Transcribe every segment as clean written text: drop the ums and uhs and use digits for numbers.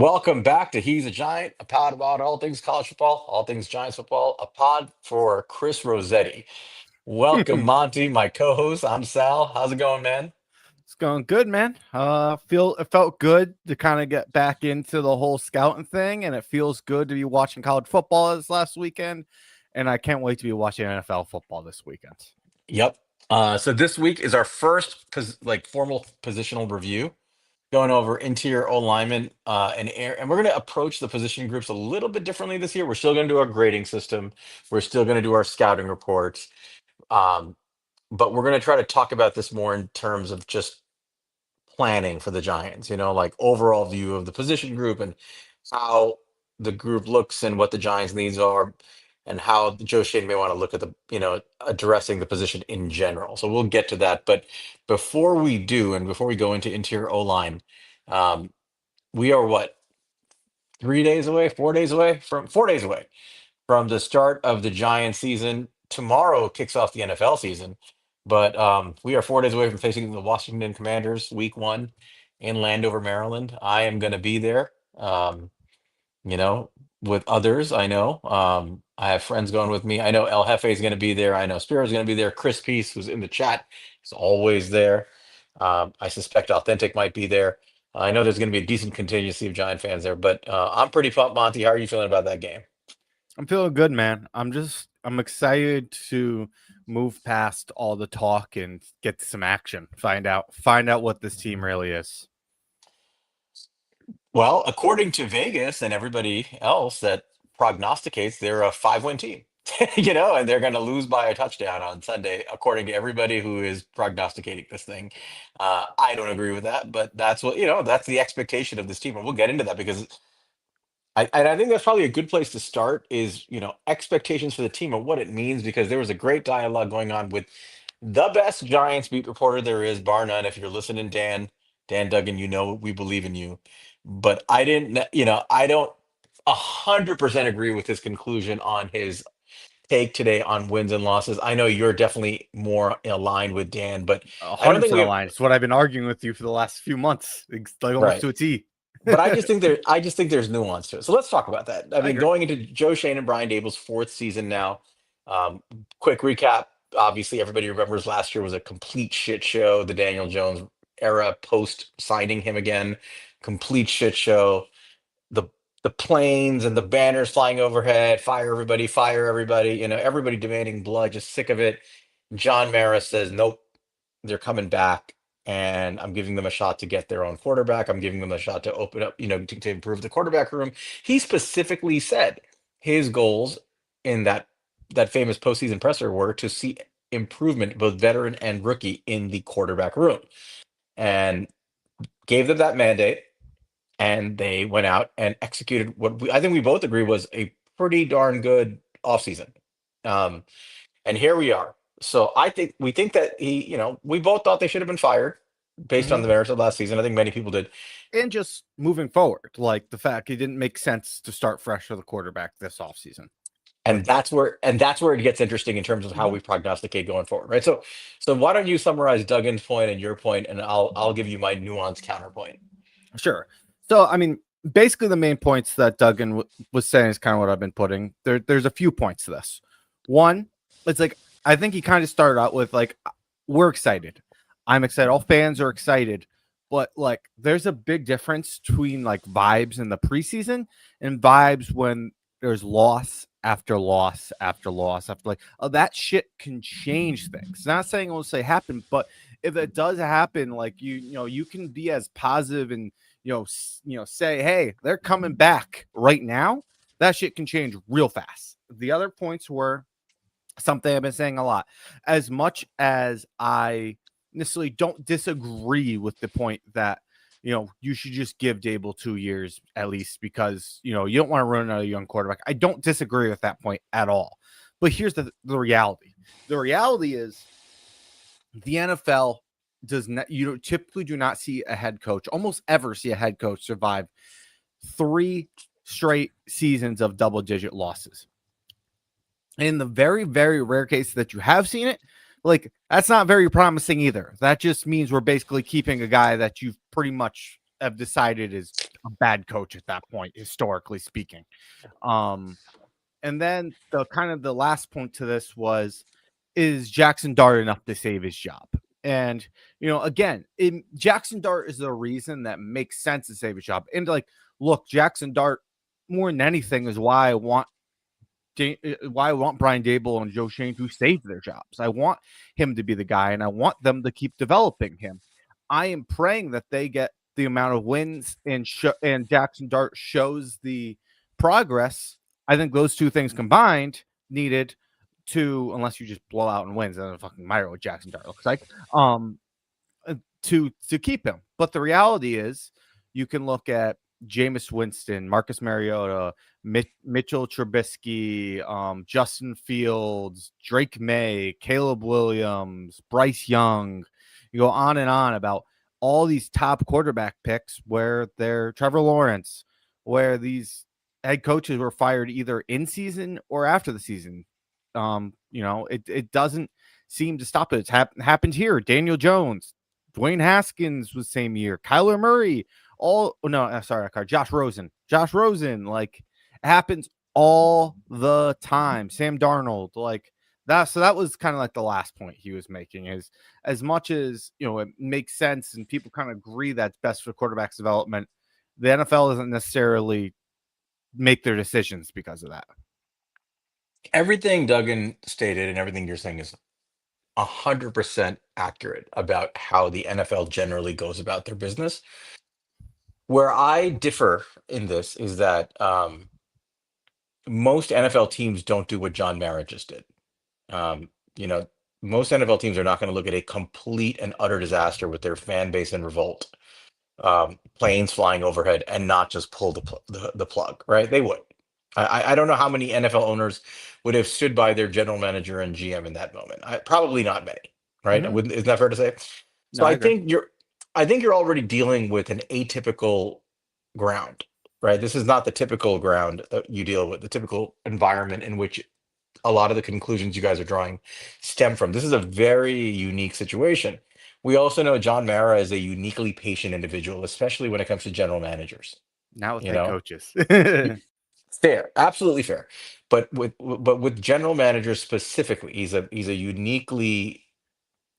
Welcome back to He's a Giant, a pod about all things college football, all things Giants football, a pod for Chris Rossetti. Welcome, It's Monty, my co-host. I'm Sal. How's it going, man? going good, man. It felt good to kind of get back into the whole scouting thing, and it feels good to be watching college football this last weekend. And I can't wait to be watching NFL football this weekend. Yep. So this week is our first formal positional review, going over interior O linemen and air, and we're going to approach the position groups a little bit differently this year. We're still going to do our grading system. We're still going to do our scouting reports. Um, but we're going to try to talk about this more in terms of just planning for the Giants, like overall view of the position group and how the group looks and what the Giants' needs are and how Joe Schoen may want to look at addressing the position in general. So we'll get to that. But before we do, and before we go into interior O line, um, we are what, 3 days away, 4 days away from 4 days away from the start of the Giants season. Tomorrow kicks off the NFL season, but we are 4 days away from facing the Washington Commanders week one in Landover, Maryland. I am going to be there, you know, with others. I know I have friends going with me. I know El Jefe is going to be there. I know Spiro is going to be there. Chris Peace, who's in the chat, is always there. I suspect Authentic might be there. I know there's going to be a decent contingency of Giant fans there, but I'm pretty pumped. Monty, how are you feeling about that game? I'm feeling good, man. I'm excited to move past all the talk and get some action. Find out what this team really is. Well, according to Vegas and everybody else that prognosticates, they're a 5-win team, and they're going to lose by a touchdown on Sunday, according to everybody who is prognosticating this thing. I don't agree with that, but that's that's the expectation of this team. And we'll get into that because I think that's probably a good place to start is, expectations for the team and what it means, because there was a great dialogue going on with the best Giants beat reporter there is, bar none. If you're listening, Dan Duggan, we believe in you. But I didn't, I don't 100% agree with his conclusion on his take today on wins and losses. I know you're definitely more aligned with Dan, but I don't think 100% we have, aligned. It's what I've been arguing with you for the last few months, like almost right. to a T. But I just think there's nuance to it. So let's talk about that. I I mean, agree. going into Joe Shane and Brian Daboll's fourth season now. Quick recap. Obviously, everybody remembers last year was a complete shit show. The Daniel Jones era post signing him again, complete shit show. The the planes and the banners flying overhead, fire everybody, fire everybody. Everybody demanding blood, just sick of it. John Mara says, nope, they're coming back, and I'm giving them a shot to get their own quarterback. I'm giving them a shot to open up, to improve the quarterback room. He specifically said his goals in that famous postseason presser were to see improvement, both veteran and rookie, in the quarterback room, and gave them that mandate. And they went out and executed what I think we both agree was a pretty darn good offseason. Um, and here we are. So we think that we both thought they should have been fired based on Mhm. the merits of last season. I think many people did. And just moving forward, like the fact it didn't make sense to start fresh with a quarterback this offseason. And that's where it gets interesting in terms of how Mhm. we prognosticate going forward, right? So why don't you summarize Duggan's point and your point, and I'll give you my nuanced counterpoint. Sure. So, I mean, basically, the main points that Duggan was saying is kind of what I've been putting. There's a few points to this. One, it's like I think he kind of started out with like, we're excited. I'm excited. All fans are excited, but like, there's a big difference between like vibes in the preseason and vibes when there's loss after loss after loss after that shit can change things. Not saying it will say happen, but if it does happen, like you can be as positive and say, hey, they're coming back right now. That shit can change real fast. The other points were something I've been saying a lot. As much as I necessarily don't disagree with the point that you should just give Daboll 2 years at least because you don't want to run another young quarterback. I don't disagree with that point at all. But here's the reality. The reality is the NFL does not, typically do not see a head coach, almost ever see a head coach survive 3 straight seasons of double-digit losses. In the very, very rare case that you have seen it, like that's not very promising either. That just means we're basically keeping a guy that you've pretty much have decided is a bad coach at that point, historically speaking. Um, and then the last point to this was, is Jackson Dart enough to save his job? And again, Jackson Dart is the reason that makes sense to save his job. And like, look, Jackson Dart more than anything is why I want Brian Daboll and Joe Schoen to save their jobs. I want him to be the guy, and I want them to keep developing him. I am praying that they get the amount of wins and Jackson Dart shows the progress. I think those two things combined needed to, unless you just blow out and wins, then fucking matter what Jackson Dart looks like, to keep him. But the reality is, you can look at Jameis Winston, Marcus Mariota, Mitchell Trubisky, Justin Fields, Drake May, Caleb Williams, Bryce Young. You go on and on about all these top quarterback picks where they're Trevor Lawrence, where these head coaches were fired either in season or after the season. It doesn't seem to stop it. It's happened here. Daniel Jones, Dwayne Haskins was same year. Kyler Murray, Josh Rosen, like, it happens all the time. Sam Darnold, like that. So that was kind of like the last point he was making, is as much as it makes sense and people kind of agree that's best for quarterback's development, the NFL doesn't necessarily make their decisions because of that. Everything Duggan stated and everything you're saying is 100% accurate about how the NFL generally goes about their business. Where I differ in this is that most NFL teams don't do what John Mara just did. Um, you know, most NFL teams are not going to look at a complete and utter disaster with their fan base in revolt, planes flying overhead, and not just pull the plug, right? They would. I don't know how many NFL owners would have stood by their general manager and GM in that moment. Probably not many, right? Mhm. Isn't that fair to say? No, So I agree. I think you're already dealing with an atypical ground, right? This is not the typical ground that you deal with, the typical environment in which a lot of the conclusions you guys are drawing stem from. This is a very unique situation. We also know John Mara is a uniquely patient individual, especially when it comes to general managers. Now with You head know, coaches. fair, absolutely fair. But with general managers specifically, he's a uniquely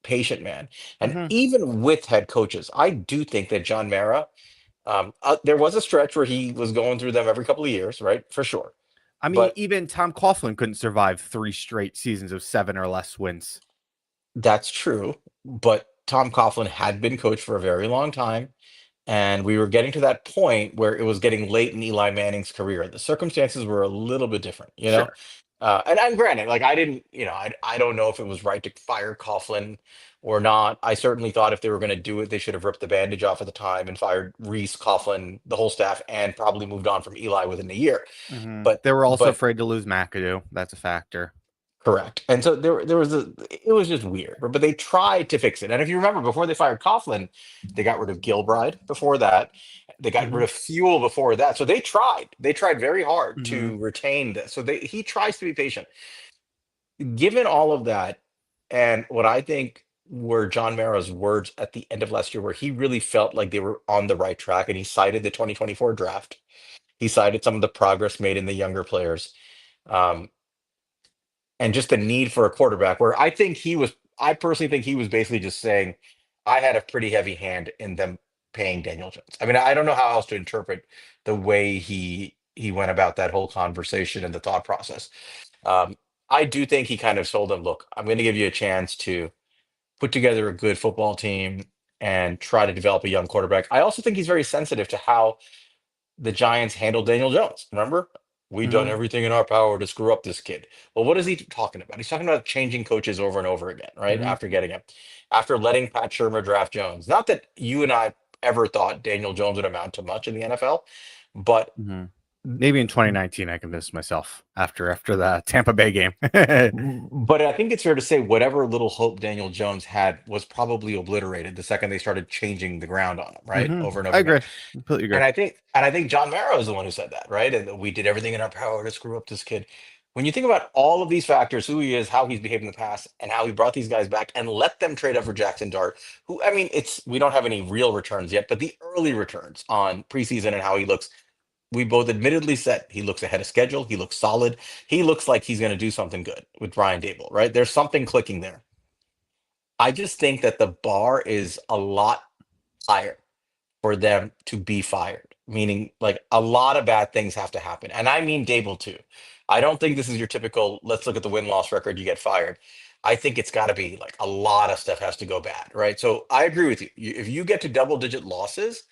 patient man. And Mhm. even with head coaches, I do think that John Mara, there was a stretch where he was going through them every couple of years, right? For sure. I mean, But even Tom Coughlin couldn't survive 3 straight seasons of 7 or less wins. that's true. But Tom Coughlin had been coach for a very long time. And we were getting to that point where it was getting late in Eli Manning's career. The circumstances were a little bit different, you know? Sure. And granted, like I didn't, I don't know if it was right to fire Coughlin or not. I certainly thought if they were going to do it, they should have ripped the bandage off at the time and fired Reese, Coughlin, the whole staff, and probably moved on from Eli within a year. Mhm. But They were also but afraid to lose McAdoo. That's a factor. correct. And so there was it was just weird, but they tried to fix it. And if you remember, before they fired Coughlin, they got rid of Gilbride before that. They got rid Mhm. of Fuel before that. So they tried. They tried very hard Mhm. to retain this. So he tries to be patient. Given all of that, and what I think were John Mara's words at the end of last year, where he really felt like they were on the right track, and he cited the 2024 draft. He cited some of the progress made in the younger players. Um, and just the need for a quarterback where I personally think he was basically just saying I had a pretty heavy hand in them paying Daniel Jones. I mean, I don't know how else to interpret the way he went about that whole conversation and the thought process. um, I do think he kind of sold them, look, I'm going to give you a chance to put together a good football team and try to develop a young quarterback. I also think he's very sensitive to how the Giants handled Daniel Jones. Remember? We've done Mhm. everything in our power to screw up this kid. Well, what is he talking about? He's talking about changing coaches over and over again, right? Mhm. After getting him, after letting Pat Shermer draft Jones. Not that you and I ever thought Daniel Jones would amount to much in the NFL, but Mhm. Maybe in 2019 I convinced myself after the Tampa Bay game. but I think it's fair to say whatever little hope Daniel Jones had was probably obliterated the second they started changing the ground on him, right? Over and I over again. agree. Completely agree. And I think John Mara is the one who said that, right? And we did everything in our power to screw up this kid. When you think about all of these factors, who he is, how he's behaved in the past, and how he brought these guys back and let them trade up for Jackson Dart, who, I mean, we don't have any real returns yet, but the early returns on preseason and how he looks, we both admittedly said he looks ahead of schedule. He looks solid. He looks like he's going to do something good with Brian Daboll, right? There's something clicking there. I just think that the bar is a lot higher for them to be fired, meaning like a lot of bad things have to happen. And I mean Dable too. I don't think this is your typical, let's look at the win-loss record, you get fired. I think it's got to be like a lot of stuff has to go bad, right? So I agree with you. If you get to double-digit losses,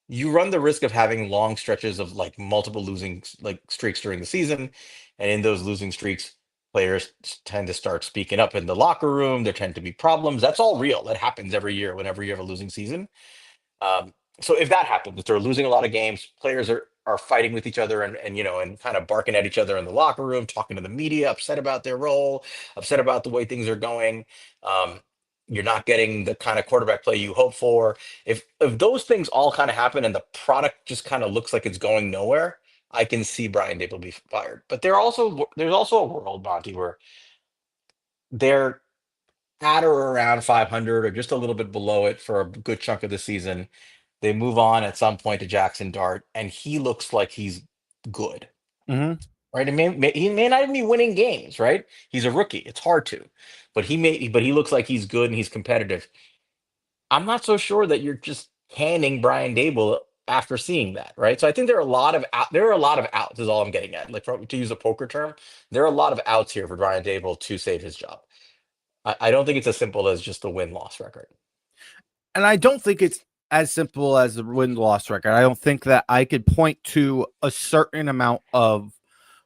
you run the risk of having long stretches of like multiple losing like streaks during the season. And in those losing streaks, players tend to start speaking up in the locker room. There tend to be problems. That's all real. That happens every year whenever you have a losing season. So if that happens, if they're losing a lot of games, players are fighting with each other and and kind of barking at each other in the locker room, talking to the media, upset about their role, upset about the way things are going. Um, you're not getting the kind of quarterback play you hope for. If those things all kind of happen and the product just kind of looks like it's going nowhere, I can see Brian Dable be fired. But there's also a world, Monty, where they're at or around 500 or just a little bit below it for a good chunk of the season. They move on at some point to Jackson Dart, and he looks like he's good, Mm-hmm. right? He may not even be winning games, right? He's a rookie; it's hard to, but he looks like he's good and he's competitive. I'm not so sure that you're just handing Brian Dable after seeing that, right? So I think there are a lot of outs. Is all I'm getting at. Like to use a poker term, there are a lot of outs here for Brian Dable to save his job. I don't think it's as simple as just the win loss record. And I don't think it's as simple as the win-loss record. I don't think that I could point to a certain amount of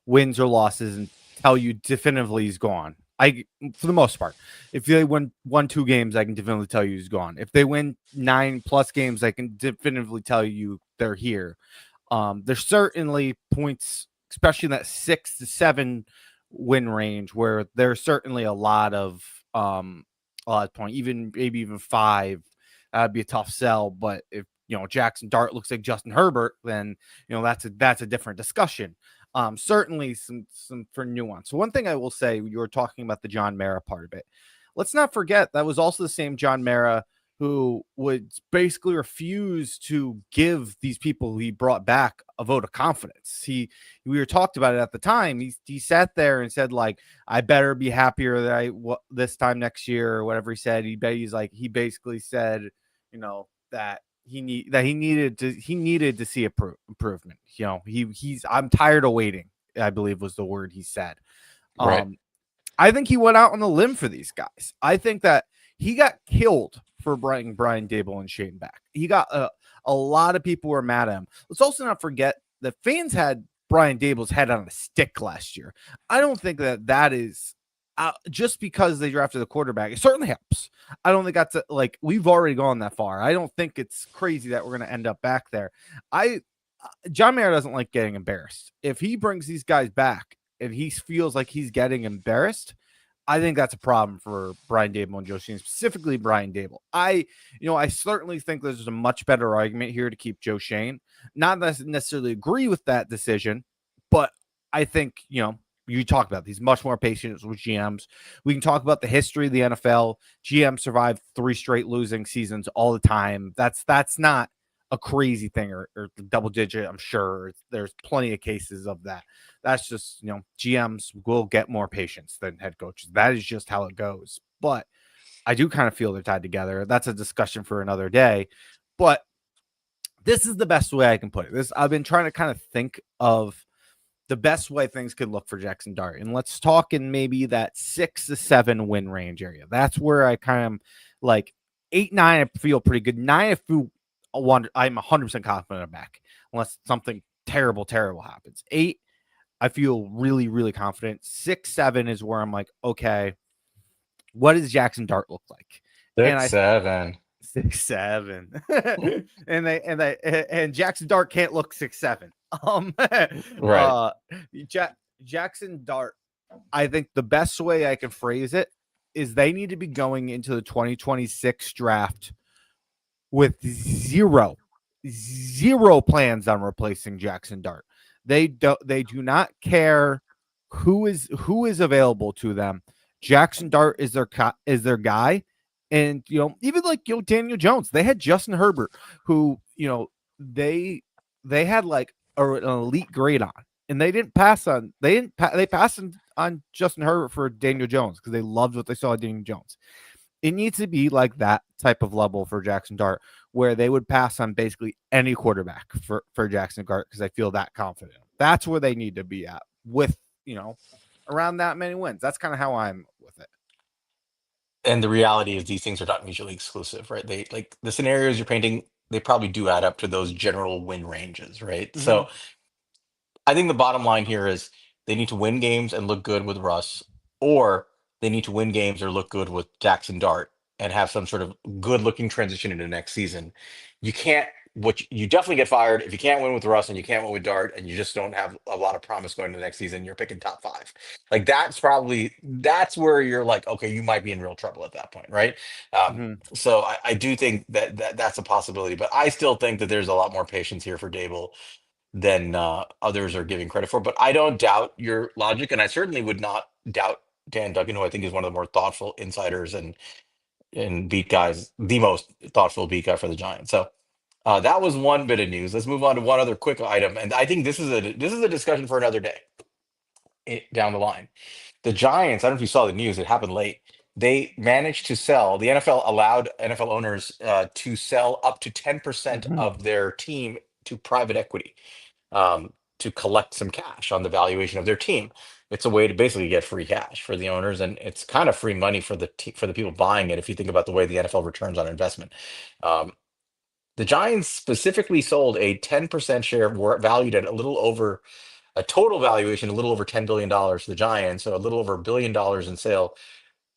wins or losses and tell you definitively he's gone. For the most part, if they win 1-2 games, I can definitively tell you he's gone. If they win 9+ games, I can definitively tell you they're here. There's certainly points, especially in that 6 to 7 win range, where there's certainly a lot of point, maybe even 5. That'd be a tough sell. But if Jackson Dart looks like Justin Herbert, then that's a different discussion. Certainly some for nuance. So one thing I will say, you were talking about the John Mara part of it. Let's not forget that was also the same John Mara who would basically refuse to give these people who he brought back a vote of confidence. We were talked about it at the time. He sat there and said, like, I better be happier that this time next year or whatever he said. He basically said, that he needed to see improvement. I'm tired of waiting, I believe was the word he said. Right. I think he went out on a limb for these guys. I think that he got killed for bringing Brian Daboll and Schoen back. He got a lot of people were mad at him. Let's also not forget that fans had Brian Daboll's head on a stick last year. I don't think that is just because they drafted the quarterback. It certainly helps. I don't think that's we've already gone that far. I don't think it's crazy that we're going to end up back there. John Mara doesn't like getting embarrassed. If he brings these guys back and he feels like he's getting embarrassed, I think that's a problem for Brian Daboll and Joe Schoen, specifically Brian Daboll. I certainly think there's a much better argument here to keep Joe Schoen. Not necessarily agree with that decision, but I think, you talk about he's much more patient with GMs. We can talk about the history of the NFL. GM survived 3 straight losing seasons all the time. That's not a crazy thing or double digit. I'm sure there's plenty of cases of that. That's just, GMs will get more patience than head coaches. That is just how it goes. But I do kind of feel they're tied together. That's a discussion for another day. But this is the best way I can put it. I've been trying to kind of think of the best way things could look for Jackson Dart. And let's talk in maybe that 6 to 7 win range area. That's where I kind of like 8, 9, I feel pretty good. 9, I feel I'm 100% confident I'm back unless something terrible happens. 8, I feel really, really confident. 6, 7 is where I'm like, okay, what does Jackson Dart look like? 6, 7. 6, 7. and Jackson Dart can't look 6, 7. Right. Jackson Dart, I think the best way I can phrase it is they need to be going into the 2026 draft with zero plans on replacing Jackson Dart. They do not care who is available to them. Jackson Dart is their guy, and even like Daniel Jones. They had Justin Herbert, who they had like an elite grade on, and they passed on Justin Herbert for Daniel Jones because they loved what they saw in Daniel Jones. It needs to be like that type of level for Jackson Dart, where they would pass on basically any quarterback for Jackson Dart because I feel that confident. That's where they need to be at with around that many wins. That's kind of how I'm with it. And the reality is these things are not mutually exclusive, right? They like the scenarios you're painting, they probably do add up to those general win ranges, right? Mm-hmm. So I think the bottom line here is they need to win games and look good with Russ, or they need to win games or look good with Jackson Dart and have some sort of good looking transition into next season. You can't, you definitely get fired if you can't win with Russ and you can't win with Dart and you just don't have a lot of promise going to the next season. You're picking top five. Like that's where you're like, okay, you might be in real trouble at that point, right? Um, Mm-hmm. so I do think that's a possibility, but I still think that there's a lot more patience here for Daboll than others are giving credit for. But I don't doubt your logic, and I certainly would not doubt Dan Duggan, who I think is one of the more thoughtful insiders and beat guys, the most thoughtful beat guy for the Giants. So that was one bit of news. Let's move on to one other quick item, and I think this is a discussion for another day down the line. The Giants, I don't know if you saw the news, it happened late. They managed to sell, the NFL allowed NFL owners to sell up to 10% Mm-hmm. of their team to private equity to collect some cash on the valuation of their team. It's a way to basically get free cash for the owners, and it's kind of free money for for the people buying it. If you think about the way the NFL returns on investment, um, the Giants specifically sold a 10% share, valued at a little over a total valuation, a little over $10 billion to the Giants, so a little over $1 billion in sale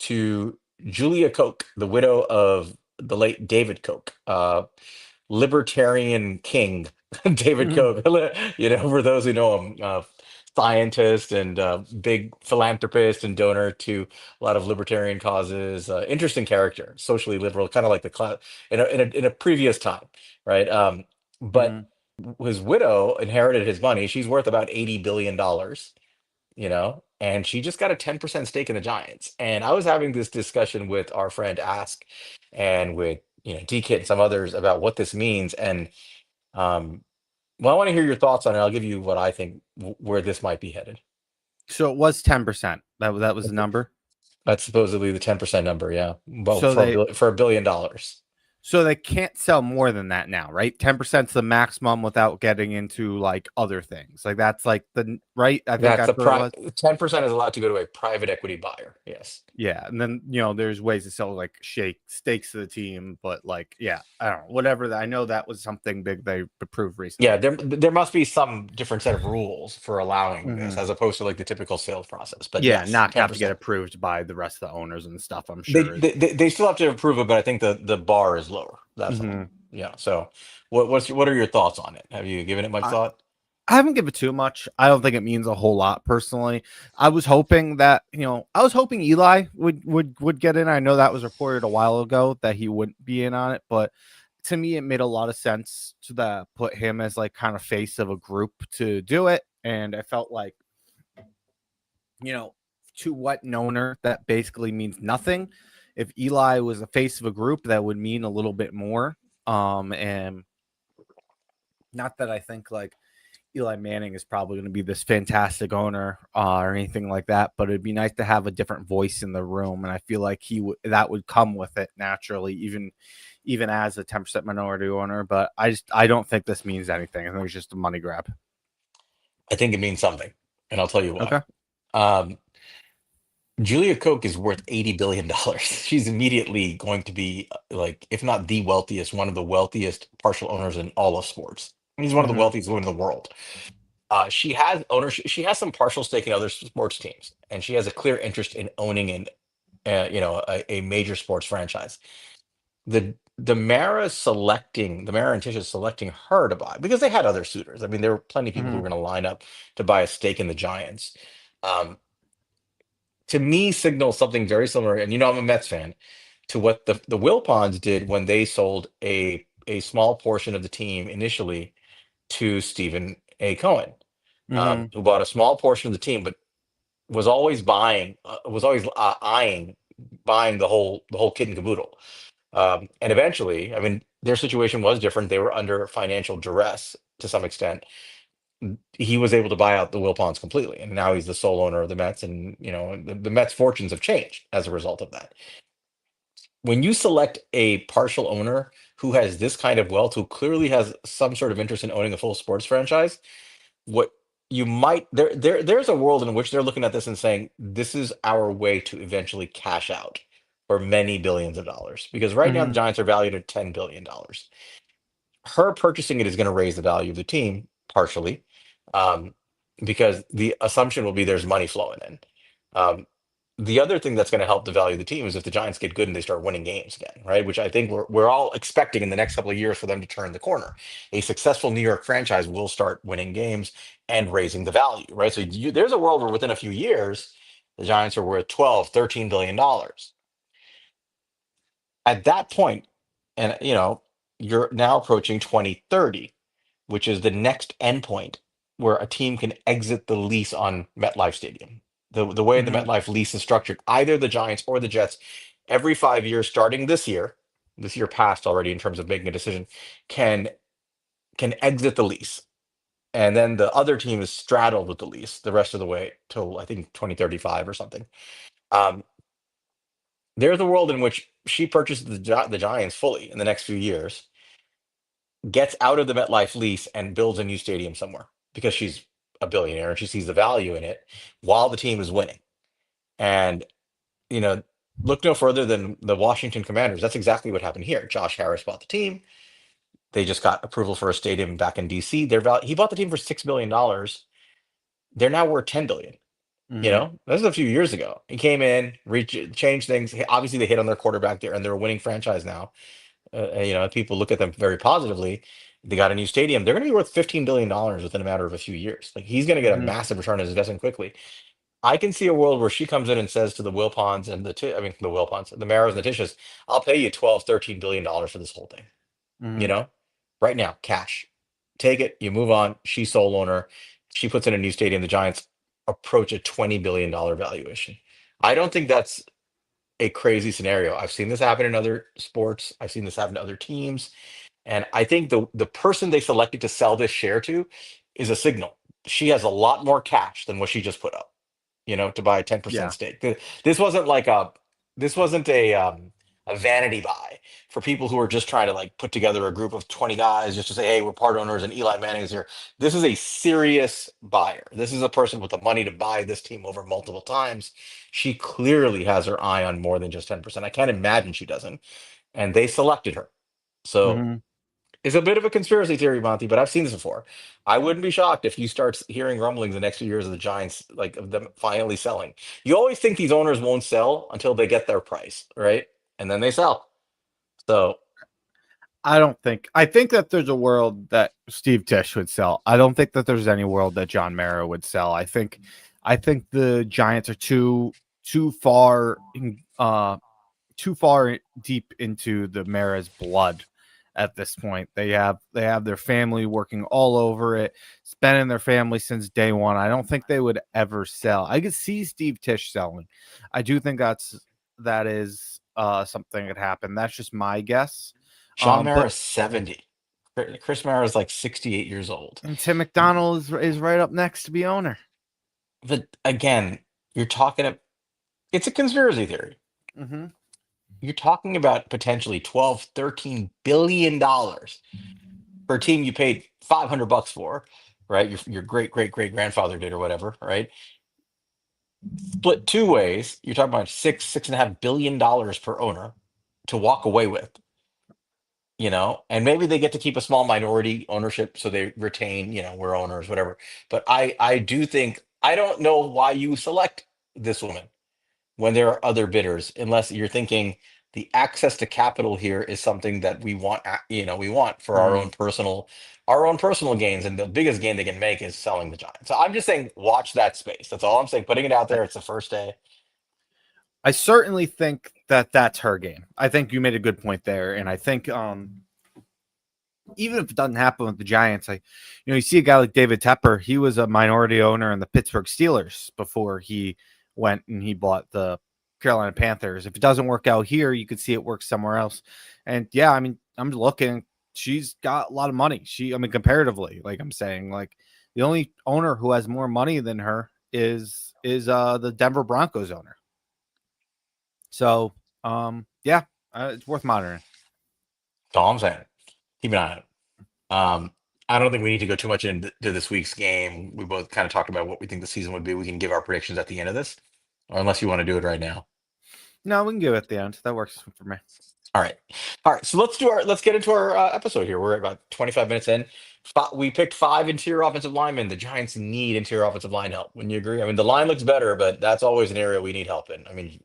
to Julia Koch, the widow of the late David Koch, libertarian king, David Mm-hmm. Koch. For those who know him, scientist and big philanthropist and donor to a lot of libertarian causes. Interesting character, socially liberal, kind of like the class in a previous time, right? But Mm-hmm. his widow inherited his money. She's worth about $80 billion, and she just got a 10% stake in the Giants. And I was having this discussion with our friend Ask and with DK and some others about what this means. And um, well, I want to hear your thoughts on it. I'll give you what I think where this might be headed. So it was 10%. That was the number. That's supposedly the 10% number, yeah. Well, So for $1 billion. they can't sell more than that now, right? 10% is the maximum without getting into like other things. Like that's like the right. I think That's that's what it was. 10% is allowed to go to a private equity buyer. Yes. Yeah, and then there's ways to sell like stakes to the team, but like I don't know, whatever. I know that was something big they approved Yeah, recently. there must be some different set of rules for allowing this Mm-hmm. as opposed to like the typical sales process. But Yeah, yes, not have to get 10%. approved by the rest of the owners and stuff. I'm They, sure. they they they still have to approve it, but I think the bar is lower. That's all. Mm-hmm. Yeah. So what are your thoughts on it? Have you given it much I, thought? I haven't given it too much. I don't think it means a whole lot personally. I was hoping that Eli would get in. I know that was reported a while ago that he wouldn't be in on it, but to me, it made a lot of sense to put him as like kind of face of a group to do it. And I felt like, to what an owner, that basically means nothing. If Eli was a face of a group, that would mean a little bit more. And not that I think like Eli Manning is probably going to be this fantastic owner or anything like that, but it'd be nice to have a different voice in the room, and I feel like that would come with it naturally, even as a 10% minority owner. But I don't think this means anything. I think it's just a money grab. I think it means something, and I'll tell you why. Okay. Um, Julia Koch is worth $80 billion. She's immediately going to be like, if not the wealthiest, one of the wealthiest partial owners in all of sports. He's one of the Mm-hmm. wealthiest women in the world. She has ownership. She has some partial stake in other sports teams, and she has a clear interest in owning a major sports franchise. The Mara and Tisha selecting her to buy because they had other suitors. I mean, there were plenty of people who Mm-hmm. were going to line up to buy a stake in the Giants. Um, to me, signals something very similar. And I'm a Mets fan, to what the Wilpons did when they sold a small portion of the team initially to Stephen A. Cohen, Mm-hmm. who bought a small portion of the team, but was always eyeing buying the whole kit and caboodle. And eventually, I mean, their situation was different. They were under financial duress to some extent. He was able to buy out the Wilpons completely, and now he's the sole owner of the Mets. And the Mets' fortunes have changed as a result of that. When you select a partial owner who has this kind of wealth, who clearly has some sort of interest in owning a full sports franchise, what you might there's a world in which they're looking at this and saying this is our way to eventually cash out for many billions of dollars, because right now the Mhm. Giants are valued at $10 billion. Her purchasing it is going to raise the value of the team partially, um, because the assumption will be there's money flowing in. Um, the other thing that's going to help the value of the team is if the Giants get good and they start winning games again, right? Which I think we're all expecting in the next couple of years for them to turn the corner. A successful New York franchise will start winning games and raising the value, right? So there's a world where within a few years, the Giants are worth 12, $13 billion. At that point, and you're now approaching 2030, which is the next endpoint where a team can exit the lease on MetLife Stadium. The way the Mhm. MetLife lease is structured, either the Giants or the Jets, every 5 years, starting this year passed already in terms of making a decision, can exit the lease. And then the other team is straddled with the lease the rest of the way till I think 2035 or something. Um, there's a world in which she purchases the Giants fully in the next few years, gets out of the MetLife lease and builds a new stadium somewhere because she's a billionaire and she sees the value in it while the team is winning. And, you know, look no further than the Washington Commanders. That's exactly what happened here. Josh Harris bought the team. They just got approval for a stadium back in DC. He bought the team for $6 billion. They're now worth 10 billion. Mhm. This is a few years ago. He came in, changed things. Obviously, they hit on their quarterback there, and they're a winning franchise now. People look at them very positively. They got a new stadium. They're going to be worth $15 billion within a matter of a few years. Like, he's going to get a Mhm. massive return on his investment quickly. I can see a world where she comes in and says to the Wilpons and the Wilpons, the Maras and the Tishas, I'll pay you 12, $13 billion for this whole thing. You Mhm. know, right now, cash. Take it, you move on. She's sole owner. She puts in a new stadium. The Giants approach a $20 billion valuation. I don't think that's a crazy scenario. I've seen this happen in other sports. I've seen this happen to other teams. And I think the person they selected to sell this share to is a signal. She has a lot more cash than what she just put up, to buy a 10% Yeah. stake. This wasn't like this wasn't a vanity buy for people who are just trying to like put together a group of 20 guys just to say, hey, we're part owners and Eli Manning is here. This is a serious buyer. This is a person with the money to buy this team over multiple times. She clearly has her eye on more than just 10%. I can't imagine she doesn't. And they selected her. So Mhm. it's a bit of a conspiracy theory, Monty, but I've seen this before. I wouldn't be shocked if you start hearing rumblings the next few years of the Giants, like of them finally selling. You always think these owners won't sell until they get their price, right? And then they sell. So I don't think. I think that there's a world that Steve Tisch would sell. I don't think that there's any world that John Mara would sell. I think the Giants are too far too far deep into the Mara's blood at this point. They have their family working all over it. It's been in their family since day one. I don't think they would ever sell. I could see Steve Tisch selling. I do think that is something that happened. That's just my guess. Sean But Mara is 70. Chris Mara is like 68 years old. and Tim McDonald is right up next to be owner. But again, you're talking, it's a conspiracy theory. Mm-hmm. You're talking about potentially 12, $13 billion for a team you paid $500 for, right? Your great great great grandfather did or whatever, right? Split two ways. You're talking about $6.5 billion per owner to walk away with, and maybe they get to keep a small minority ownership so they retain, we're owners, whatever. But I do think, I don't know why you select this woman when there are other bidders, unless you're thinking the access to capital here is something that we want, we want for Mm-hmm. our own personal gains, and the biggest gain they can make is selling the Giants. So I'm just saying, watch that space. That's all I'm saying. Putting it out there. It's the first day. I certainly think that that's her game. I think you made a good point there, and I think even if it doesn't happen with the Giants, you see a guy like David Tepper. He was a minority owner in the Pittsburgh Steelers before he went and he bought the Carolina Panthers. If it doesn't work out here, you could see it work somewhere else. And yeah, I mean, I'm looking. She's got a lot of money. Comparatively, like I'm saying, like the only owner who has more money than her is the Denver Broncos owner. So, yeah, it's worth monitoring. That's all I'm saying. Keep an eye on it. I don't think we need to go too much into this week's game. We both kind of talked about what we think the season would be. We can give our predictions at the end of this, or unless you want to do it right now. No, we can give it at the end. That works for me. All right. So let's get into our episode here. We're at about 25 minutes in. We picked 5 interior offensive linemen. The Giants need interior offensive line help. Wouldn't you agree? I mean, the line looks better, but that's always an area we need help in. I mean,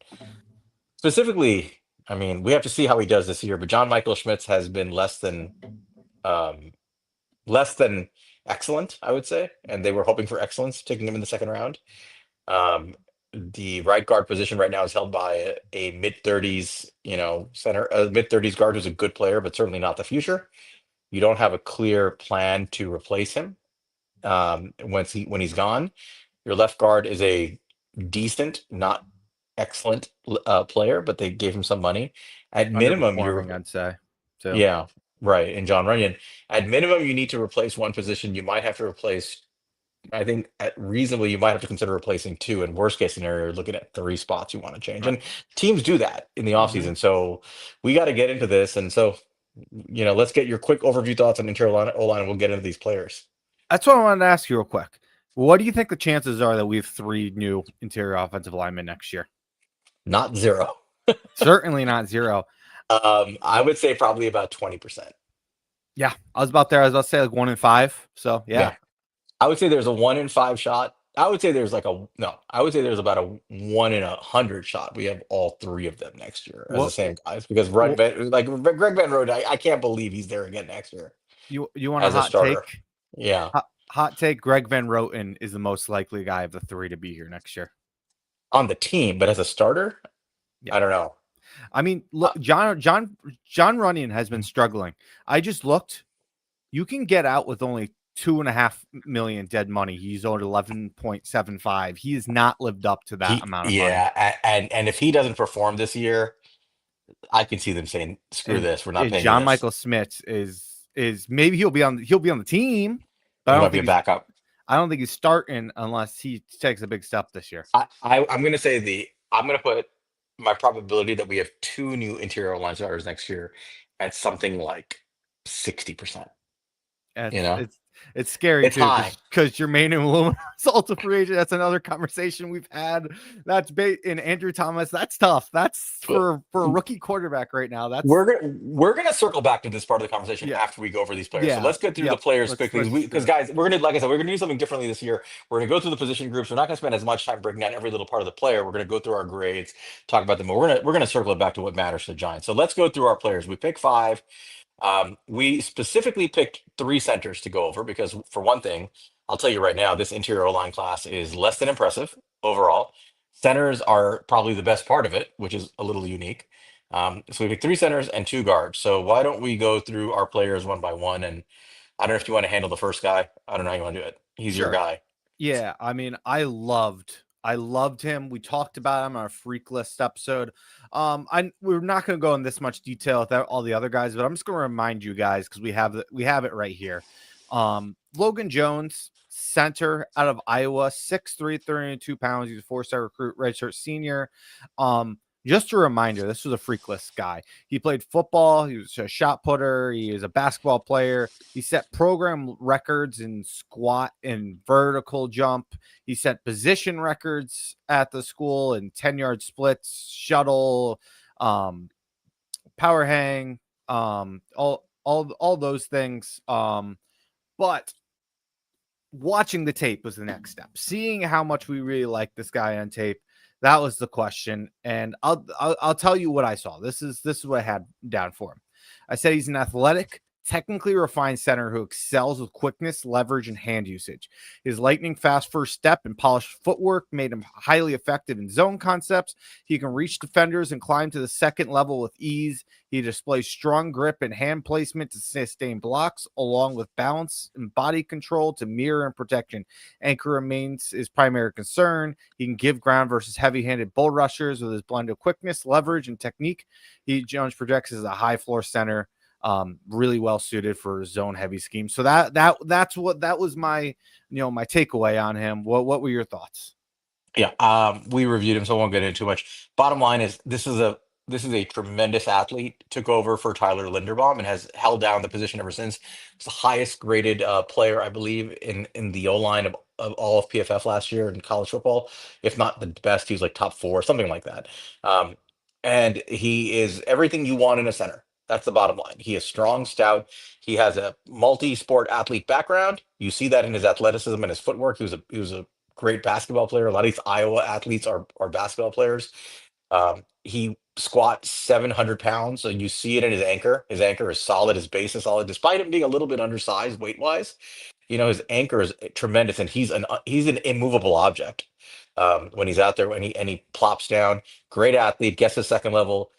specifically, I mean, we have to see how he does this year. But John Michael Schmitz has been less than excellent, I would say, and they were hoping for excellence, taking him in the second round. The right guard position right now is held by a mid-30s, center. A mid-30s guard who's a good player, but certainly not the future. You don't have a clear plan to replace him when he's gone. Your left guard is a decent, not excellent player, but they gave him some money. At minimum, I'd say. So. Yeah, right. And John Runyon. At minimum, you need to replace one position. You might have to replace. I think reasonably, you might have to consider replacing 2. In worst case scenario, you're looking at 3 spots you want to change. Right. And teams do that in the offseason. So we got to get into this. And so, let's get your quick overview thoughts on interior O-line, and we'll get into these players. That's what I wanted to ask you real quick. What do you think the chances are that we have 3 new interior offensive linemen next year? Not 0. Certainly not 0. I would say probably about 20%. Yeah, I was about there. I was about to say like 1 in 5. So yeah. I would say there's a 1 in 5 shot. I would say there's about a 1 in 100 shot. We have all 3 of them next year as the same guys, because Greg Van Rood, I can't believe he's there again next year. You want a hot take? Yeah. Hot take. Greg Van Roten is the most likely guy of the 3 to be here next year on the team, but as a starter, I don't know. I mean, look, John Runyon has been struggling. I just looked. You can get out with only $2.5 million dead money. He's owed 11.75. He has not lived up to that amount of money. Yeah, and if he doesn't perform this year, I can see them saying, "Screw this, we're not paying." John Michael Schmitz is maybe he'll be on the team, but I don't think he's backup. I don't think he's starting unless he takes a big step this year. I'm going to put my probability that we have 2 new interior line starters next year at something like 60%. It's scary too, because Jermaine and Lumen is also free agent. That's another conversation we've had. That's in Andrew Thomas. That's tough. That's for a rookie quarterback right now. We're gonna circle back to this part of the conversation after we go over these players. So let's get through the players quickly, because guys, we're gonna do something differently this year. We're gonna go through the position groups. We're not gonna spend as much time breaking down every little part of the player. We're gonna go through our grades, talk about them. But we're gonna circle it back to what matters to the Giants. So let's go through our players. We pick 5. We specifically picked 3 centers to go over because, for one thing, I'll tell you right now, this interior O-line class is less than impressive overall. Centers are probably the best part of it, which is a little unique. So we picked 3 centers and 2 guards. So why don't we go through our players one by one? And I don't know if you want to handle the first guy. I don't know how you want to do it. He's your guy. Yeah, I mean, I loved him. We talked about him on our freak list episode. We're not going to go in this much detail without all the other guys, but I'm just going to remind you guys, because we have it right here. Logan Jones, center out of Iowa, 6'3", 302 pounds. He's a 4-star recruit, redshirt senior. Just a reminder, this was a freak list guy. He played football. He was a shot putter. He is a basketball player. He set program records in squat and vertical jump. He set position records at the school in 10-yard splits, shuttle, power hang, all those things. But watching the tape was the next step. Seeing how much we really like this guy on tape, that was the question. And I'll tell you what I saw. This is what I had down for him. I said he's an athletic, technically refined center who excels with quickness, leverage, and hand usage. His lightning fast first step and polished footwork made him highly effective in zone concepts. He can reach defenders and climb to the second level with ease. He displays strong grip and hand placement to sustain blocks, along with balance and body control to mirror and protection. Anchor remains his primary concern. He can give ground versus heavy-handed bull rushers with his blend of quickness, leverage, and technique. Jones projects as a high floor center, really well suited for zone heavy scheme. So that was my my takeaway on him. What were your thoughts? Yeah, we reviewed him, so I won't get into too much. Bottom line is this is a tremendous athlete. Took over for Tyler Linderbaum and has held down the position ever since. It's the highest graded player, I believe, in the O line of all of PFF last year in college football. If not the best, he's like top four, something like that. Um, and he is everything you want in a center. That's the bottom line. He is strong, stout. He has a multi-sport athlete background. You see that in his athleticism and his footwork. He was a great basketball player. A lot of these Iowa athletes are basketball players. He squats 700 pounds, so you see it in his anchor. His anchor is solid. His base is solid, despite him being a little bit undersized weight wise. His anchor is tremendous, and he's an immovable object when he's out there. When he plops down, great athlete, gets to second level,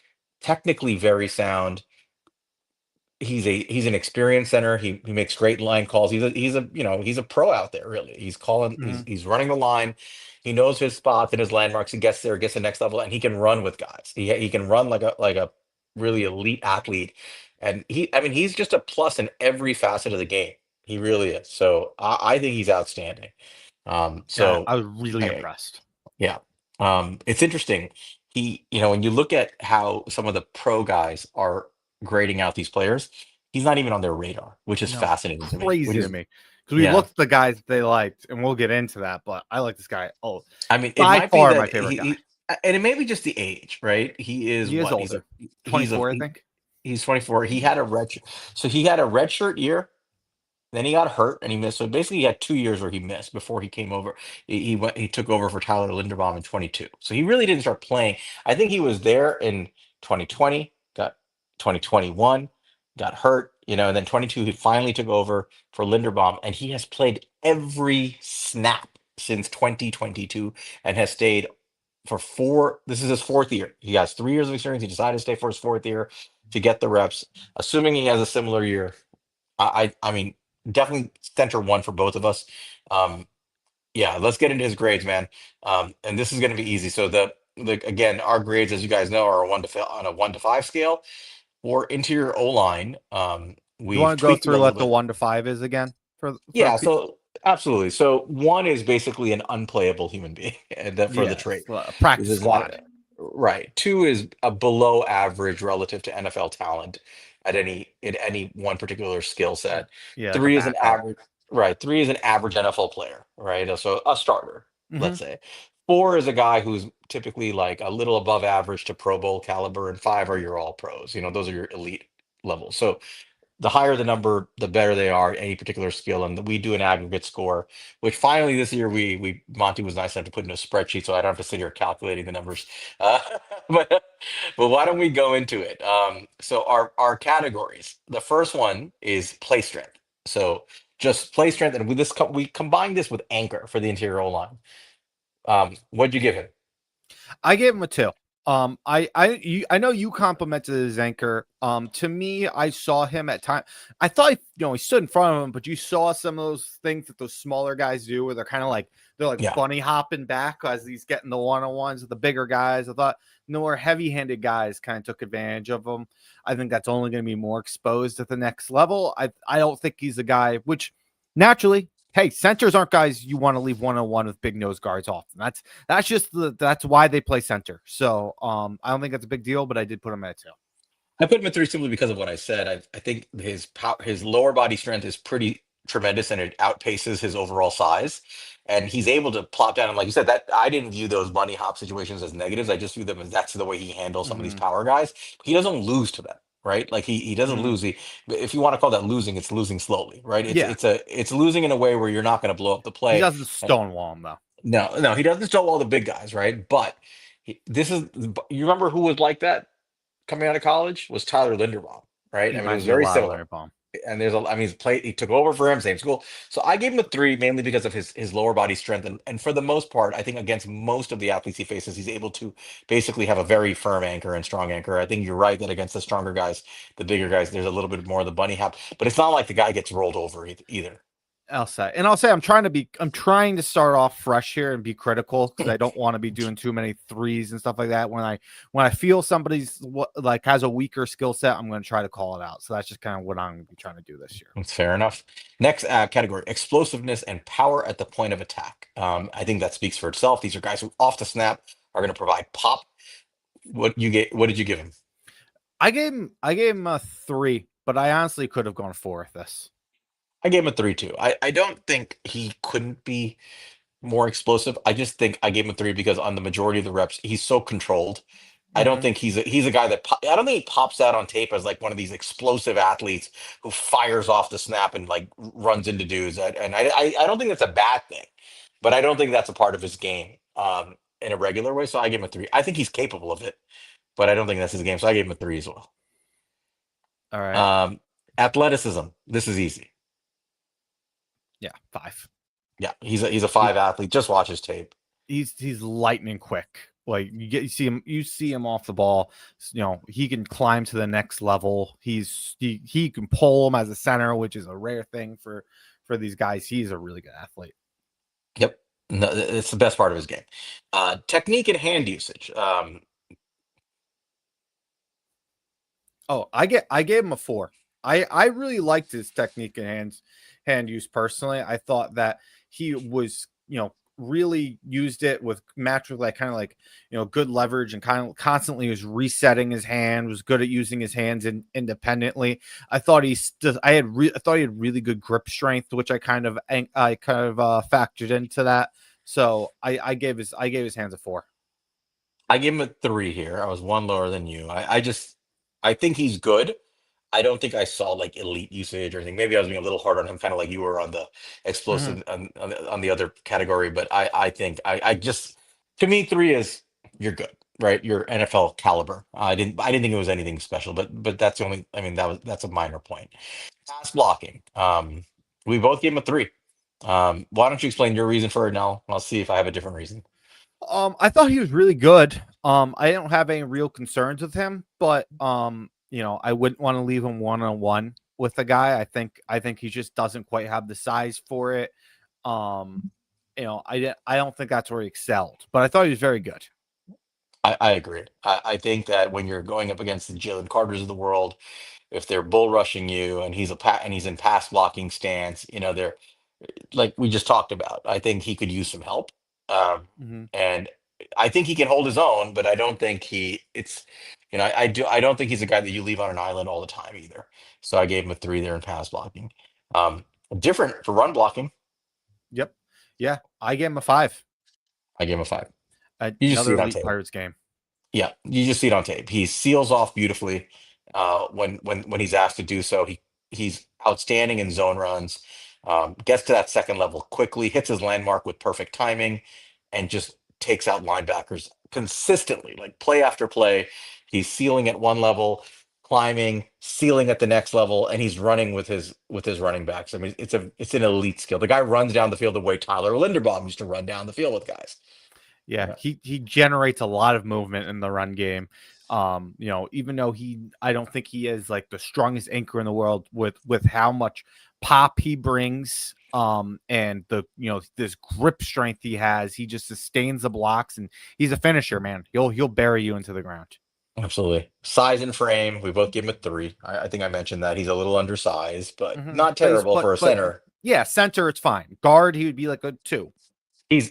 technically very sound. He's an experienced center. He makes great line calls. He's a pro out there, really. He's calling, Mm-hmm. he's running the line. He knows his spots and his landmarks. He gets there, gets the next level, and he can run with guys. He can run like a really elite athlete. And he's just a plus in every facet of the game. He really is. So I think he's outstanding. Yeah, So I was really I, impressed. yeah. It's interesting. When you look at how some of the pro guys are grading out these players, he's not even on their radar, which is No, fascinating to me. Which crazy to is, me because we yeah. looked at the guys that they liked, and we'll get into that. But I like this guy. Oh, I mean, it by might be far my that favorite guy. and it may be just the age, right? He is He is what? He's a older, he's a 24, I he, think. he's 24. He had a red shirt year. Then he got hurt and he missed. So basically, he had 2 years where he missed before he came over. He took over for Tyler Linderbaum in 22. So he really didn't start playing. I think he was there in 2020, got 2021, got hurt, and then 22 he finally took over for Linderbaum, and he has played every snap since 2022 and has stayed for four. This is his fourth year. He has 3 years of experience. He decided to stay for his fourth year to get the reps. Assuming he has a similar year, I mean, definitely center one for both of us. Um, yeah, let's get into his grades, man. And this is going to be easy. So again, our grades, as you guys know, are on a 1 to 5 scale. For interior O line, You we've want to go tweaked it a through little what the bit. 1 to 5 is again for Yeah, so absolutely. So one is basically an unplayable human being, and that for the yes, trait. This practice is not squad. right. Two is a below average relative to NFL talent in any one particular skill set. Yeah, like a Three is an backup. average, right? Three is an average NFL player, right? So a starter, Hmm. let's say. Four is a guy who's typically like a little above average to Pro Bowl caliber, and five are your all pros. Those are your elite levels. So the higher the number, the better they are at any particular skill. And we do an aggregate score, which finally this year we Monty was nice enough to put in a spreadsheet, so I don't have to sit here calculating the numbers. Uh, but but why don't we go into it? So our categories. The first one is play strength. So just play strength, and we combine this with anchor for the interior O line. What'd you give him? I gave him a 2. I know you complimented his anchor. To me, I saw him at time. I thought he stood in front of him, but you saw some of those things that those smaller guys do, where they're like Yeah. bunny hopping back as he's getting the 1-on-ones with the bigger guys. I thought the more heavy-handed guys kind of took advantage of him. I think that's only going to be more exposed at the next level. I don't think he's a guy which naturally. Hey, centers aren't guys you want to leave 1-on-1 with big nose guards often. That's why they play center. So I don't think that's a big deal, but I did put him at 2. I put him at three simply because of what I said. I think his lower body strength is pretty tremendous, and it outpaces his overall size. And he's able to plop down. And like you said, that I didn't view those bunny hop situations as negatives. I just view them as that's the way he handles some of these Mm-hmm. power guys. He doesn't lose to them, right? Like he doesn't Mm-hmm. lose. If you want to call that losing, it's losing slowly, right? It's Yeah, it's a it's losing in a way where you're not going to blow up the he play. doesn't stonewall him though. No, no, he doesn't stall all the big guys, right? But this is you remember who was like that coming out of college was Tyler Linderbaum, right? He I mean, it reminds was me a very lot of similar. Leonard Baum. and I mean, he took over for him, same school. So I gave him a 3 mainly because of his lower body strength, and for the most part, I think against most of the athletes he faces, he's able to basically have a very firm anchor and strong anchor. I think you're right that against the stronger guys, the bigger guys, there's a little bit more of the bunny hop, but it's not like the guy gets rolled over either. I'll say I'm trying to start off fresh here and be critical because I don't want to be doing too many threes and stuff like that. When I feel somebody's like has a weaker skill set, I'm going to try to call it out. So that's just kind of what I'm going to be trying to do this year. That's fair enough. Next category: explosiveness and power at the point of attack. I think that speaks for itself. These are guys who, off the snap, are going to provide pop. What did you give him? I gave him a 3, but I honestly could have gone 4 with this. I gave him a 3 too. I don't think he couldn't be more explosive. I just think I gave him a 3 because on the majority of the reps, he's so controlled. I don't Mm-hmm. think he's a guy that I don't think he pops out on tape as like one of these explosive athletes who fires off the snap and like runs into dudes. And I don't think that's a bad thing, but I don't think that's a part of his game in a regular way. So I gave him a 3. I think he's capable of it, but I don't think that's his game. So I gave him a 3 as well. All right. Um, Athleticism. This is easy. Yeah, 5. Yeah, he's a 5 athlete. Just watch his tape. He's lightning quick. Like you see him off the ball. He can climb to the next level. He can pull him as a center, which is a rare thing for these guys. He's a really good athlete. Yep. No, it's the best part of his game. Technique and hand usage. Oh, I gave him a 4. I really liked his technique and hand use personally. I thought that he was, really used it with match with like kind of like, good leverage and kind of constantly was resetting his hand, was good at using his hands independently. I thought I thought he had really good grip strength, which I kind of factored into that. So I gave his hands a 4. I gave him a 3 here. I was one lower than you. I think he's good. I don't think I saw like elite usage or anything. Maybe I was being a little hard on him, kind of like you were on the Mm-hmm. explosive on the other category. But I think I just to me 3 is you're good, right? You're NFL caliber. I didn't think it was anything special, but that's the only. I mean that's a minor point. Pass blocking. We both gave him a 3. Why don't you explain your reason for it now? I'll see if I have a different reason. I thought he was really good. I don't have any real concerns with him, but I wouldn't want to leave him one-on-one with the guy. I think he just doesn't quite have the size for it. I don't think that's where he excelled, but I thought he was very good. I agree. I think that when you're going up against the Jalen Carters of the world, if they're bull rushing you and he's in pass blocking stance, they're like we just talked about. I think he could use some help, um, Mm-hmm. and I think he can hold his own. But I don't think I don't think he's a guy that you leave on an island all the time either. So I gave him a 3 there in pass blocking. Um, Different for run blocking. Yep. Yeah, I gave him a 5. I gave him a 5. You just see Another it on elite tape. Pirates game. Yeah, you just see it on tape. He seals off beautifully when he's asked to do so. He's outstanding in zone runs. Gets to that second level quickly, hits his landmark with perfect timing, and just takes out linebackers consistently, like play after play. He's sealing at one level, climbing, sealing at the next level, and he's running with his running backs. I mean, it's an elite skill. The guy runs down the field the way Tyler Linderbaum used to run down the field with guys. Yeah, Yeah, he generates a lot of movement in the run game. Even though I don't think he is like the strongest anchor in the world with how much pop he brings, and this grip strength he has. He just sustains the blocks, and he's a finisher, man. He'll bury you into the ground. absolutely. Size and frame, we both gave him a 3. I think I mentioned that he's a little undersized, but Mm-hmm. not terrible for a But center. yeah, center it's fine. Guard he would be like a 2. He's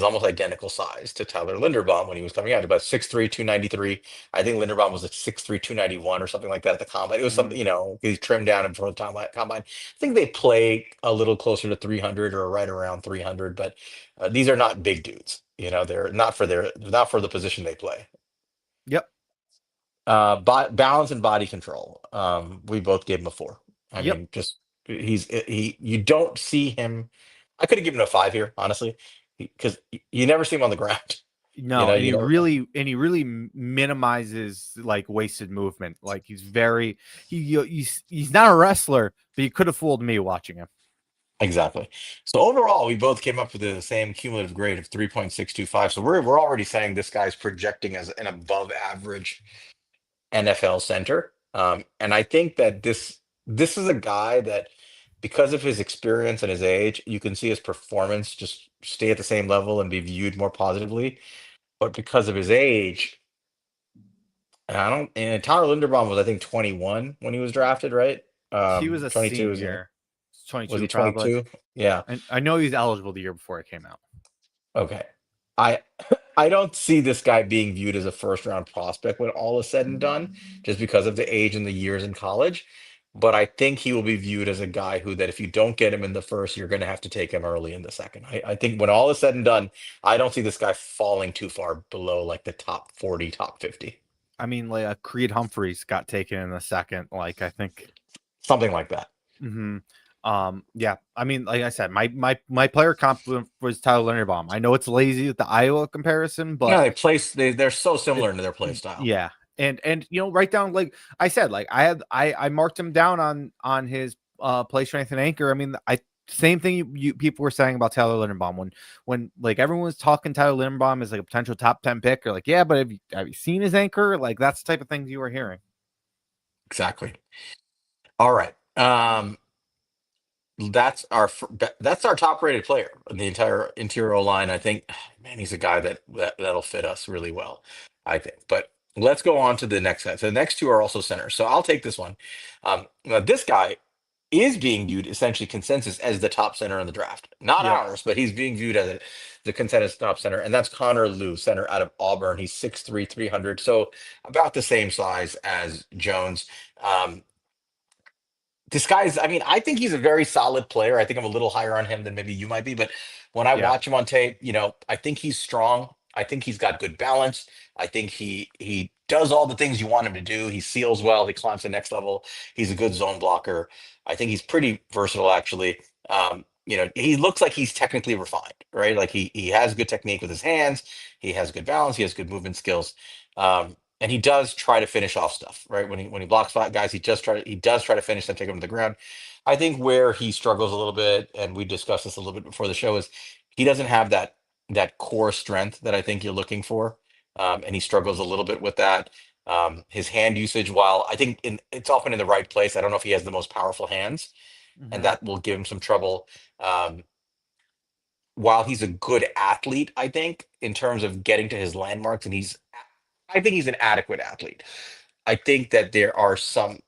almost identical size to Tyler Linderbaum when he was coming out, about 6'3", 293. I think Linderbaum was at 6'3", 291 or something like that at the combine. It was Mm-hmm. something, he's trimmed down in front of the combine. I think they play a little closer to 300 or right around 300, but these are not big dudes. They're not for the position they play. Yep. Balance and body control. We both gave him a 4. I Yep. mean, just you don't see him. I could have given him a 5 here, honestly, because you never see him on the ground. No, and You know, he really minimizes like wasted movement. Like he's not a wrestler, but he could have fooled me watching him. exactly. So overall, we both came up with the same cumulative grade of 3.625. So we're already saying this guy's projecting as an above average NFL center. And I think that this is a guy that, because of his experience and his age, you can see his performance just stay at the same level and be viewed more positively. But because of his age, and I don't. And Tyler Linderbaum was, I think, 21 when he was drafted, right? He was a 22 is senior, was 22 he probably, 22? Yeah. and I know he's eligible the year before it came out. Okay. I I don't see this guy being viewed as a first round prospect when all is said and done, just because of the age and the years in college. But I think he will be viewed as a guy who, that if you don't get him in the first, you're going to have to take him early in the second. I think when all is said and done, I don't see this guy falling too far below like the top 40, top 50, I mean, like Creed Humphreys got taken in the second. Like I think. something like that. Mm-hmm. Yeah. I mean, like I said, my player comp was Tyler Linderbaum. I know it's lazy with the Iowa comparison, No, but they're so it, similar to their play style. yeah. And right down like I said, like I marked him down on his play strength and anchor. I mean, I same thing you people were saying about Tyler Linderbaum when like everyone was talking Tyler Linderbaum as like a potential top 10 pick, or like, yeah, but have you seen his anchor? Like that's the type of things you were hearing. Exactly. All right. That's our top rated player in the entire interior O line. I think, man, he's a guy that'll fit us really well, I think. But let's go on to the next set. So the next two are also centers. So I'll take this one. Now this guy is being viewed essentially consensus as the top center in the draft. Not Yep. ours, but he's being viewed as the consensus top center, and that's Connor Liu, center out of Auburn. He's 6'3", 300, so about the same size as Jones. Um, this guy's, I mean, I think he's a very solid player. I think I'm a little higher on him than maybe you might be, but when I Yeah. watch him on tape, I think he's strong. I think he's got good balance. I think he does all the things you want him to do. He seals well. He climbs to the next level. He's a good zone blocker. I think he's pretty versatile, actually. He looks like he's technically refined, right? Like he has good technique with his hands. He has good balance. He has good movement skills. And he does try to finish off stuff, right? When he blocks five guys, he does try to finish them, take them to the ground. I think where he struggles a little bit, and we discussed this a little bit before the show, is he doesn't have that core strength that I think you're looking for, and he struggles a little bit with that. His hand usage, while I think it's often in the right place, I don't know if he has the most powerful hands, and Mm-hmm. that will give him some trouble. Um, while he's a good athlete, I think in terms of getting to his landmarks, and I think he's an adequate athlete. I think that there are some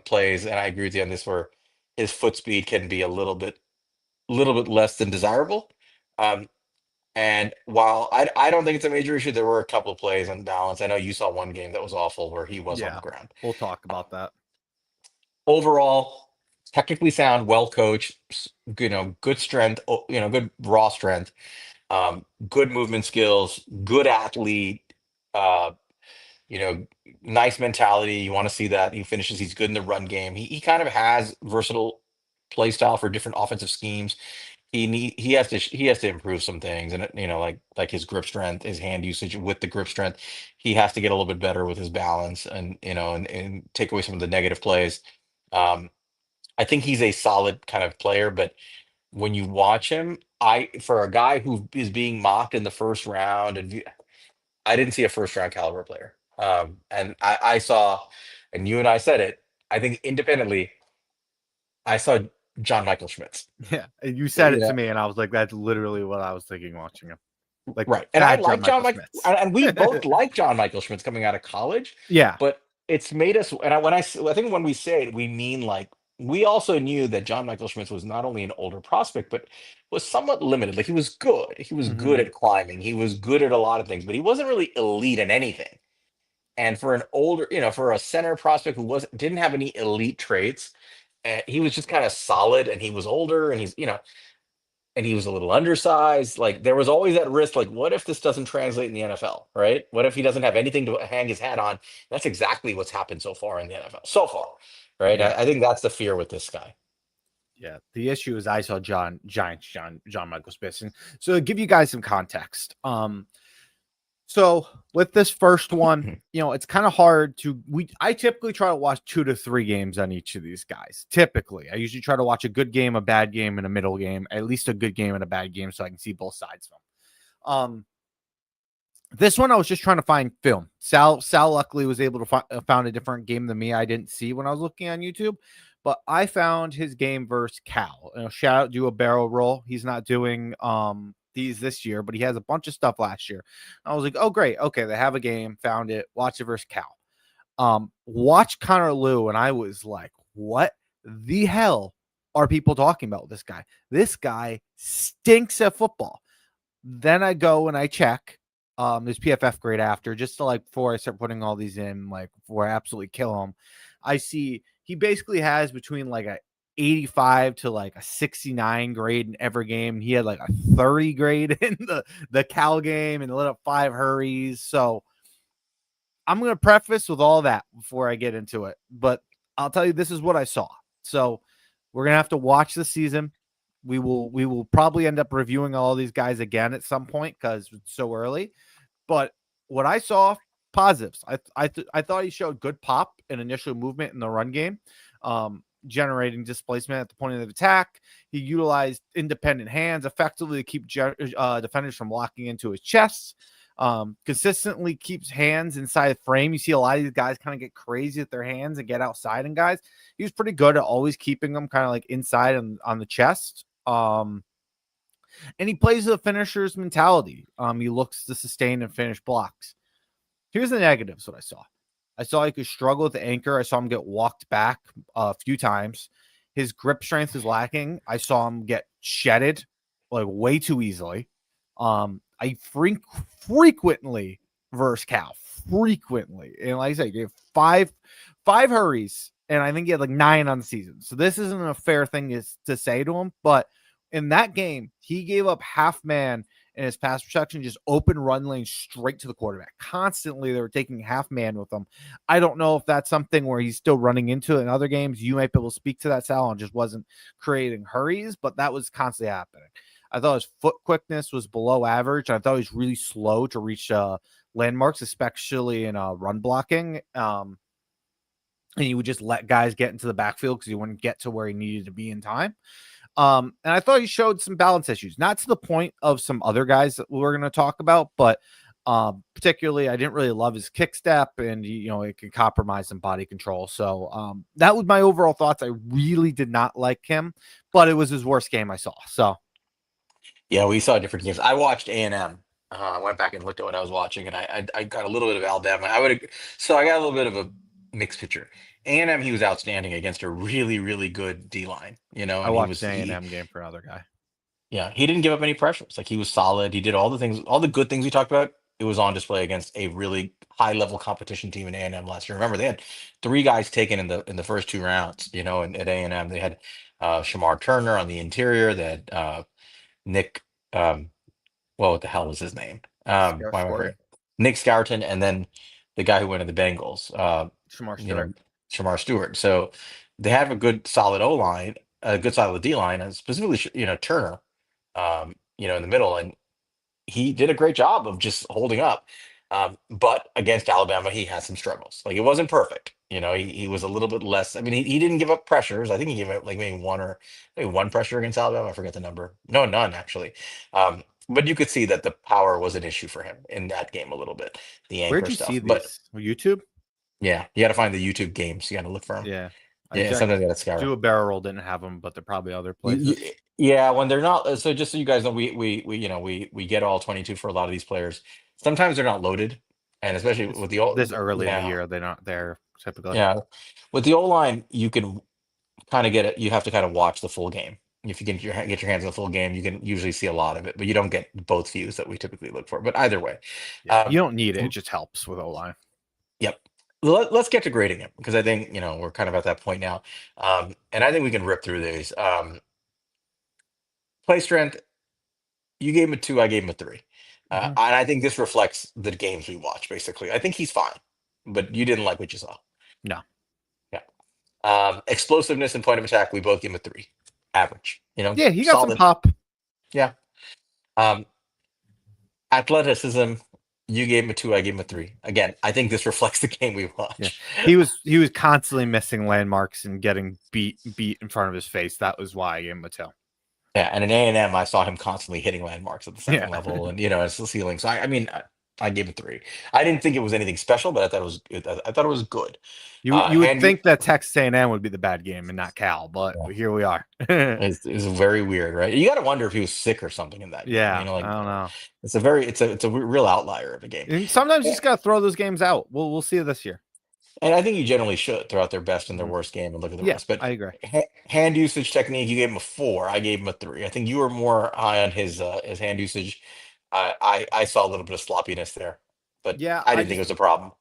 plays, and I agree with you on this, where his foot speed can be a little bit less than desirable. Um, and while I don't think it's a major issue, there were a couple of plays on balance. I know you saw one game that was awful where he was on the Yeah. ground. We'll talk about that. Overall, technically sound, well coached, good strength, good raw strength, good movement skills, good athlete. Uh, you know, nice mentality. You want to see that he finishes. He's good in the run game. He kind of has versatile play style for different offensive schemes. He has to improve some things, and like his grip strength, his hand usage with the grip strength. He has to get a little bit better with his balance, and take away some of the negative plays. Um, I think he's a solid kind of player, but when you watch him, for a guy who is being mocked in the first round, I didn't see a first round caliber player. And I saw, and you and I said it, I think independently, I saw John Michael Schmitz. Yeah, and you said You it to know, me, and I was like, "That's literally what I was thinking watching him." Like right. And I bad John like John Michael Michael, Schmitz. and we both like John Michael Schmitz coming out of college, Yeah. but it's made us, and I think when we say it, we mean like, we also knew that John Michael Schmitz was not only an older prospect, but was somewhat limited. Like he was good. He was good Hmm. at climbing. He was good at a lot of things, but he wasn't really elite in anything. And for a center prospect who didn't have any elite traits, he was just kind of solid, and he was older, and he was a little undersized. Like there was always that risk, like, what if this doesn't translate in the NFL, right? What if he doesn't have anything to hang his hat on? That's exactly what's happened so far in the NFL, so far, right? I, Yeah. I think that's the fear with this guy. Yeah. The issue is I saw John Michael Schmitz, and so to give you guys some context. So with this first one, it's kind of hard to I typically try to watch 2 to 3 games on each of these guys. Typically, I usually try to watch a good game, a bad game, and a middle game, at least a good game and a bad game, so I can see both sides of them. This one I was just trying to find film. Sal luckily was able to found a different game than me. I didn't see when I was looking on YouTube, but I found his game versus Cal. Shout out, do a barrel roll. He's not doing these this year, but he has a bunch of stuff last year. I was like, oh great, okay, they have a game, found it, watch it versus Cal. Watch Connor Liu, and I was like, what the hell are people talking about with this guy? This guy stinks at football. Then I go and I check his PFF grade after, just to before I start putting all these in, before I absolutely kill him. I see he basically has between a 85 to a 69 grade in every game. He had a 30 grade in the Cal game and let up 5 hurries. So I'm going to preface with all that before I get into it, but I'll tell you, this is what I saw. So we're going to have to watch the season. We will probably end up reviewing all these guys again at some point because it's so early. But what I saw, positives. I thought he showed good pop and initial movement in the run game, generating displacement at the point of attack. He utilized independent hands effectively to keep defenders from locking into his chest. Consistently keeps hands inside the frame. You see a lot of these guys kind of get crazy with their hands and get outside. And guys, he was pretty good at always keeping them kind of inside and on the chest. And he plays with a finisher's mentality. He looks to sustain and finish blocks. Here's the negatives. What I saw he could struggle with the anchor. I saw him get walked back a few times. His grip strength is lacking. I saw him get shedded way too easily. I frequently verse Cal frequently, and like I said, he gave five hurries, and I think he had 9 on the season. So this isn't a fair thing to say to him, but in that game, he gave up half man in his pass protection, just open run lane straight to the quarterback. Constantly, they were taking half man with him. I don't know if that's something where he's still running into it in other games. You might be able to speak to that, Sal, and just wasn't creating hurries, but that was constantly happening. I thought his foot quickness was below average. I thought he was really slow to reach landmarks, especially in run blocking. And he would just let guys get into the backfield because he wouldn't get to where he needed to be in time. And I thought he showed some balance issues, not to the point of some other guys that we're going to talk about, but particularly I didn't really love his kick step, and it could compromise some body control. So that was my overall thoughts. I really did not like him, but it was his worst game I saw. So Yeah, we saw different games. I watched A&M. I went back and looked at what I was watching, and I got a little bit of Alabama. So I got a little bit of a mixed picture. A&M, he was outstanding against a really, really good D line. I And he watched was the A&M game for another guy. yeah, he didn't give up any pressures. He was solid. He did all the things, all the good things we talked about. It was on display against a really high level competition team in A&M last year. Remember, they had 3 guys taken in the first 2 rounds. And at A&M, they had Shamar Turner on the interior. They had Nick. Well, what the hell was his name? Why am I Scourton, forgetting? Nick Scourton, and then the guy who went to the Bengals, Shamar you Stewart. know, Shamar Stewart. So they have a good solid O line, a good solid D line, and specifically, Turner, in the middle, and he did a great job of just holding up. But against Alabama, he had some struggles. It wasn't perfect. He was a little bit less. I mean, he didn't give up pressures. I think he gave up maybe one pressure against Alabama. I forget the number. No, none actually. But you could see that the power was an issue for him in that game a little bit, the Where'd anchor you see stuff. But these? YouTube? yeah, you got to find the YouTube games. You got to look for them. Yeah. I Yeah, checked. sometimes you got to scour 'em. Do a barrel roll didn't have them, but they're probably other places. Yeah, when they're not, so just so you guys know, we get all 22 for a lot of these players. Sometimes they're not loaded, and especially It's with the this old, early in the yeah, year, they're not there typically. yeah, with the O line, you can kind of get it. You have to kind of watch the full game. If you can get your hands on the full game, you can usually see a lot of it, but you don't get both views that we typically look for. But either way, Yeah. um, You don't need it. It just helps with O line. yep. Let's get to grading him because I think we're kind of at that point now, and I think we can rip through these. Play strength. You gave him a 2, I gave him a 3. Mhm. And I think this reflects the games we watch, basically. I think he's fine, but you didn't like what you saw. No. Yeah. Explosiveness and point of attack, we both give him a 3. Average, Yeah, he got some solid. pop. Yeah. Um, athleticism, You gave him a 2. I gave him a 3. Again, I think this reflects the game we Yeah, watch. he was constantly missing landmarks and getting beat in front of his face. That was why I gave him a 2. Yeah, and in A&M, I saw him constantly hitting landmarks at the Yeah, second level, and it's the ceiling. So I mean, I gave it 3. I didn't think it was anything special, but I thought it was. I thought it was good. you would Handy think that Texas A&M would be the bad game and not Cal, but here we are. is very weird, right? You got to wonder if he was sick or something in that game. Yeah, I don't know. It's a real outlier of a game. And sometimes you just got to throw those games out. We'll see it this year. And I think you generally should throw out their best and their Mhm. worst game and look at the Yeah, rest. But I agree. hand usage technique, you gave him a 4. I gave him a 3. I think you were more high on his hand usage. I saw a little bit of sloppiness there, but Yeah, I didn't think it was a problem.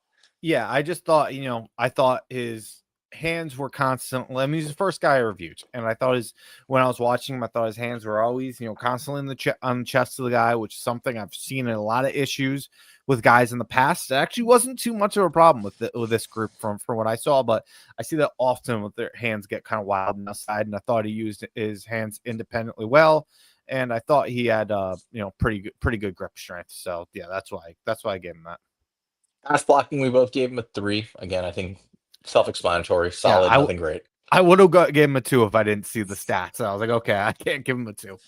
Yeah, I just thought, I thought his hands were constantly. I mean, he's the first guy I reviewed, and I thought when I was watching him, I thought his hands were always, constantly in on the chest of the guy, which is something I've seen in a lot of issues with guys in the past. It actually wasn't too much of a problem with this group from what I saw, but I see that often with their hands get kind of wild on the side, and I thought he used his hands independently well. And I thought he had, pretty good grip strength. So yeah, that's why I gave him that. Pass blocking, we both gave him a 3. Again, I think self-explanatory, Yeah, solid, nothing great. I would have gave him a 2 if I didn't see the stats. I was like, okay, I can't give him a 2.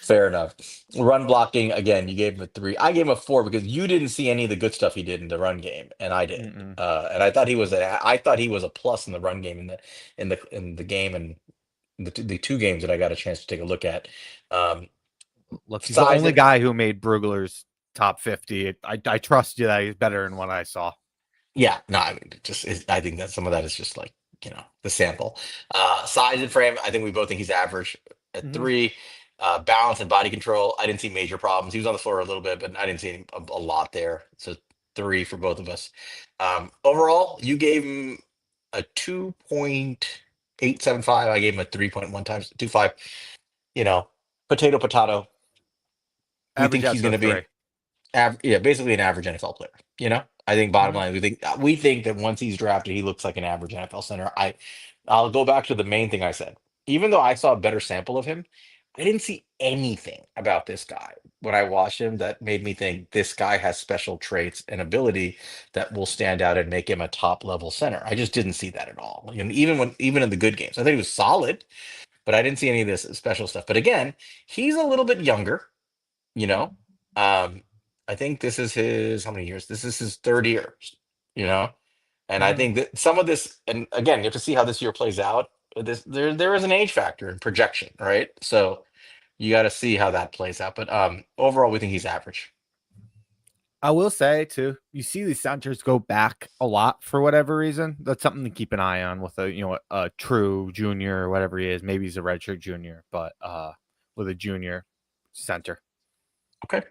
Fair enough. Run blocking, again, you gave him a 3. I gave him a 4 because you didn't see any of the good stuff he did in the run game, and I did. Mm-mm. And I thought he was a plus in the run game in the game and the 2 games that I got a chance to take a look at. Look, he's the Size only and guy who made Brugler's top 50. I trust you that he's better than what I saw. yeah, no, I mean, I think that some of that is just like, the sample. Size and frame, I think we both think he's average at Mhm. 3. Balance and body control, I didn't see major problems. He was on the floor a little bit, but I didn't see a lot there. So 3 for both of us. Overall, you gave him a 2.875. I gave him a 3.1 times 2.5. You know, potato. We Average think out he's to going a to be an 3. basically an average NFL player. I think bottom Mhm. line, we think that once he's drafted, he looks like an average NFL center. I'll go back to the main thing I said. Even though I saw a better sample of him, I didn't see anything about this guy when I watched him that made me think this guy has special traits and ability that will stand out and make him a top level center. I just didn't see that at all. And even in the good games, I think he was solid, but I didn't see any of this special stuff. But again, he's a little bit younger you know um I think this is his how many years, this is his third year you know and I Mhm. think that some of this, and again, you have to see how this year plays out. There is an age factor in projection, right? So you got to see how that plays out, but overall we think he's average. I will say too, you see these centers go back a lot for whatever reason. That's something to keep an eye on with a true junior or whatever he is. Maybe he's a redshirt junior, but with a junior center. Okay,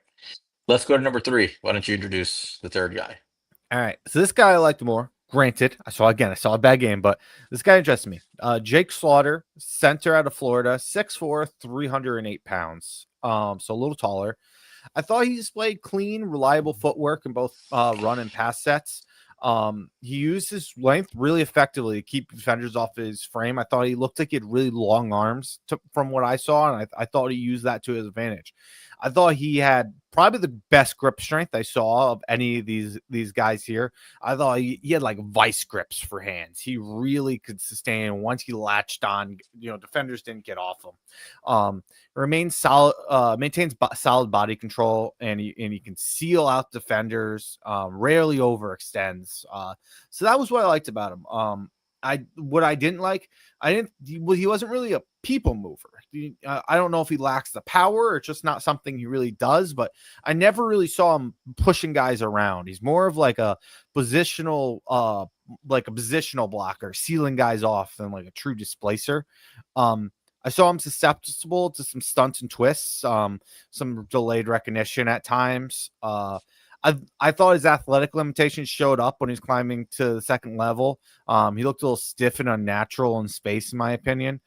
let's go to number 3. Why don't you introduce the third guy? All right. So this guy I liked more. Granted, I saw a bad game, but this guy interested me. Jake Slaughter, center out of Florida, 6'4", 308 pounds. So a little taller. I thought he displayed clean, reliable footwork in both run and pass sets. He used his length really effectively to keep defenders off his frame. I thought he looked like he had really long arms from what I saw, and I thought he used that to his advantage. I thought he had probably the best grip strength I saw of any of these guys here. I thought he had like vice grips for hands. He really could sustain. Once he latched on, defenders didn't get off him. Remains solid, maintains solid body control, and he can seal out defenders. Rarely overextends. So that was what I liked about him. What I didn't like, he wasn't really a people mover. I don't know if he lacks the power or it's just not something he really does, but I never really saw him pushing guys around. He's more of like a positional blocker, sealing guys off than like a true displacer. I saw him susceptible to some stunts and twists, some delayed recognition at times. I thought his athletic limitations showed up when he was climbing to the second level. He looked a little stiff and unnatural in space, in my opinion.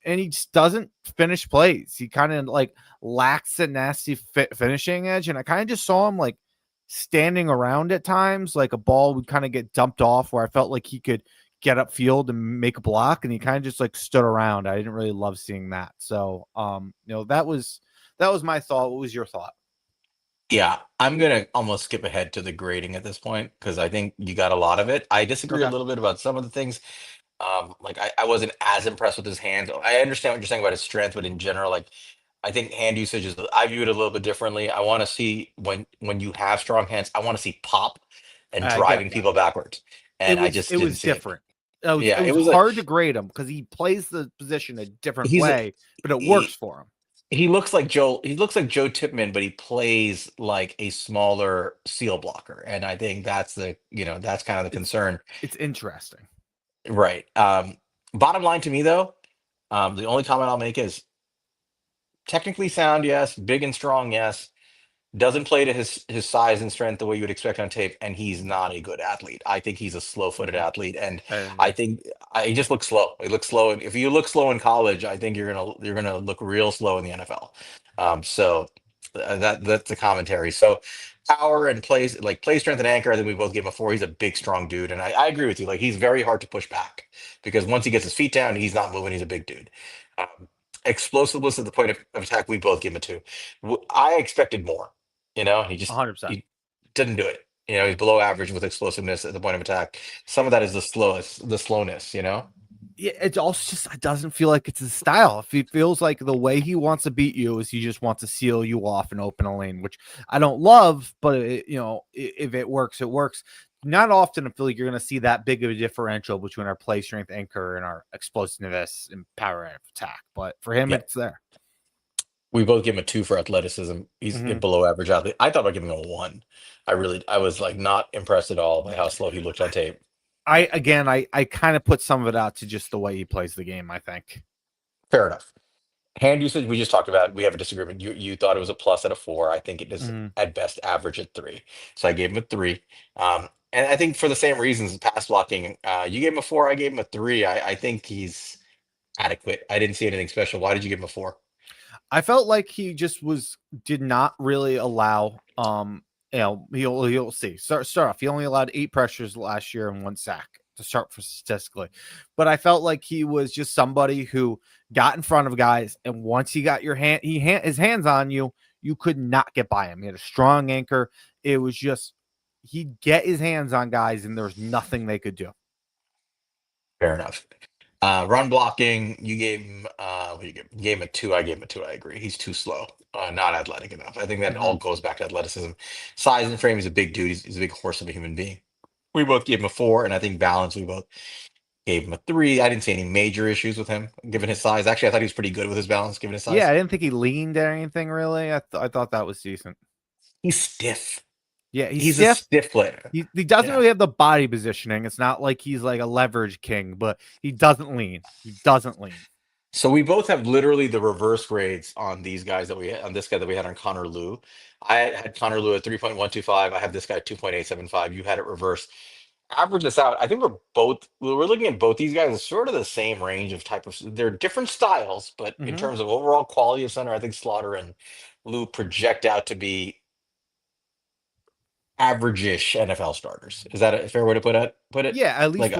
And he just doesn't finish plays. He kind of like lacks a nasty finishing edge. And I kind of just saw him like standing around at times, like a ball would kind of get dumped off where I felt like he could get upfield and make a block. And he kind of just like stood around. I didn't really love seeing that. So, that was my thought. What was your thought? Yeah, I'm gonna almost skip ahead to the grading at this point because I think you got a lot of it. I disagree a Okay. little bit about some of the things. Like I wasn't as impressed with his hands. I understand what you're saying about his strength, but in general, like I think hand usage is I view it a little bit differently. I want to see when you have strong hands, I want to see pop and I get driving that. people backwards. And I just It didn't was see it. different. It Yeah, it was was like hard to grade him because he plays the position a different he's a, way, but it works he, for him. he looks like Joe Tipman, but he plays like a smaller seal blocker. And I think that's that's kind of the It's concern. it's interesting. Right. Bottom line to me though, the only comment I'll make is technically sound, yes. Big and strong, yes. Doesn't play to his size and strength the way you would expect on tape, and he's not a good athlete. I think he's a slow-footed Mhm. athlete, and I I agree. think he just looks slow. He looks slow, and if you look slow in college, I think you're gonna look real slow in the NFL. So that's the commentary. So power and plays like play strength and anchor. I think we both gave him a 4. He's a big, strong dude, and I agree with you. Like he's very hard to push back because once he gets his feet down, he's not moving. He's a big dude. Um, Explosiveness at the point of attack, we both gave him a 2. I expected more. A 100%. He didn't do it. He's below average with explosiveness at the point of attack. Some of that is the slowness. Yeah, it also just it doesn't feel like it's his style. If it feels like the way he wants to beat you is he just wants to seal you off and open a lane, which I don't love, but if it works, it works. Not often I feel like you're going to see that big of a differential between our play strength anchor and our explosiveness and power of attack. But for him, Yeah, it's there. we both give him a 2 for athleticism. He's a Mhm. below average athlete. I thought about giving him a 1. I was like not impressed at all by how slow he looked on tape. I kind of put some of it out to just the way he plays the game. I think. Fair enough. Hand usage, we just talked about. We have a disagreement. You thought it was a plus at a 4. I think it is Mhm. at best average at 3. So I gave him a 3. And I think for the same reasons, pass blocking. You gave him a 4. I gave him a 3. I think he's adequate. I didn't see anything special. Why did you give him a 4? I felt like he just did not really allow he'll see. Start off. He only allowed 8 pressures last year and 1 sack to start for statistically. But I felt like he was just somebody who got in front of guys, and once he got his hands on you, you could not get by him. He had a strong anchor. It was just he'd get his hands on guys and there was nothing they could do. Fair enough. Run blocking, you gave him what you gave him a 2. I gave him a 2. I agree. He's too slow. Not athletic enough. I think that Mm-hmm. all goes back to athleticism. Size and frame, he's a big dude. He's a big horse of a human being. We both gave him a 4, and I think balance, we both gave him a 3. I didn't see any major issues with him given his size. Actually, I thought he was pretty good with his balance given his Yeah, size. I didn't think he leaned or anything really. I thought that was decent. He's stiff. Yeah, he's He's a stiff. stiff player. He doesn't Yeah. really have the body positioning. It's not like he's like a leverage king, but he doesn't lean. He doesn't lean. So we both have literally the reverse grades on these guys that we had, on this guy that we had on Connor Liu. I had Connor Liu at 3.125. I have this guy at 2.875. You had it reversed. Average this out. I think we're looking at both these guys as sort of the same range of type of they're different styles, but in Mm-hmm. terms of overall quality of center, I think Slaughter and Liu project out to be average-ish NFL starters. Is that a fair way to put it? Yeah, at Like least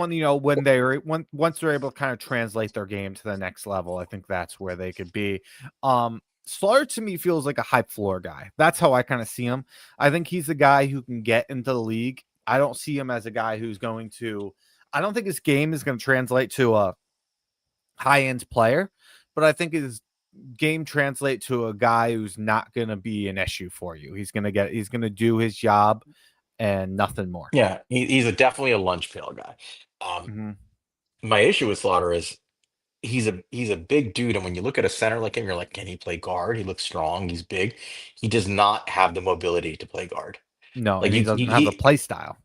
when once they're able to kind of translate their game to the next level, I think that's where they could be. Slaughter to me feels like a hype floor guy. That's how I kind of see him. I think he's a guy who can get into the league. I don't see him as a guy who's going to. I don't think his game is going to translate to a high end player, but I think his game translate to a guy who's not going to be an issue for you. He's going to do his job and nothing more. yeah, he's definitely a lunch pail guy. Um, Mm-hmm. my issue with Slaughter is he's a big dude, and when you look at a center like him, you're like, can he play guard? He looks strong. He's big. He does not have the mobility to play guard. No, Like and he doesn't have the play style.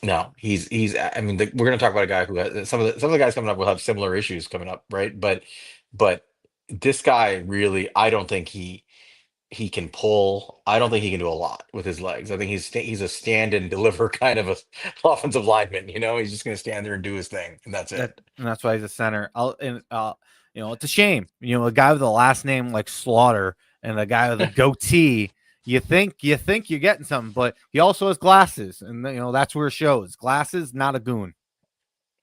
no, he's. I mean, we're going to talk about a guy who has some of the guys coming up will have similar issues coming up, right? But this guy really, I don't think he can pull. I don't think he can do a lot with his legs. I think he's a stand and deliver kind of a offensive lineman. He's just going to stand there and do his thing, and that's it. And that's why he's a center. It's a shame. A guy with a last name like Slaughter and a guy with a goatee. You think you're getting something, but he also has glasses, and that's where it shows. Glasses, not a goon.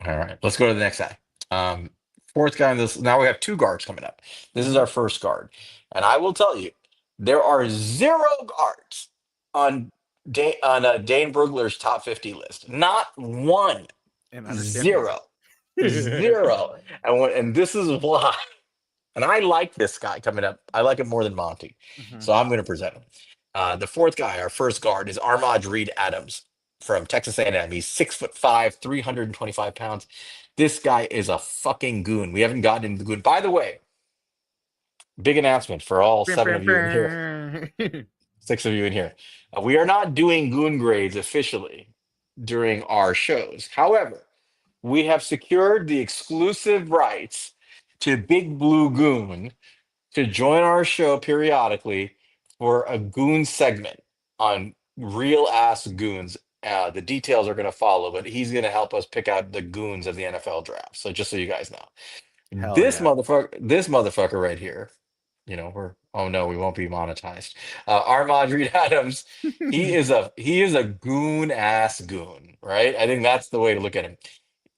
All right, let's go to the next guy. Um, Fourth guy on this. Now we have 2 guards coming up. This is Mm-hmm. our first guard, and I will tell you, there are 0 guards. Dane Brugler's top 50 list. Not one, And understand why. zero, zero. And this is why. And I like this guy coming up. I like him more than Monty. Mhm. So I'm going to present him. The fourth guy, our first guard, is Armaj Reed Adams from Texas A&M. He's 6'5", 325 pounds. This guy is a fucking goon. We haven't gotten into the goon. By the way, big announcement for all seven of you in here, six of you in here. We are not doing goon grades officially during our shows. However, we have secured the exclusive rights to Big Blue Goon to join our show periodically for a goon segment on real ass goons. The details are going to follow, but he's going to help us pick out the goons of the NFL draft. So just so you guys know, Hell yeah. this motherfucker right here, we're oh no, we won't be monetized. Armand Reed Adams, he is a goon ass goon, right? I think that's the way to look at him.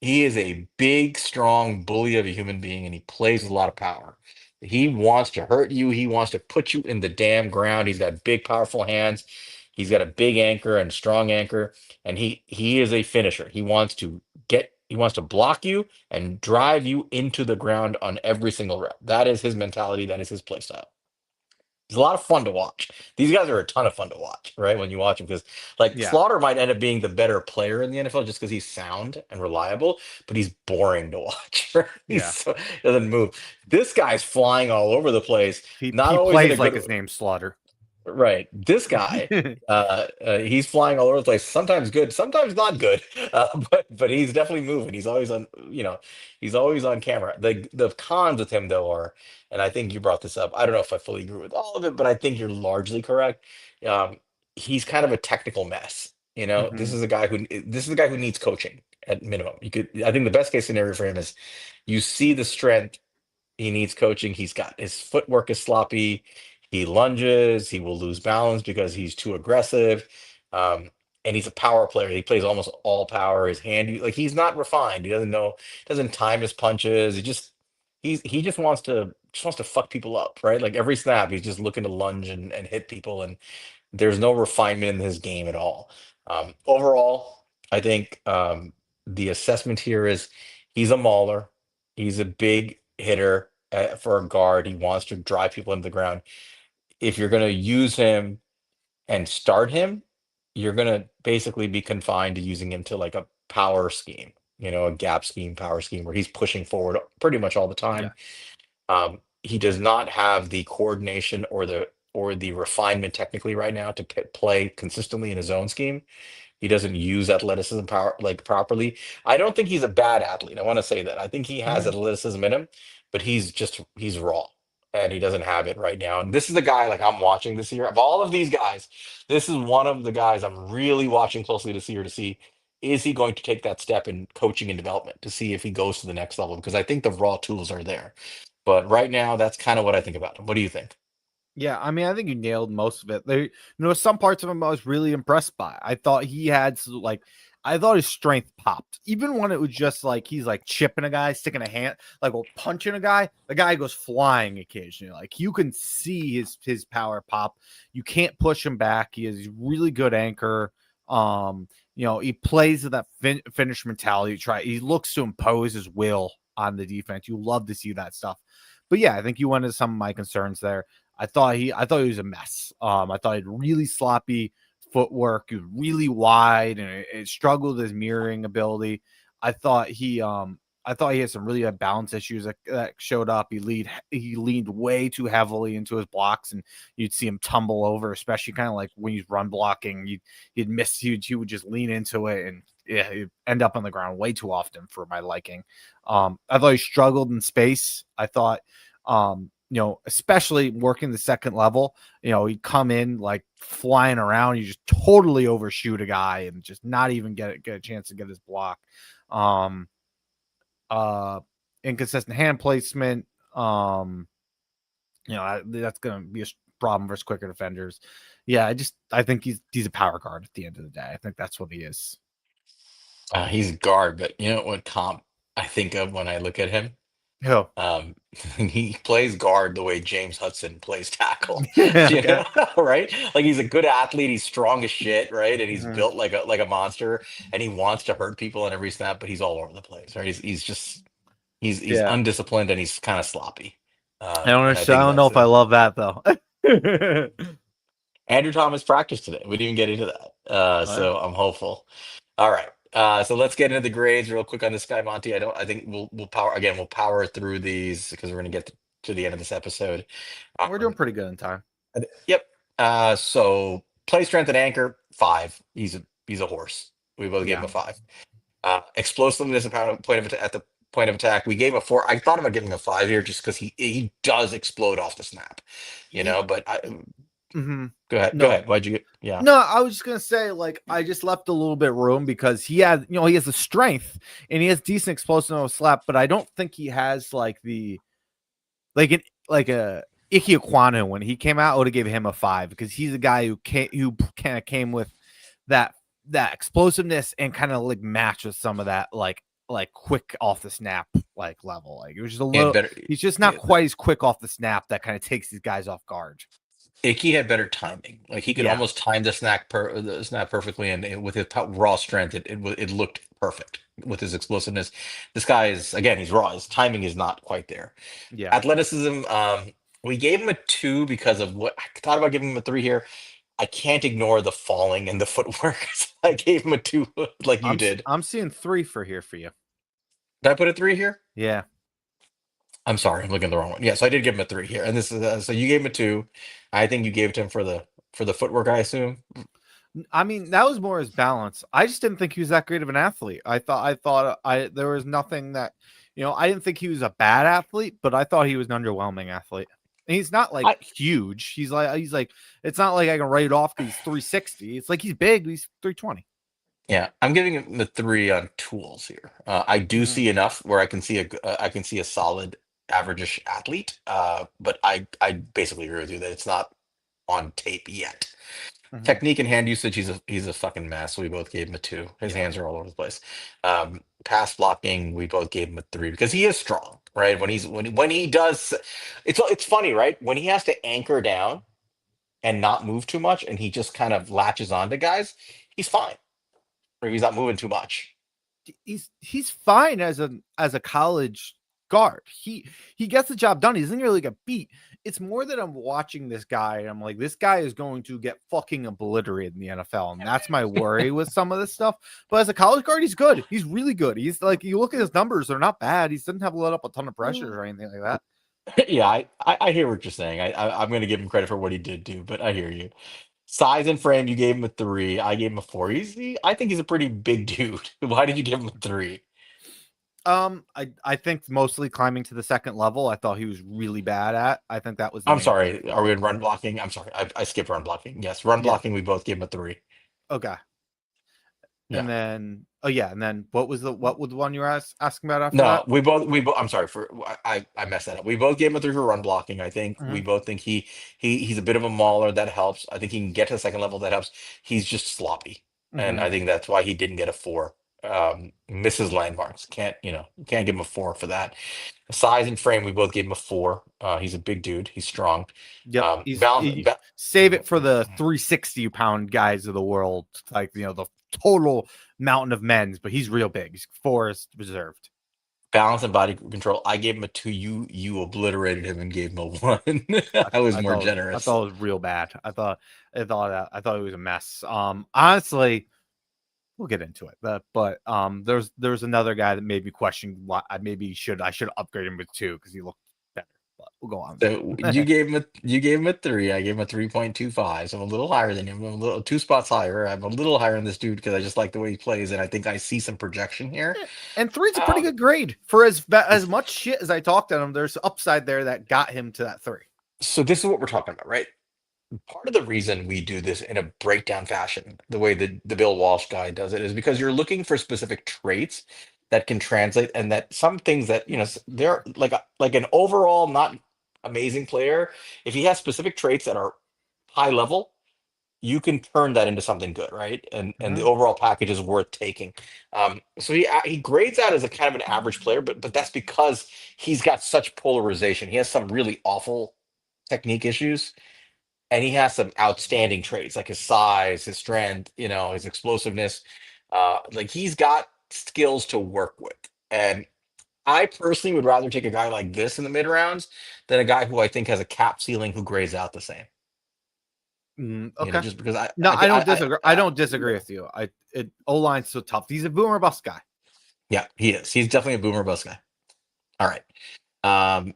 He is a big, strong bully of a human being, and he plays with a lot of power. He wants to hurt you. He wants to put you in the damn ground. He's got big, powerful hands. He's got a big anchor and strong anchor, and he is a finisher. He wants to block you and drive you into the ground on every single rep. That is his mentality. That is his play style. It's a lot of fun to watch. These guys are a ton of fun to watch, right? When you watch them, because like Yeah. Slaughter might end up being the better player in the NFL just because he's sound and reliable, but he's boring to watch. Right? Yeah. He doesn't move. This guy's flying all over the place, He not he always in a plays like good. his name's Slaughter. Right. This guy, he's flying all over the place. Sometimes good, sometimes not good. But he's definitely moving. He's always on, he's always on camera. The cons with him though are, and I think you brought this up. I don't know if I fully agree with all of it, but I think you're largely correct. Um, he's kind of a technical mess. This Mhm. is a guy who needs coaching at minimum. I think the best case scenario for him is you see the strength. He needs coaching. He's got his footwork is sloppy. He lunges. He will lose balance because he's too aggressive. Um, and he's a power player. He plays almost all power. His hand, like he's not refined. He doesn't know, doesn't time his punches. He just wants to fuck people up, right? Like every snap, he's just looking to lunge and hit people. And there's no refinement in his game at all. Overall, I think the assessment here is he's a mauler. He's a big hitter for a guard. He wants to drive people into the ground. If you're going to use him and start him, you're going to basically be confined to using him to like a power scheme, a gap scheme, power scheme where he's pushing forward pretty much all the Yeah. time. He does not have the coordination or the refinement technically right now to play consistently in his own scheme. He doesn't use athleticism power like properly. I don't think he's a bad athlete. I want to say that. I think he has Mhm. athleticism in him, but he's raw and he doesn't have it right now. And this is the guy like I'm watching this year. Of all of these guys, this is one of the guys I'm really watching closely this year to see is he going to take that step in coaching and development to see if he goes to the next level because I think the raw tools are there. But right now, that's kind of what I think about him. What do you think? Yeah, I mean, I think you nailed most of it. Some parts of him I was really impressed by. I thought he had I thought his strength popped, even when it was just like he's like chipping a guy, sticking a hand, like punching a guy. The guy goes flying occasionally. Like you can see his power pop. You can't push him back. He has a really good anchor. He plays with that finish mentality. He looks to impose his will on the defense. You love to see that stuff. But yeah, I think you went into some of my concerns there. I thought he was a mess. I thought he had really sloppy footwork. He was really wide and it struggled with his mirroring ability. I thought he had some really bad balance issues that showed up. He leaned way too heavily into his blocks, and you'd see him tumble over, especially kind of like when he's run blocking. He'd miss. He would just lean into it, and yeah, he'd end up on the ground way too often for my liking. I thought he struggled in space. I thought especially working the second level, he'd come in like flying around. You just totally overshoot a guy and just not even get a chance to get his block. Um, Inconsistent hand placement. That's going to be a problem versus quicker defenders. Yeah, I think he's a power guard at the end of the day. I think that's what he is. He's guard, but you know what comp I think of when I look at him? Who? And he plays guard the way James Hudson plays tackle. You Okay. know, right? Like he's a good athlete, he's strong as shit, right? And he's Mhm. built like a monster, and he wants to hurt people on every snap, but he's all over the place, right? He's just he's Yeah. undisciplined and he's kind of sloppy. I don't And I understand. I think don't know that's if I it. love that though. Andrew Thomas practiced today. We didn't even get into that. What? So I'm hopeful. All right. So let's get into the grades real quick on this guy, Monty. I think we'll power through these because we're gonna get to the end of this episode. We're doing Um, pretty good in time. yep. So play strength and anchor, 5. He's a horse. We both gave Yeah. him a 5. Explosiveness and at the point of attack, we gave him a 4. I thought about giving him a 5 here just because he does explode off the snap, He, but mhm. go ahead. Go No. ahead. Why'd you get? Yeah. No, I was just gonna say, like, I just left a little bit room because he had, he has the strength and he has decent explosive on a slap, but I don't think he has like the like a Ike Aquanu. When he came out, I would have given him a 5 because he's a guy who kind of came with that explosiveness and kind of like match with some of that like quick off the snap like level. Like it was just a He had little. better. He's just not quite as quick off the snap. That kind of takes these guys off guard. Icky had better timing. Like he could Yeah, almost time the snap perfectly, and with his raw strength, it looked perfect with his explosiveness. This guy is again, he's raw. His timing is not quite there. yeah. Athleticism, we gave him a 2 because of what I thought about giving him a 3 here. I can't ignore the falling and the footwork. So I gave him a 2, like you did. I'm seeing 3 for here for you. Did I put a 3 here? Yeah. I'm sorry, I'm looking at the wrong one. Yes, I did give him a 3 here, and this is so you gave him a 2. I think you gave it to him for the footwork, I assume. I mean, that was more his balance. I just didn't think he was that great of an athlete. I there was nothing that, I didn't think he was a bad athlete, but I thought he was an underwhelming athlete. And he's not like I huge. He's like it's not like I can write it off because he's 360. It's like he's big, he's 320. Yeah, I'm giving him the 3 on tools here. I do Mhm, see enough where I can see a solid average-ish athlete. But I basically agree with you that it's not on tape yet. mhm. Technique and hand usage, he's a fucking mess. We both gave him a 2. His Yeah. hands are all over the place. Pass blocking, we both gave him a 3 because he is strong, right? When he does, it's funny, right? When he has to anchor down and not move too much, and he just kind of latches onto guys, he's fine. Or he's not moving too much. He's fine as a college guard. He gets the job done. He doesn't really get beat. It's more that I'm watching this guy and I'm like, this guy is going to get fucking obliterated in the NFL. And that's my worry with some of this stuff. But as a college guard, he's good. He's really good. He's like, you look at his numbers, they're not bad. He doesn't have let up a ton of pressure or anything like that. Yeah, I hear what you're saying. I'm going to give him credit for what he did do, but I hear you. Size and frame, you gave him a 3. I gave him a 4. I think he's a pretty big dude. Why did you give him a 3? I think mostly climbing to the second level, I thought he was really bad at. I think that was the I'm main thing. sorry. Are we in run blocking? I'm sorry. I skipped run blocking. Yes, run Yeah. blocking. We both gave him a 3. Okay. Yeah. And then, oh yeah, and then what was the one you were asking about after No, that? we both. I'm sorry for I messed that up. We both gave him a 3 for run blocking. I think we Mhm, both think he's a bit of a mauler. That helps. I think he can get to the second level. That helps. He's just sloppy, and mhm. I think that's why he didn't get a 4. Misses landmarks. Can't give him a 4 for that. Size and frame, we both gave him a 4. He's a big dude. He's strong. Yep. Save Balance. it for the 360-pound guys of the world, like the total mountain of men's, but he's real big. He's forest reserved. Balance and body control. I gave him a 2. You obliterated him and gave him a 1. I was more I generous. thought it was real bad. I thought it was a mess. Honestly, we'll get into it. But there's another guy that made me question why I should upgrade him with 2 because he looked better. But we'll go on So that. you gave him a 3. I gave him a 3.25. So I'm a little higher than him. I'm a little 2 spots higher. I'm a little higher than this dude because I just like the way he plays, and I think I see some projection here. And 3's a pretty Um, good grade for as much shit as I talked at him. There's upside there that got him to that 3. so this is what we're talking about, right? Part of the reason we do this in a breakdown fashion, the way the Bill Walsh guy does it, is because you're looking for specific traits that can translate, and that some things that they're like an overall not amazing player. If he has specific traits that are high level, you can turn that into something good, right? And the Mhm. overall package is worth taking. So he grades out as a kind of an average player, but that's because he's got such polarization. He has some really awful technique issues, and he has some outstanding traits like his size, his strength, his explosiveness. Like he's got skills to work with, and I personally would rather take a guy like this in the mid rounds than a guy who I think has a cap ceiling who grades out the same. Okay. Just because No, I don't I, disagree. I don't disagree with you. O line's so tough. He's a boomer bust guy. yeah, he is. He's definitely a boomer bust guy. All right. Um,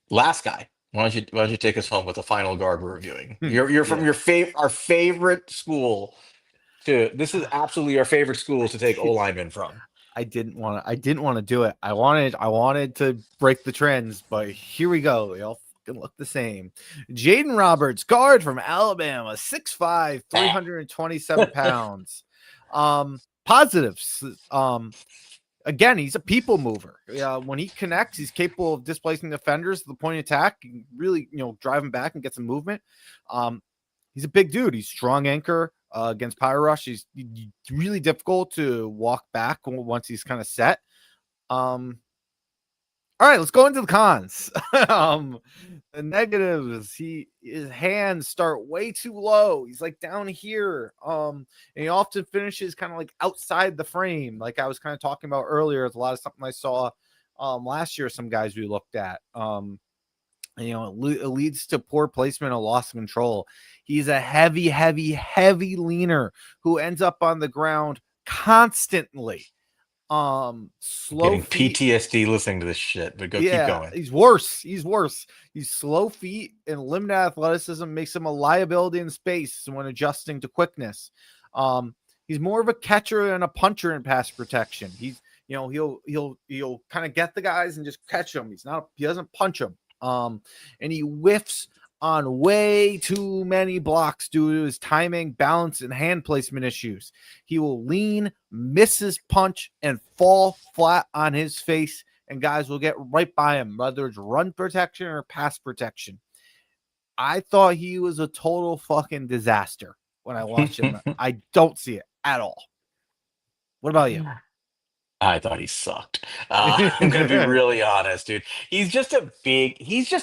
Last guy. Why don't you take us home with the final guard we're reviewing? You're from Yeah. our favorite school to this is absolutely our favorite school to take O lineman from. I didn't want to do it. I wanted to break the trends, but here we go. They all fucking look the same. Jaeden Roberts, guard from Alabama, 6'5", Eh. 327 pounds. Positives. Again, he's a people mover. When he connects, he's capable of displacing defenders to the point of attack, really, drive him back and get some movement. He's a big dude. He's strong anchor against power rush. He's really difficult to walk back once he's kind of set. All right, let's go into the cons. The negatives, his hands start way too low. He's like down here. And he often finishes kind of like outside the frame, like I was kind of talking about earlier. It's a lot of something I saw last year, some guys we looked at. It leads to poor placement and loss of control. He's a heavy, heavy, heavy leaner who ends up on the ground constantly. Slow Getting feet. PTSD listening to this shit, but keep Yeah, going. he's worse. He's slow feet and limited athleticism makes him a liability in space when adjusting to quickness. He's more of a catcher and a puncher in pass protection. He'll kind of get the guys and just catch them. He doesn't punch them. And he whiffs on way too many blocks due to his timing, balance, and hand placement issues. He will lean, miss his punch, and fall flat on his face, and guys will get right by him, whether it's run protection or pass protection. I thought he was a total fucking disaster when I watched him. I don't see it at all. What about you? I thought he sucked. I'm going to be really honest, dude. He's just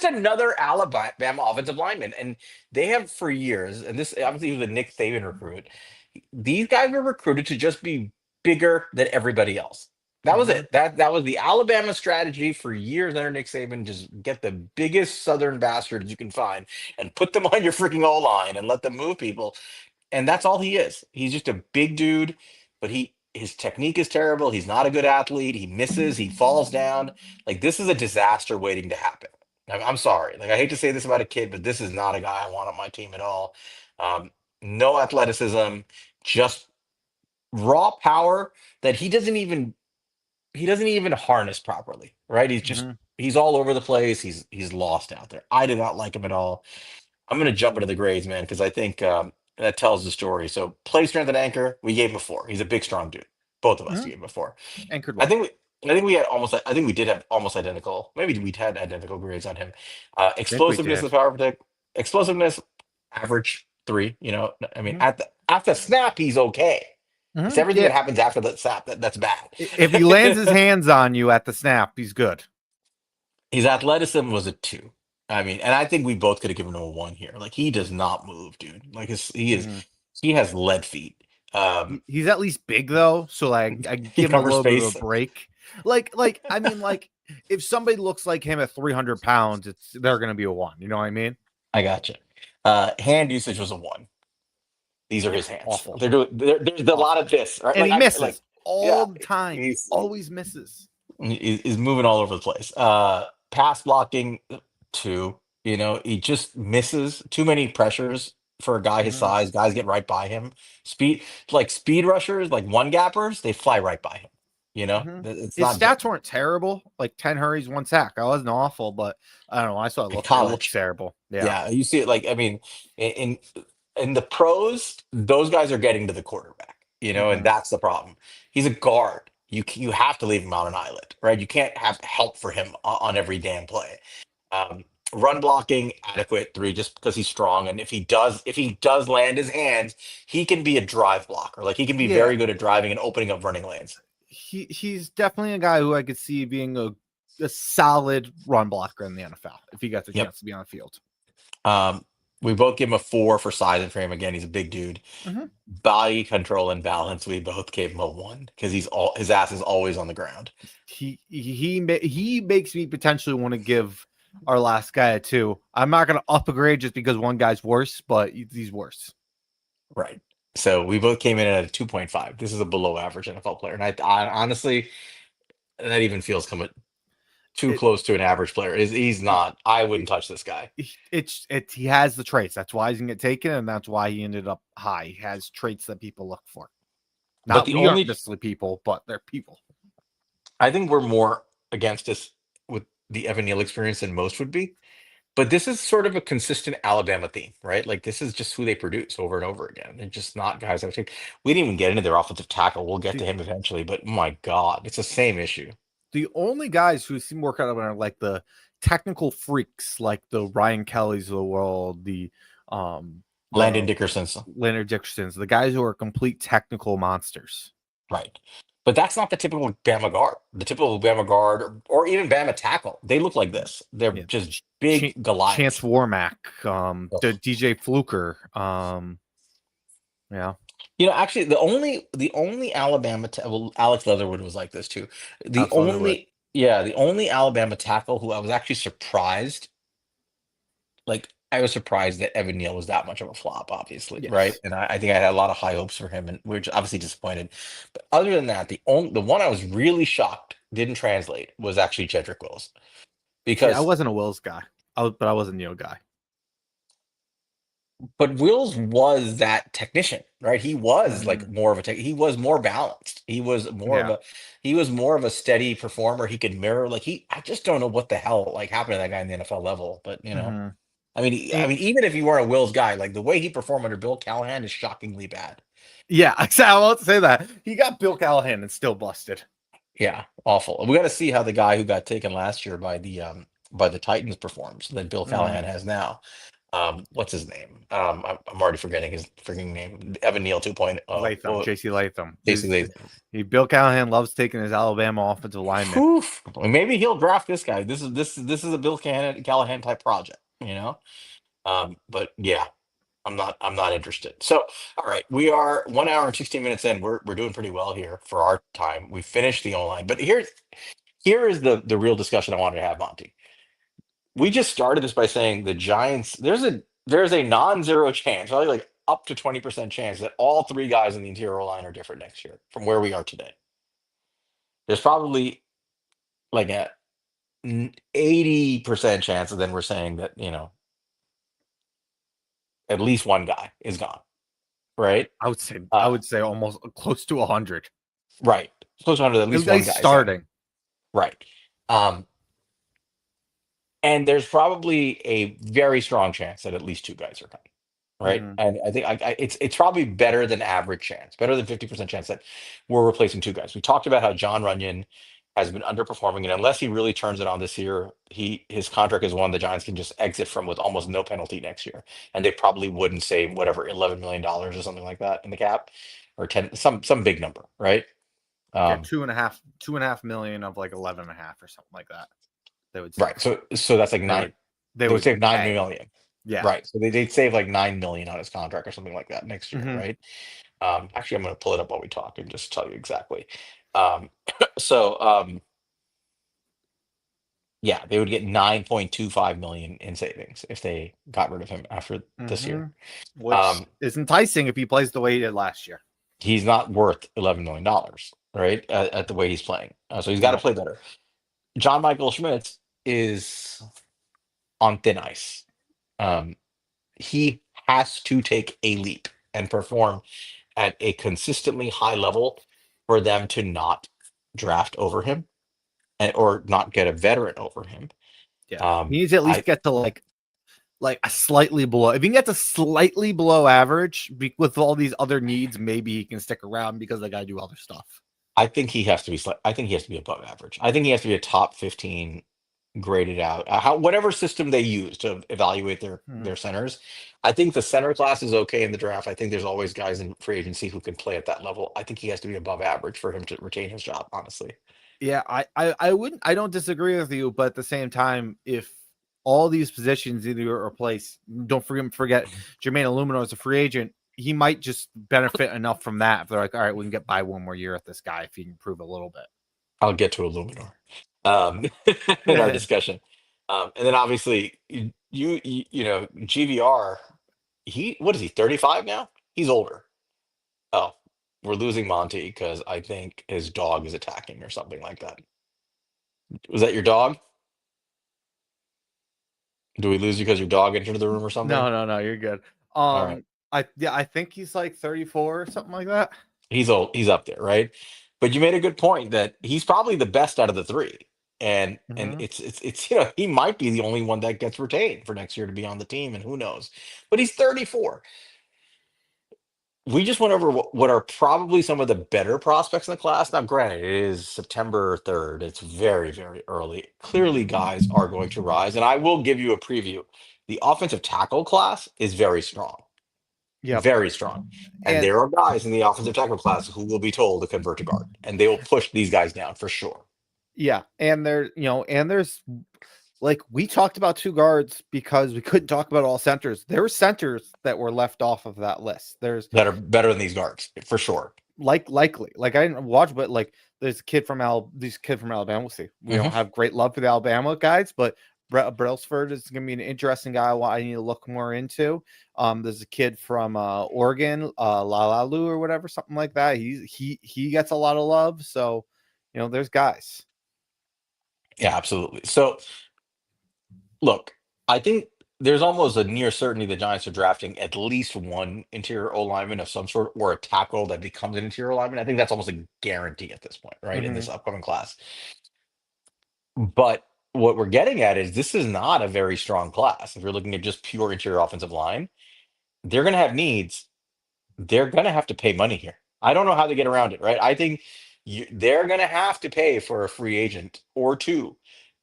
another Alabama offensive lineman. And they have for years, and this obviously he was a Nick Saban recruit. These guys were recruited to just be bigger than everybody else. That was Mhm. it. That was the Alabama strategy for years under Nick Saban. Just get the biggest Southern bastards you can find and put them on your freaking O line and let them move people, and that's all he is. He's just a big dude, but his technique is terrible. He's not a good athlete. He misses. He falls down. Like this is a disaster waiting to happen. I'm sorry. Like I hate to say this about a kid, but this is not a guy I want on my team at all. Um, no athleticism, just raw power that he doesn't even harness properly. Right? Mhm. He's all over the place. He's lost out there. I did not like him at all. I'm going to jump into the grades, man, because I think that tells the story. So, play strength and anchor, we gave him a 4. He's a big, strong dude. Both of us Mhm. gave him a 4. Anchored I well. think I think we had almost. I think we did have almost identical. Maybe we had identical grades on him. I think we Explosiveness did. and power protect. Explosiveness, average 3. I mean, Mhm. at the snap, he's okay. It's Mhm. everything Yeah. that happens after the snap that's bad. If he lands his hands on you at the snap, he's good. His athleticism was a 2. I mean, and I think we both could have given him a 1 here. Like he does not move, dude. Like Mhm. he has lead feet. He's at least big though, so like I He give him a covers little bit of a space. break. Like if somebody looks like him at 300 pounds, they're gonna be a 1. You know what I mean? I gotcha. Hand usage was a 1. These are Yeah, his hands. awful, There's a lot awful, of this, right? and Like he I like, misses yeah, all the time. He he's always misses. he's moving all over the place. Pass blocking 2. He just misses too many pressures for a guy his Mhm. size. Guys get right by him. Speed rushers, like one gappers, they fly right by him. Mhm. It's His not good. stats weren't terrible, like 10 hurries, 1 sack. I wasn't awful, but I don't know. I saw In it looked college, terrible. Yeah. yeah, you see it. Like I mean, in in the pros, those guys are getting to the quarterback. And Mhm. that's the problem. He's a guard. You have to leave him on an island, right? You can't have help for him on every damn play. Um, run blocking adequate 3 just because he's strong, and if he does land his hands, he can be a drive blocker. Like he can be Yeah, very good at driving and opening up running lanes. he's definitely a guy who I could see being a solid run blocker in the NFL if he got the Yep. chance to be on the field. We both give him a 4 for size and frame. Again, he's a big dude. Mm-hmm. Body control and balance, we both gave him a 1 because his ass is always on the ground. He makes me potentially want to give our last guy a 2. I'm not going to up a grade just because one guy's worse, but he's worse. Right. So we both came in at a 2.5. This is a below average NFL player, and I honestly, that even feels coming too It, close to an average player. He's it, not. I it wouldn't touch this guy. he has the traits. That's why he's gonna get taken, and that's why he ended up high. He has traits that people look for. But Not the we aren't only necessarily people, but they're people. I think we're more against this with the Evan Neal experience than most would be. But this is sort of a consistent Alabama theme, right? Like this is just who they produce over and over again. They're just not guys that would take. We didn't even get into their offensive tackle. We'll get to him eventually, but my God, it's the same issue. The only guys who seem to work out are like the technical freaks, like the Ryan Kellys of the world, the Landon Dickerson's Leonard Dickersons, the guys who are complete technical monsters. right. But that's not the typical Bama guard. The typical Bama guard or even Bama tackle, they look like this. They're Yeah. just big Chance Goliaths. Warmack, Ugh. the DJ Fluker, yeah. Actually, the only Alabama well, Alex Leatherwood was like this too. The Alex Leatherwood. only Alabama tackle who I was actually surprised, like I was surprised that Evan Neal was that much of a flop, obviously, right? Yes. And I think I had a lot of high hopes for him, and we are obviously disappointed. But other than that, the one I was really shocked didn't translate was actually Jedrick Wills See, I because wasn't a Wills guy, but I was a Neal guy. but Wills was that technician, right? He was like Mhm. more of a he was more balanced. Yeah. He was more of a steady performer. He could mirror like I just don't know what the hell like happened to that guy in the NFL level, but Mhm. I mean even if you weren't a Wills guy, like the way he performed under Bill Callahan is shockingly bad. Yeah, I won't say that. He got Bill Callahan and still busted. Yeah, awful. We got to see how the guy who got taken last year by the Titans performs that Bill Callahan has now. What's his name? I'm already forgetting his freaking name. Evan Neal 2.0. Latham, Well, JC Latham. basically, Bill Callahan loves taking his Alabama offensive lineman. whew, maybe he'll draft this guy. This is a Bill Callahan type project, you know. But yeah, I'm not interested. So, all right, we are 1 hour and 16 minutes in. We're doing pretty well here for our time. We finished the online, but here is the real discussion I wanted to have, Monty. We just started this by saying the Giants. There's a non-zero chance, probably like up to 20% chance that all 3 guys in the interior line are different next year from where we are today. There's probably like a 80% chance, and then we're saying that at least one guy is gone, right? I Uh, would say almost close to 100. right. Close to 100, at least At one least guy is gone. starting. Right. Um, and there's probably a very strong chance that at least 2 guys are gone. Right. Mhm. And I think it's probably better than average chance, better than 50% chance that we're replacing 2 guys. We talked about how John Runyon has been underperforming, and unless he really turns it on this year, his contract is one the Giants can just exit from with almost no penalty next year. And they probably wouldn't save whatever $11 million or something like that in the cap, or 10 some big number, right? Yeah, Um, 2.5 million of like 11 and a half or something like that. They would say. right. So that's like They nine. would they They would would save 9 pay. million. Yeah. Right. So they'd save like 9 million on his contract or something like that next year, Mhm. right? Actually, I'm going to pull it up while we talk and just tell you exactly. Um, so, yeah, they would get 9.25 million in savings if they got rid of him after this year. Mhm. Which Um, is enticing if he plays the way he did last year. he's not worth $11 million, right? At the way he's playing, so he's got to No. play better. John Michael Schmitz is on thin ice. Um, he has to take a leap and perform at a consistently high level for them to not draft over him or not get a veteran over him. Yeah. He Um, needs to at least I get to like a slightly below. If he can get to slightly below average with all these other needs, maybe he can stick around because they got to do other stuff. I think he has to be I think he has to be above average. I think he has to be a top 15 graded out. How whatever system they use to evaluate Hmm. their centers, I think the center class is okay in the draft. I think there's always guys in free agency who can play at that level. I think he has to be above average for him to retain his job, honestly. Yeah, I wouldn't I don't disagree with you, but at the same time, if all these positions either replace, don't forget Jermaine Illumino is a free agent. He might just benefit enough from that if they're like, all right, we can get by one more year at this guy if he can improve a little I'll get to Illuminor in our bit. discussion. And then obviously you know GVR, he what is he 35 now? He's older. Oh, we're losing Monty because I think his dog is attacking or something like that. Was that your dog? Do we lose you because your dog entered the room or something? No, no, no, you're good. All right. I think he's like 34 or something like that. He's old. He's up there, right? But you made a good point that he's probably the best out of the three. And Hmm. it's he might be the only one that gets retained for next year to be on the team, and who knows. But he's 34. We just went over what are probably some of the better prospects in the class. Now, granted, it is September 3rd. It's very, very early. Clearly, guys are going to rise. And I will give you a preview. The offensive tackle class is very strong, Yep. very strong. And And there are guys in the offensive tackle class who will be told to convert to guard, and they will push these guys down for sure. yeah, and there, and there's like we talked about two guards because we couldn't talk about all centers. There were centers that were left off of that list. There's That are better than these guards for sure. likely like I didn't watch, but like there's a kid from this kid from Alabama. We'll see. We don't Hmm. have great love for the Alabama guys, but Brailsford is going to be an interesting guy. I need to look more into. There's a kid from Oregon, Lalalu or whatever, something like that. He gets a lot of love. So, there's guys. Yeah, absolutely. So look, I think there's almost a near certainty the Giants are drafting at least one interior O lineman of some sort or a tackle that becomes an interior lineman. I think that's almost a guarantee at this point, right? In Hmm. this upcoming class. But what we're getting at is this is not a very strong class. If you're looking at just pure interior offensive line, they're going to have needs. They're going to have to pay money here. I don't know how they get around it, right? I think they're going to have to pay for a free agent or two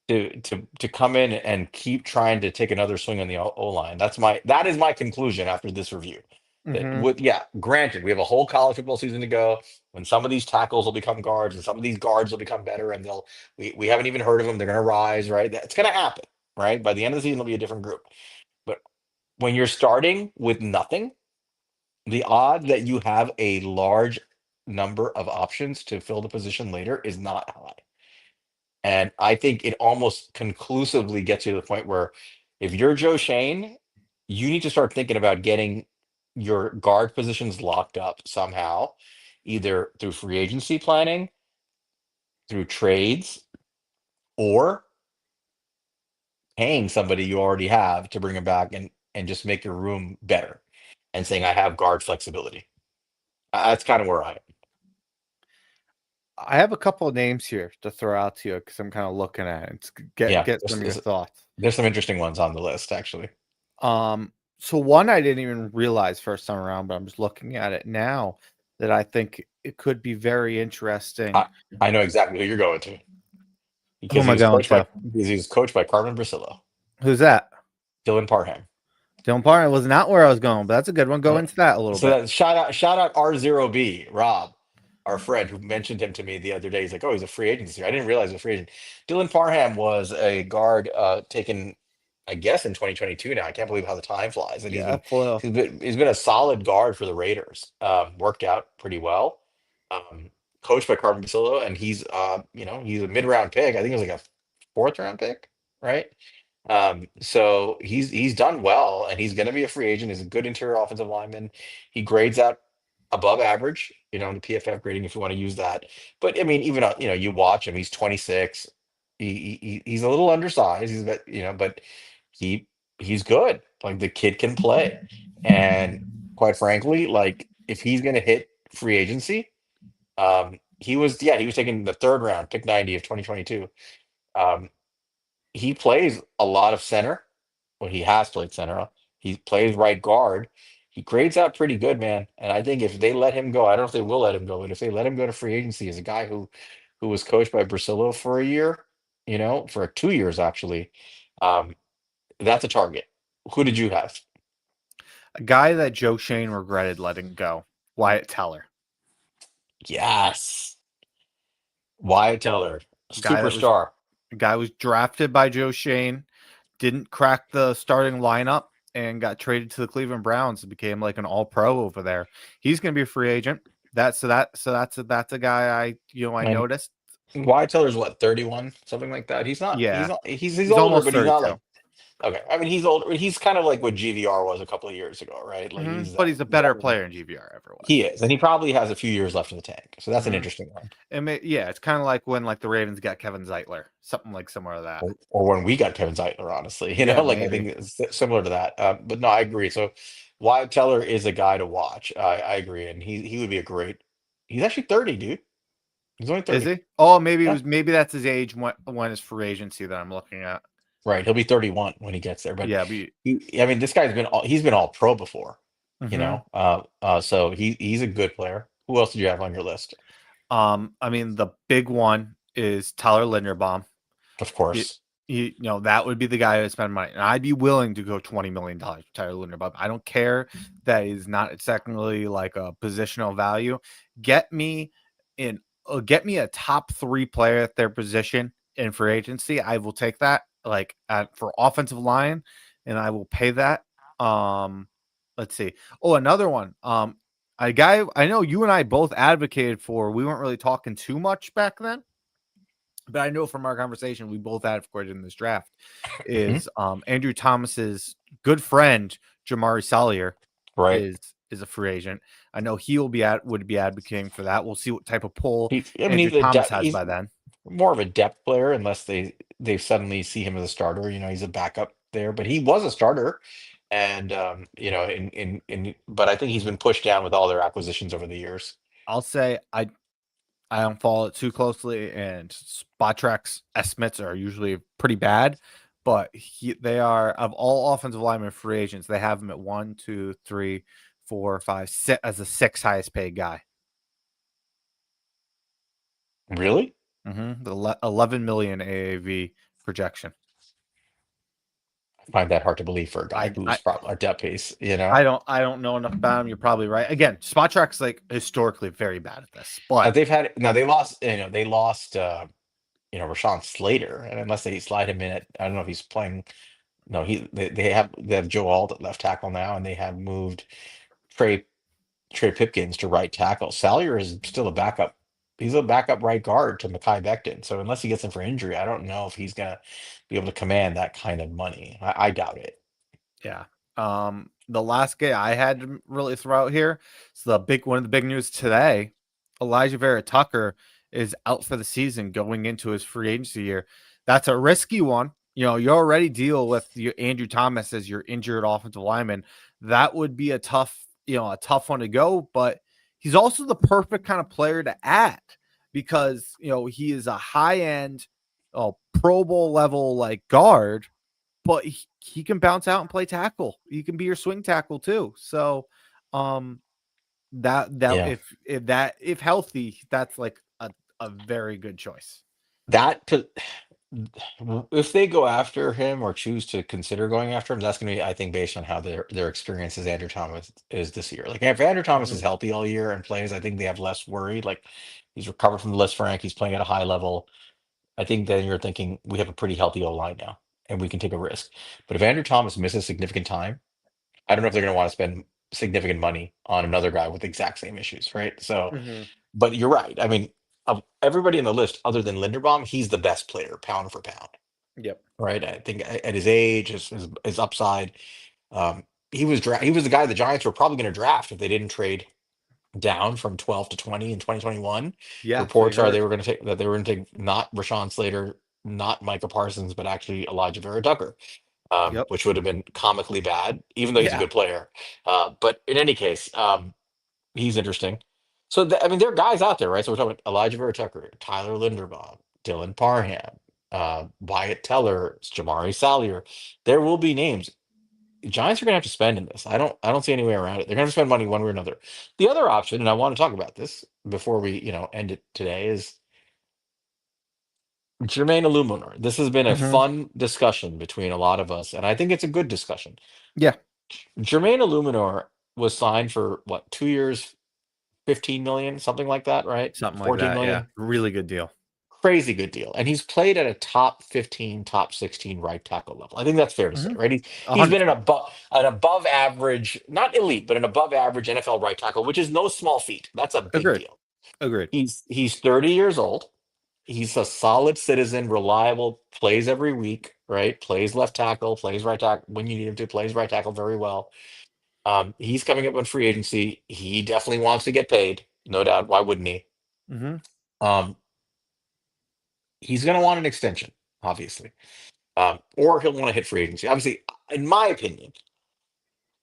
to come in and keep trying to take another swing on the O line. That is my conclusion after this review. That Hmm. with yeah, granted, we have a whole college football season to go. When some of these tackles will become guards, and some of these guards will become better, and we haven't even heard of them. They're going to rise, right? That's going to happen, right? By the end of the season, it'll be a different group. But when you're starting with nothing, the odd that you have a large number of options to fill the position later is not high. And I think it almost conclusively gets you to the point where if you're Joe Shane, you need to start thinking about getting your guard positions locked up somehow, either through free agency planning, through trades, or paying somebody you already have to bring them back and just make your room better and saying, I have guard flexibility. That's kind of where I am. I have a couple of names here to throw out to you because I'm kind of looking at it. Yeah, Get some of your thoughts. there's some interesting ones on the list, actually. So one I didn't even realize first time around, but I'm just looking at it now that I think it could be very interesting. I, I know exactly who you're going to. Who because am I going to? he was coached by Carmen Brasillo, Who's that? Dylan Parham. Dylan Parham was not where I was going, but that's a good one. Go Uh, into that a little so bit. that shout out R0B Rob, our friend who mentioned him to me the other day. He's like, oh, he's a free agent this year. I didn't realize he was a free agent. Dylan Parham was a guard taken, I guess, in 2022. Now I can't believe how the time flies. And Yeah, Flo. he's been a solid guard for the Raiders. Worked out pretty well. Um, Coached by Carmen Basillo, and he's a mid-round pick. I think it was like a fourth round pick, right? So he's done well, and he's going to be a free agent. He's a good interior offensive lineman. He grades out above average, in the PFF grading if you want to use that. But I mean, even you watch him. He's 26. He's a little undersized. But he he's good. Like the kid can play, and quite frankly, like if he's going to hit free agency, he was taken the third round, pick 90 of 2022. Um, he plays a lot of center. Well, he has played center. He plays right guard. He grades out pretty good, man. And I think if they let him go, I don't know if they will let him go, but if they let him go to free agency as a guy who was coached by Brasillo for a year, for 2 years actually. Um, that's a target. Who did you have? A guy that Joe Schoen regretted letting go, Wyatt Teller. Yes, Wyatt Teller, Guy that was superstar. guy was drafted by Joe Schoen, didn't crack the starting lineup, and got traded to the Cleveland Browns and became like an all pro over there. He's going to be a free agent. That's a guy I And noticed. Wyatt Teller's what, 31, something like that. He's not. He's Yeah, not. He's he's older, almost but he's not like. 32. Okay, I mean he's old. He's kind of like what GVR was a couple of years ago, right? Like he's But that he's a better veteran. player than GVR ever He was. is, and he probably has a few years left in the tank. So that's an hmm interesting one. Yeah, it's kind of like when like the Ravens got Kevin Zeitler, something like similar to that. Or when we got Kevin Zeitler, honestly, Yeah, like I maybe. think it's similar to that. But no, I agree. So Wyatt Teller is a guy to watch. I agree, and he would be a great. He's actually 30, dude. He's only Is 30. he? Oh, maybe it Yeah, was maybe that's his age when his free agency that I'm looking at. right. He'll be 31 when he gets there. But Yeah, I mean, this guy's he's been all pro before. hmm So he's a good player. Who else did you have on your list? I mean the big one is Tyler Linderbaum. Of You, course. that would be the guy who spend money, and I'd be willing to go $20 million for Tyler Linderbaum. I don't care that he's not technically like a positional value. Get me in, get me a top 3 player at their position in free agency. I will take that, like for offensive line, and I will pay that. Um, let's see. Oh, another one. A guy I know you and I both advocated for. We weren't really talking too much back then, but I know from our conversation we both advocated in this draft Mhm. is Andrew Thomas's good friend Jamari Sallier Right. is a free agent. I know he would be advocating for that. We'll see what type of pull I mean, Andrew Thomas has he's by then. more of a depth player unless they suddenly see him as a starter. He's a backup there, but he was a starter, and but I think he's been pushed down with all their acquisitions over the years. I'll say I don't follow it too closely, and spot tracks estimates are usually pretty bad. But they are of all offensive lineman free agents, they have him at 1, 2, 3, 4, 5, 6 as the 6th highest paid guy. Really? The 11 million AAV projection. I find that hard to believe for a guy I, who's I probably a depth piece. I don't know enough about him. You're probably right. Again, spot track's like historically very bad at this, but They've had now they lost Rashawn Slater, and unless they slide him in at, I don't know if he's playing. No, they have Joe Alt at left tackle now, and they have moved Trey Trey Pipkins to right tackle. Salyer is still a backup. He's a backup right guard to Mekhi Becton. So unless he gets in for injury, I don't know if he's gonna be able to command that kind of money. I doubt it. yeah. The last guy I had to really throw out here. So one of the big news today, Elijah Vera Tucker is out for the season going into his free agency year. That's a risky one. You already deal with your Andrew Thomas as your injured offensive lineman. That would be a tough one to go, but he's also the perfect kind of player to add because he is a high end, Pro Bowl level like guard, but he can bounce out and play tackle. He can be your swing tackle too. So, um, that Yeah. if healthy, that's like a very good choice. That to if they go after him or choose to consider going after him, that's going to be, I think, based on how their experience as Andrew Thomas is this year. Like if Andrew Thomas is Mhm. healthy all year and plays, I think they have less worry. Like he's recovered from the list frank, he's playing at a high level. I think then you're thinking we have a pretty healthy O line now, and we can take a risk. But if Andrew Thomas misses significant time, I don't know if they're going to want to spend significant money on another guy with the exact same issues, right? So, Mhm. but you're right. I mean, of everybody in the list other than Linderbaum, he's the best player pound for pound, Yep. right? I think at his age, his upside, um, he was the guy the Giants were probably going to draft if they didn't trade down from 12 to 20 in 2021. Yeah, that's what you Reports are heard. they were going to take not Rashawn Slater, not Micah Parsons, but actually Elijah Vera Tucker, Yep. which would have been comically bad, even though he's a Yeah. good player. But in any case, he's interesting. So I mean, there are guys out there, right? So we're talking about Elijah Vera Tucker, Tyler Linderbaum, Dylan Parham, Wyatt Teller, Jamari Sallier. There will be names. Giants are going to have to spend in this. I don't see any way around it. They're going to have to spend money one way or another. The other option, and I want to talk about this before we end it today, is Jermaine Illuminor. This has been a Mhm. fun discussion between a lot of us, and I think it's a good discussion. Yeah, Jermaine Illuminor was signed for what, 2 years, 15 million, something like that, right? something like 14 that. Yeah, million. really good deal. Crazy good deal. And he's played at a top 15, top 16 right tackle level. I think that's fair to say, Mhm. right? He's been 100%. an above average, not elite, but an above average NFL right tackle, which is no small feat. That's a big Agreed. deal. Agreed. He's 30 years old. He's a solid citizen, reliable, plays every week, right? Plays left tackle, plays right tackle when you need him to, plays right tackle very well. He's coming up on free agency. He definitely wants to get paid, no doubt. Why wouldn't he? Mhm. Um, he's going to want an extension, obviously, or he'll want to hit free agency. Obviously, in my opinion,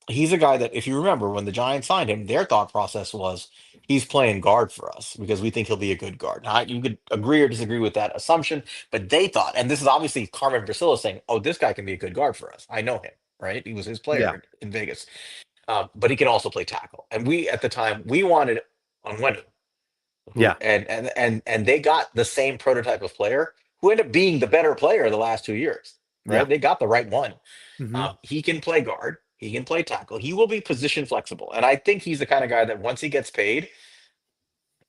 he's a guy that, if you remember, when the Giants signed him, their thought process was he's playing guard for us because we think he'll be a good guard. Now, you could agree or disagree with that assumption, but they thought, and this is obviously Carmen Brasillo saying, "Oh, this guy can be a good guard for us. I know him, right? He was his Yeah. player in Vegas, but he can also play tackle." And we at the time we wanted Onwenu, who Yeah. and they got the same prototype of player who ended up being the better player the last 2 years, Yeah. right? They got the right one. Mhm. He can play guard. He can play tackle. He will be position flexible, and I think he's the kind of guy that once he gets paid,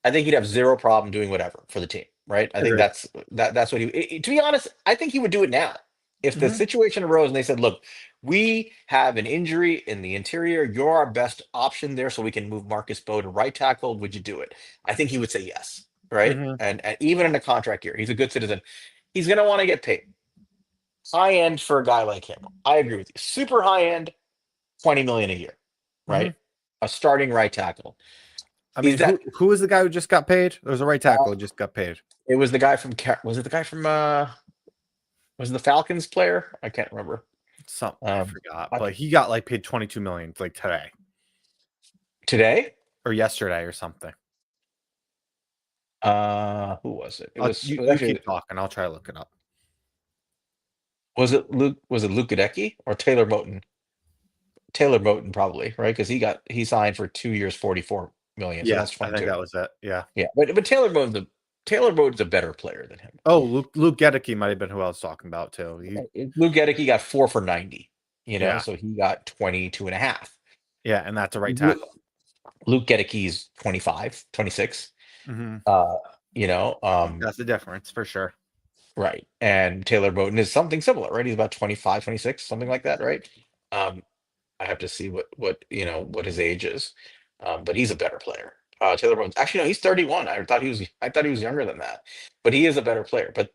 I think he'd have zero problem doing whatever for the team, right? I think Agreed. that's what to be honest, I think he would do it now. If the Mhm. situation arose and they said, "Look, we have an injury in the interior. You're our best option there, so we can move Marcus Bowe to right tackle. Would you do it?" I think he would say yes, right? Mhm. And even in a contract year, he's a good citizen. He's going to want to get paid. High end for a guy like him. I agree with you. Super high end, 20 million a year, Mhm. right? A starting right tackle. I Is mean, that who was the guy who just got paid? There was a right uh, tackle who just got paid. it was the guy from was it the guy from was it the Falcons player? I can't remember. Some I Um forgot, I, but he got like paid 22 million like today today? or yesterday or something. Who was it? It You was you actually keep talking. I'll try to look it up. was it Luke Gadecki or Taylor Moton? Taylor Moton probably, right? Because he signed for 2 years, 44 million. So Yeah, that's I think 22. that was it. Yeah. Yeah. But Taylor Moton's a better player than him. Oh, Luke Gedeke might have been who I was talking about too. Luke Gadecki got 4 for 90, Yeah, so he got 22 and a half. yeah, and that's a right Luke, tackle. Luke Gedecki's 25, 26. Hmm. Uh, you know, That's the difference for sure. right. And Taylor Moton is something similar, right? He's about 25, 26, something like that, right? Um, I have to see what his age is. But he's a better player. Taylor Moton's actually no, he's 31. I thought he was younger than that. But he is a better player. But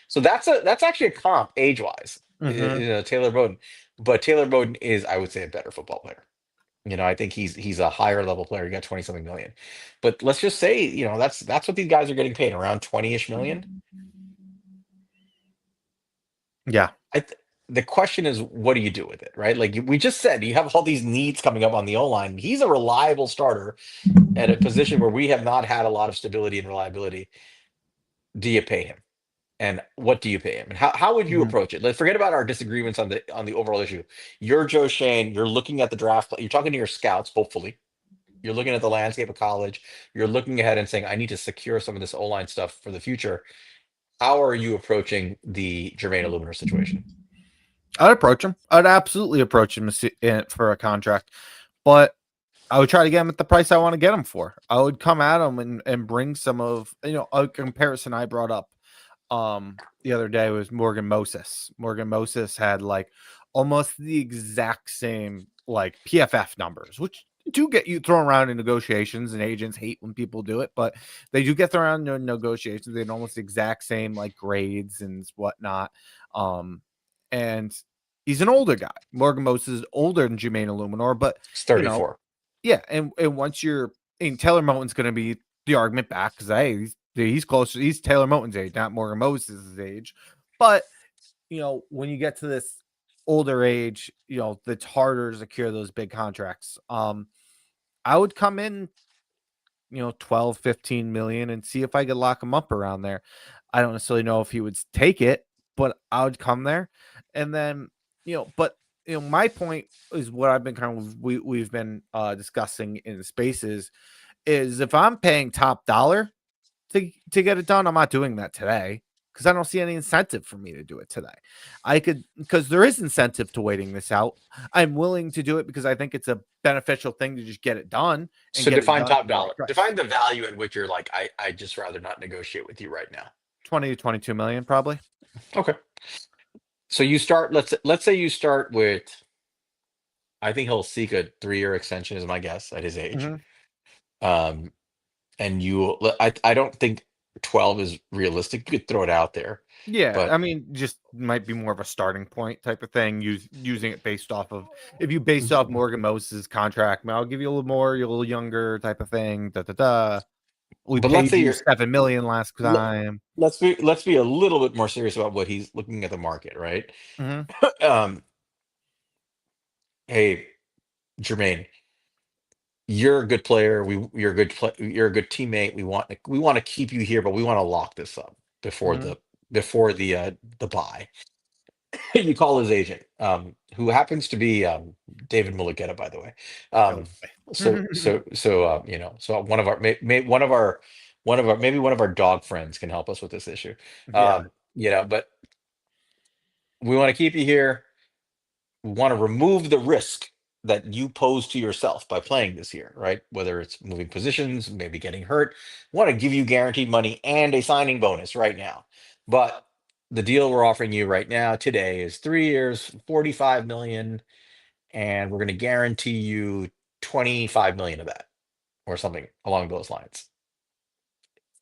so that's actually a comp age-wise. Hmm. Taylor Moton. But Taylor Moton is, I would say, a better football player. I think he's a higher level player. He got 20 something million. But let's just say, that's what these guys are getting paid, around 20-ish million. Yeah. The question is, what do you do with it, right? Like we just said, you have all these needs coming up on the O line. He's a reliable starter at a position where we have not had a lot of stability and reliability. Do you pay him? And what do you pay him? And how would you Mhm. approach it? Let's forget about our disagreements on the overall issue. You're Joe Shane. You're looking at the draft. You're talking to your scouts, hopefully. You're looking at the landscape of college. You're looking ahead and saying, I need to secure some of this O line stuff for the future. How are you approaching the Jermaine Illuminor situation? I'd approach him. I'd absolutely approach him for a contract, but I would try to get him at the price I want to get him for. I would come at him and bring some of a comparison I brought up the other day was Morgan Moses. Morgan Moses had like almost the exact same like PFF numbers, which do get you thrown around in negotiations, and agents hate when people do it, but they do get thrown around in negotiations. They had almost the exact same like grades and whatnot. And he's an older guy. Morgan Moses is older than Jermaine Illuminor, but It's you know, 34. yeah, and once you're and Taylor Moton's going to be the argument back because hey, he's closer. He's Taylor Moton's age, not Morgan Moses' age. But when you get to this older age, it's harder to secure those big contracts. I would come in, 12, 15 million and see if I could lock him up around there. I don't necessarily know if he would take it, but I would come there. And then, but my point is what I've been we've been discussing in the spaces is if I'm paying top dollar to get it done, I'm not doing that today. because I don't see any incentive for me to do it today. I could, because there is incentive to waiting this out. I'm willing to do it because I think it's a beneficial thing to just get it done and So get it define done top for the right dollar. price. Define the value at which you're like, I just rather not negotiate with you right now. 20 to 22 million, probably. Okay. So you start. Let's say you start with. I think he'll seek a 3-year extension, is my guess at his age. Mm-hmm. Um, and you, I don't think 12 is realistic. You could throw it out there, Yeah, I but mean, just might be more of a starting point type of thing. Using it based off of if you base off Morgan Moses' contract, I'll give you a little more, you're a little younger type of thing. Da da da. We but let's paid say you you're. 7 million last let- time. let's be a little bit more serious about what he's looking at the market, right? Mm-hmm. Um, hey, Jermaine, you're a good player. You're a good teammate. We want to keep you here, but we want to lock this up before Mm-hmm. the buy. You call his agent, who happens to be David Mulugeta, by the way. Oh Um, so boy. so one of our maybe one of our dog friends can help us with this issue. Yeah, But we want to keep you here. We want to remove the risk that you pose to yourself by playing this year, right? Whether it's moving positions, maybe getting hurt. We want to give you guaranteed money and a signing bonus right now. But the deal we're offering you right now today is 3 years, 45 million, and we're going to guarantee you 25 million of that or something along those lines.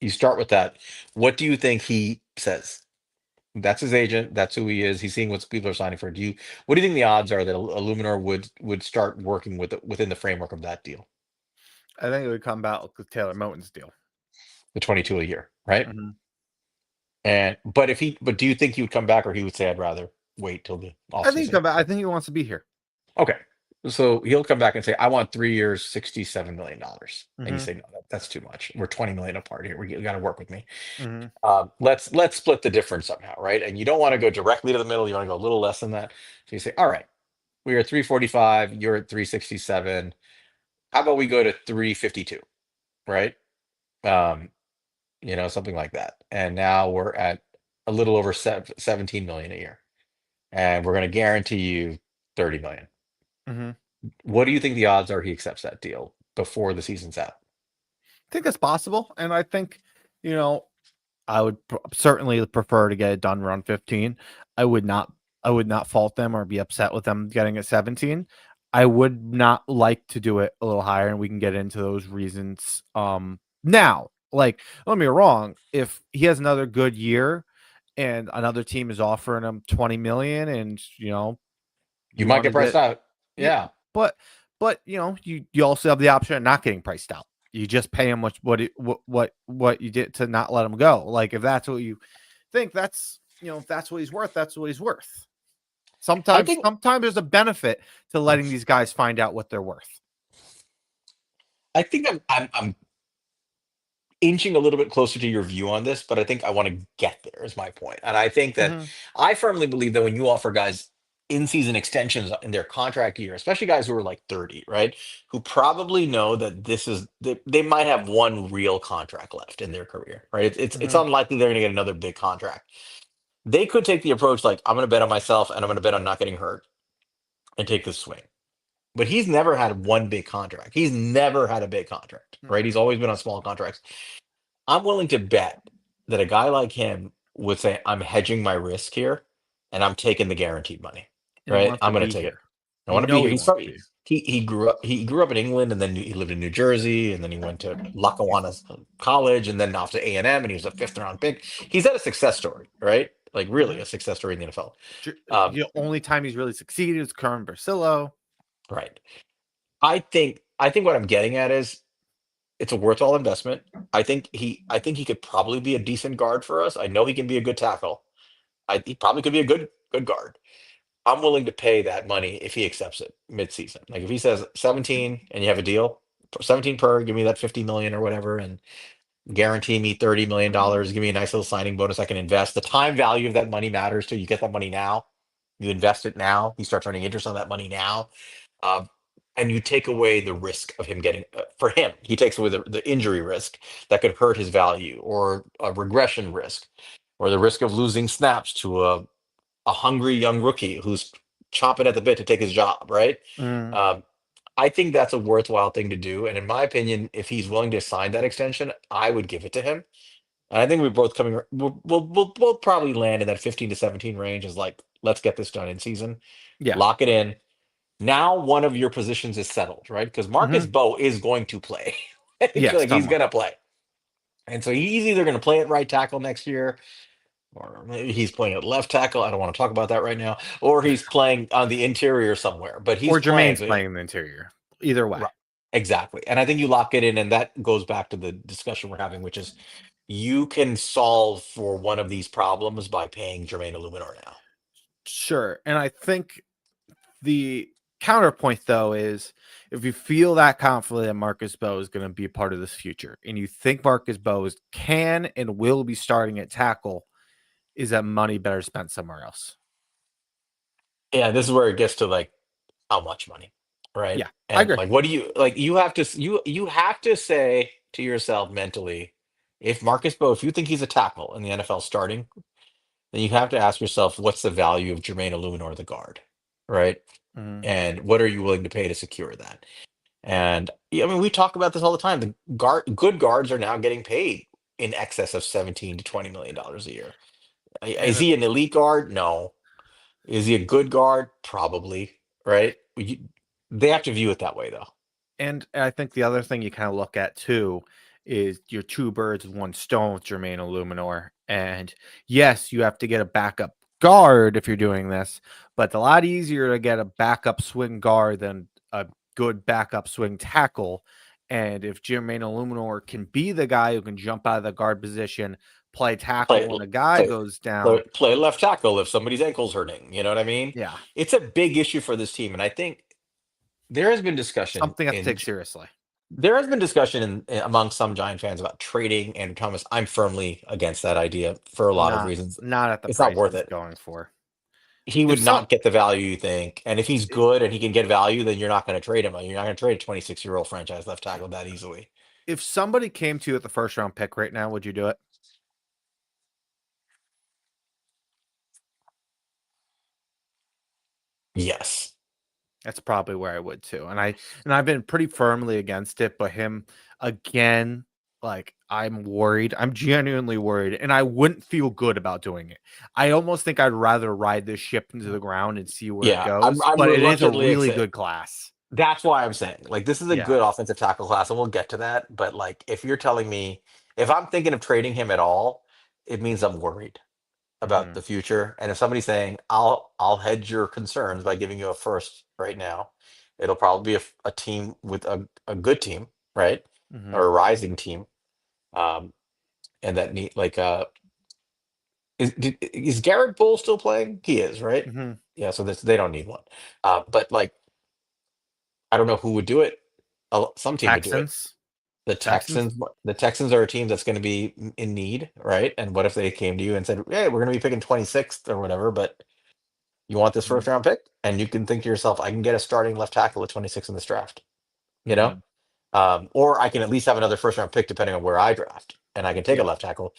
You start with that. What do you think he says? That's his agent. That's who he is. He's seeing what people are signing for. What do you think the odds are that Illuminor would start working within the framework of that deal, I think it would come out with Taylor Moton's deal. the 22 a year, right? Mm-hmm. But do you think he would come back, or he would say, I'd rather wait till the I think offseason? I think he wants to be here. Okay. So he'll come back and say, I want 3 years, $67 million. And you Mm-hmm. say, no, that's too much. We're 20 million apart here. You got to work with me. Mm-hmm. Let's split the difference somehow, right? And you don't want to go directly to the middle. You want to go a little less than that. So you say, all right, we are at 345. You're at 367. How about we go to 352, right? Um, something like that. And now we're at a little over 17 million a year. And we're going to guarantee you 30 million. Mm-hmm. What do you think the odds are he accepts that deal before the season's out? I think it's possible, and I think you know I would certainly prefer to get it done around 15. I would not I would not fault them or be upset with them getting it 17. I would not like to do it a little higher, and we can get into those reasons. Now, like, don't get me wrong, if he has another good year and another team is offering him 20 million and You you might want get to priced get out. yeah, Yeah. but you also have the option of not getting priced out. You just pay him what you did to not let him go. Like if that's what you think, if that's what he's worth, that's what he's worth. I Sometimes think sometimes there's a benefit to letting these guys find out what they're worth. I think I'm inching a little bit closer to your view on this, but I think I want to get there is my point. And I think that Mm-hmm. I firmly believe that when you offer guys in-season extensions in their contract year, especially guys who are like 30, right? Who probably know that they might have one real contract left in their career, right? It's Mm-hmm. unlikely they're going to get another big contract. They could take the approach like, I'm going to bet on myself and I'm going to bet on not getting hurt and take this swing. But he's never had one big contract. He's never had a big contract, right? He's Mm-hmm. always been on small contracts. I'm willing to bet that a guy like him would say, I'm hedging my risk here and I'm taking the guaranteed money, And he right? wants to I'm going to be take it. here. I want to be here. He He's wants from, to be. he grew up in England and then he lived in New Jersey and then he went to Lackawanna College and then off to A&M and he was a fifth round pick. He's had a success story, right? Like really Mm-hmm. a success story in the NFL. Um, The only time he's really succeeded is Curran Barcillo. right. I think what I'm getting at is it's a worthwhile investment. I think he could probably be a decent guard for us. I know he can be a good tackle. He probably could be a good guard. I'm willing to pay that money if he accepts it mid-season. Like if he says 17 and you have a deal, 17 per, give me that 50 million or whatever, and guarantee me $30 million. Give me a nice little signing bonus I can invest. The time value of that money matters too. You get that money now, you invest it now. He starts earning interest on that money now. Um, and you take away the risk of him getting for him. He takes away the injury risk that could hurt his value or a regression risk, or the risk of losing snaps to a hungry young rookie who's chomping at the bit to take his job, right? Mm, Um, I think that's a worthwhile thing to do. And in my opinion, if he's willing to sign that extension, I would give it to him. And I think we're both coming, we'll probably land in that 15 to 17 range is like, let's get this done in season, yeah. lock it in. Now one of your positions is settled, right? Because Marcus Hmm. Bowe is going to play. Yes, Like he's somewhat. going to play. And so he's either going to play at right tackle next year, or maybe he's playing at left tackle. I don't want to talk about that right now. Or he's playing on the interior somewhere, but he's Or playing. Jermaine's So playing in the interior. Either way. right, exactly. And I think you lock it in, and that goes back to the discussion we're having, which is you can solve for one of these problems by paying Jermaine Illuminor now. Sure. And I think the counterpoint, though, is if you feel that confident that Marcus Bowe is going to be a part of this future, and you think Marcus Bowe can and will be starting at tackle, is that money better spent somewhere else? Yeah, this is where it gets to like how much money, right? Yeah, I And agree. like, what do you like? You have to say to yourself mentally, if Marcus Bowe, if you think he's a tackle in the NFL starting, then you have to ask yourself, what's the value of Jermaine Illuminor, the guard, right? Mhm. And what are you willing to pay to secure that? And yeah, I mean, we talk about this all the time. The good guards are now getting paid in excess of 17 to $20 million a year. Is And he an elite guard? No. Is he a good guard? Probably, right? They have to view it that way, though. I think the other thing you kind of look at too is your two birds with one stone with Jermaine Illuminor. And yes, you have to get a backup guard if you're doing this, but it's a lot easier to get a backup swing guard than a good backup swing tackle. And if Jermaine Illuminor can be the guy who can jump out of the guard position, play tackle Play, when a guy play, goes down, play left tackle if somebody's ankle's hurting. You know what I mean? yeah, It's a big issue for this team, and I think there has been discussion something you have to in take seriously. there has been discussion among some Giant fans about trading Andrew Thomas. I'm firmly against that idea for a lot of Not reasons. not at the It's not price worth he's it. going for. He If would some not get the value you think, and if he's good and he can get value, then you're not going to trade him. You're not going to trade a 26-year-old franchise left tackle that easily. if somebody came to you at the first round pick right now, would you do it? Yes. That's probably where I would too. I've been pretty firmly against it, but him again, like I'm worried. I'm genuinely worried, and I wouldn't feel good about doing it. I almost think I'd rather ride this ship into the ground and see where it Yeah, I'm goes. I'm But it is a reluctantly really accept. good class. That's why I'm saying like this is a Yeah. good offensive tackle class, and we'll get to that. But like, if you're telling me if I'm thinking of trading him at all, it means I'm worried about Hmm. the future. And if somebody's saying I'll hedge your concerns by giving you a first right now, it'll probably be a team with a good team, right, Hmm. or a rising team, um, and that need like is Garrett Bull still playing? He is, right? Hmm. Yeah, so this they don't need one. But like I don't know who would do it. Some team would do it. Texans. The Texans. Texans, the Texans are a team that's going to be in need, right? And what if they came to you and said, "Hey, we're going to be picking 26th or whatever, but you want this Hmm. first round pick?" And you can think to yourself, "I can get a starting left tackle at 26 in this draft," you know, Hmm. or I can at least have another first round pick depending on where I draft, and I can take Yeah. a left tackle.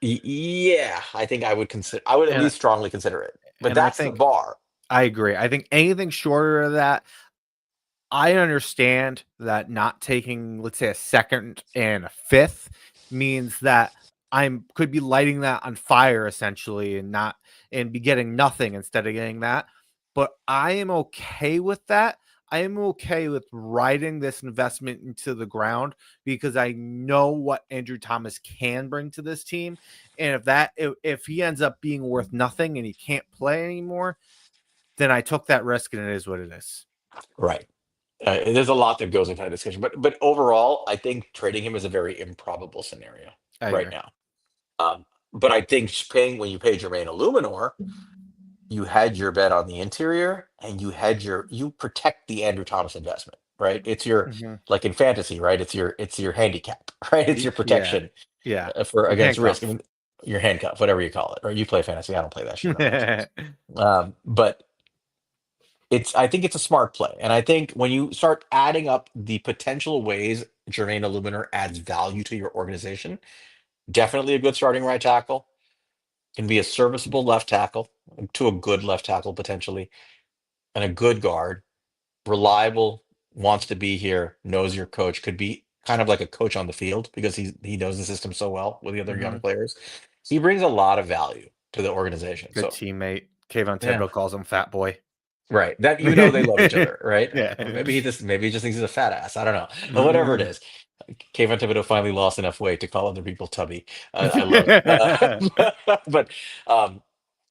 Yeah, I think I would consider. I would at And least strongly consider it, but I that's the think bar, I agree. I think anything shorter of that, I understand that not taking, let's say, a second and a fifth means that I'm could be lighting that on fire essentially and be getting nothing instead of getting that. But I am okay with that. I am okay with riding this investment into the ground because I know what Andrew Thomas can bring to this team. And if he ends up being worth nothing and he can't play anymore, then I took that risk and it is what it is. right? There's a lot that goes into that discussion, but overall, I think trading him is a very improbable scenario I right agree. now. But I think paying when you pay Jermaine Illuminor, you hedge your bet on the interior and you protect the Andrew Thomas investment, right? It's your Mhm. like in fantasy, right? It's your handicap, right? It's your Yeah. protection Yeah. for Your against risk. I handcuff. mean, your handcuff, whatever you call it, or you play fantasy. I don't play that shit. I don't know what you but I think it's a smart play, and I think when you start adding up the potential ways Jermaine Illuminor adds value to your organization, definitely a good starting right tackle. can be a serviceable left tackle to a good left tackle potentially, and a good guard, reliable, wants to be here, knows your coach, could be kind of like a coach on the field because he knows the system so well with the other young Mhm. players. He brings a lot of value to the organization. Good So teammate. Kayvon yeah, Thibodeau calls him Fat Boy. right. That they love each other, right? Or Yeah. maybe he just thinks he's a fat ass. I don't know. But whatever it is, Kayvon Thibodeau finally lost enough weight to call other people tubby. I love it. But um,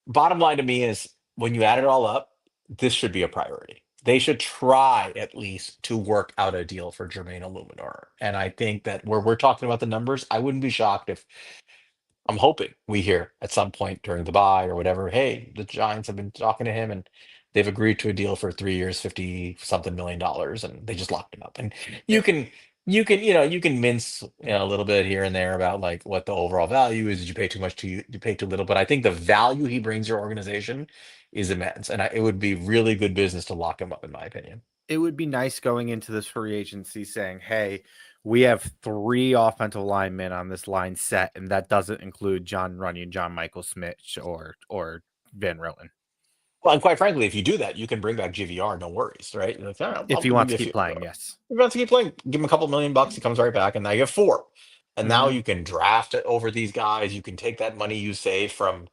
bottom line to me is when you add it all up, this should be a priority. They should try at least to work out a deal for Jermaine Illuminor. And I think that where we're talking about the numbers, I wouldn't be shocked if I'm hoping we hear at some point during the bye or whatever, hey, the Giants have been talking to him and they've agreed to a deal for 3 years, 50 something $1 million, and they just locked him up. And you Yeah. can you can mince a little bit here and there about like what the overall value is. Did you pay too much, you pay too little? But I think the value he brings your organization is immense. And it would be really good business to lock him up, in my opinion. It would be nice going into this free agency saying, hey, we have 3 offensive linemen on this line set, and that doesn't include John Runyon, John Michael Smith, or Van Roten. Well, and quite frankly, if you do that, you can bring back GVR, no worries, right? You're like, "All right, If he I'll give wants you to keep playing, yes. if he wants to keep playing, give him a couple $1 million, he comes right back, and now you have four. And now Mhm. you can draft it over these guys. You can take that money you save from,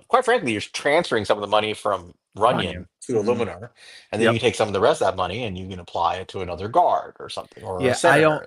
quite frankly, you're transferring some of the money from Runyon. Runyon to Mhm. Illuminar, and then you Yep. can take some of the rest of that money and you can apply it to another guard or something or a Yeah, I don't. center.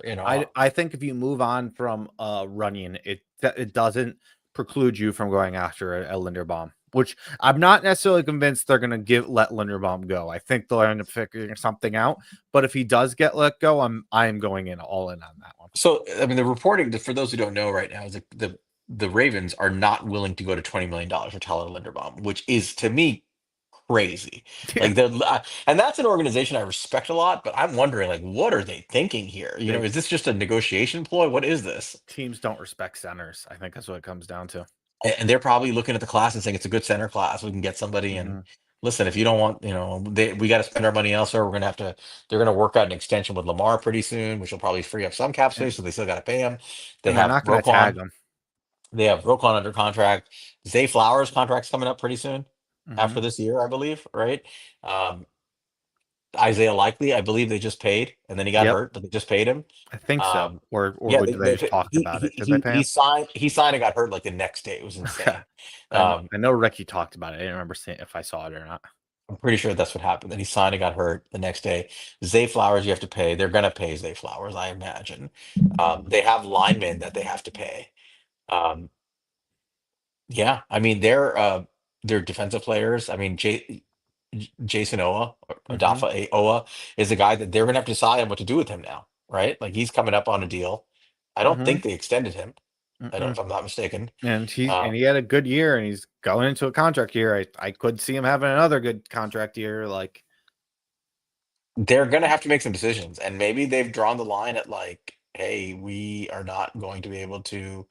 I think if you move on from Runyon, it doesn't preclude you from going after a Linderbaum, which I'm not necessarily convinced they're going to let Linderbaum go. I think they'll end up figuring something out. But if he does get let go, I am going all in on that one. So, I mean, the reporting, for those who don't know right now, is that the Ravens are not willing to go to $20 million for Tyler Linderbaum, which is to me crazy. Yeah, Like and that's an organization I respect a lot, but I'm wondering, like, what are they thinking here? they Is this just a negotiation ploy? What is this? teams don't respect centers. I think that's what it comes down to. And they're probably looking at the class and saying it's a good center class. We can get somebody. And Mhm. listen, if you don't want, we got to spend our money elsewhere. We're gonna have to. They're gonna work out an extension with Lamar pretty soon, which will probably free up some cap And, space. So they still got to pay him. They and they're have not going to tag Roquan. him. They have Roquan under contract. Zay Flowers contract's coming up pretty soon Hmm. after this year, I believe. Right. Um, Isaiah Likely, I believe they just paid, and then he got Yep, hurt, but they just paid him. I think so. Um, Or yeah, did they just talked about it? Did they pay him? he signed and got hurt like the next day. It was Okay. insane. Um, I know Ricky talked about it. I didn't remember seeing if I saw it or not. I'm pretty sure that's what happened. Then he signed and got hurt the next day. Zay Flowers, you have to pay. They're gonna pay Zay Flowers, I imagine. They have linemen that they have to pay. Um, yeah, I mean they're defensive players. I mean Jason Owa or Hmm. Owa is a guy that they're gonna have to decide on what to do with him now, right? Like he's coming up on a deal. I don't Hmm. think they extended him. I don't, Mm-mm. if I'm not mistaken. And Uh, he had a good year, and he's going into a contract year. I could see him having another good contract year. Like, they're gonna have to make some decisions, and maybe they've drawn the line at like, hey, we are not going to be able to.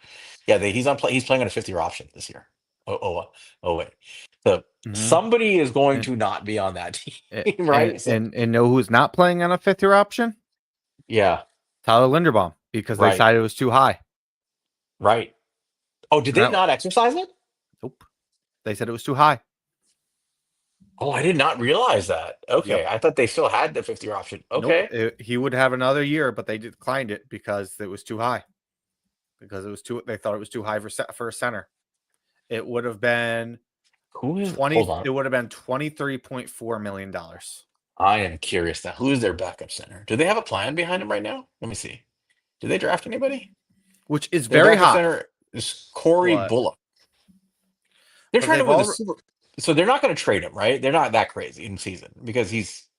Yeah, he's playing on a 50-year option this year. Oh wait. So mhm. somebody is going and, to not be on that and team, right? So and know who's not playing on a 5th-year option? yeah, Tyler Linderbaum, because they right, decided it was too high. right. Oh, did And they that, not exercise it? nope, they said it was too high. Oh, I did not realize that. Yep. Okay, I thought they still had the 50-year option. Nope. Okay, He would have another year, but they declined it because it was too high. Because it was too. They thought it was too high for a center. It would have been who is? 20. Hold on, It would have been $23.4 million, I am curious now. Who is their backup center? Do they have a plan behind them right now? Let me see. Did they draft anybody? which is Their very backup high. center is Corey But Bullock. They're but trying to they've win the all. Super. So they're not going to trade him, right? They're not that crazy in season because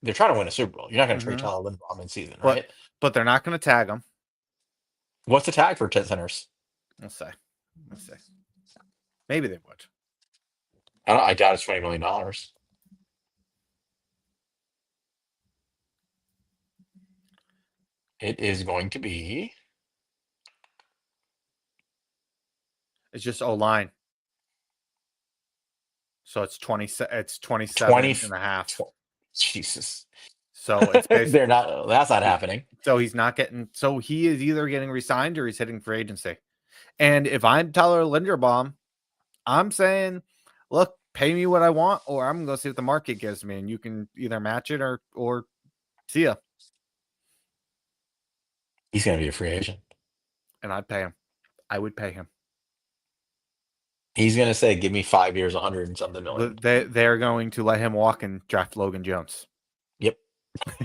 they're trying to win a Super Bowl. You're not going to trade Mhm. Tyler Linderbaum in season, But right? but they're not going to tag him. What's the tag for 10 centers? Let's say. Let's say. Maybe they would. I doubt it's $20 million. It is going to be It's just O line. So it's 20. It's 20. 27 and a half. Jesus. So it's basically. They're not, that's not happening. So he's not getting. So he is either getting re-signed or he's hitting free agency. And if I'm Tyler Linderbaum, I'm saying, look, pay me what I want, or I'm going to see what the market gives me, and you can either match it or see ya. He's going to be a free agent. And I'd pay him. I would pay him. He's going to say, give me 5 years, 100 and something million. They're going to let him walk and draft Logan Jones. Yep.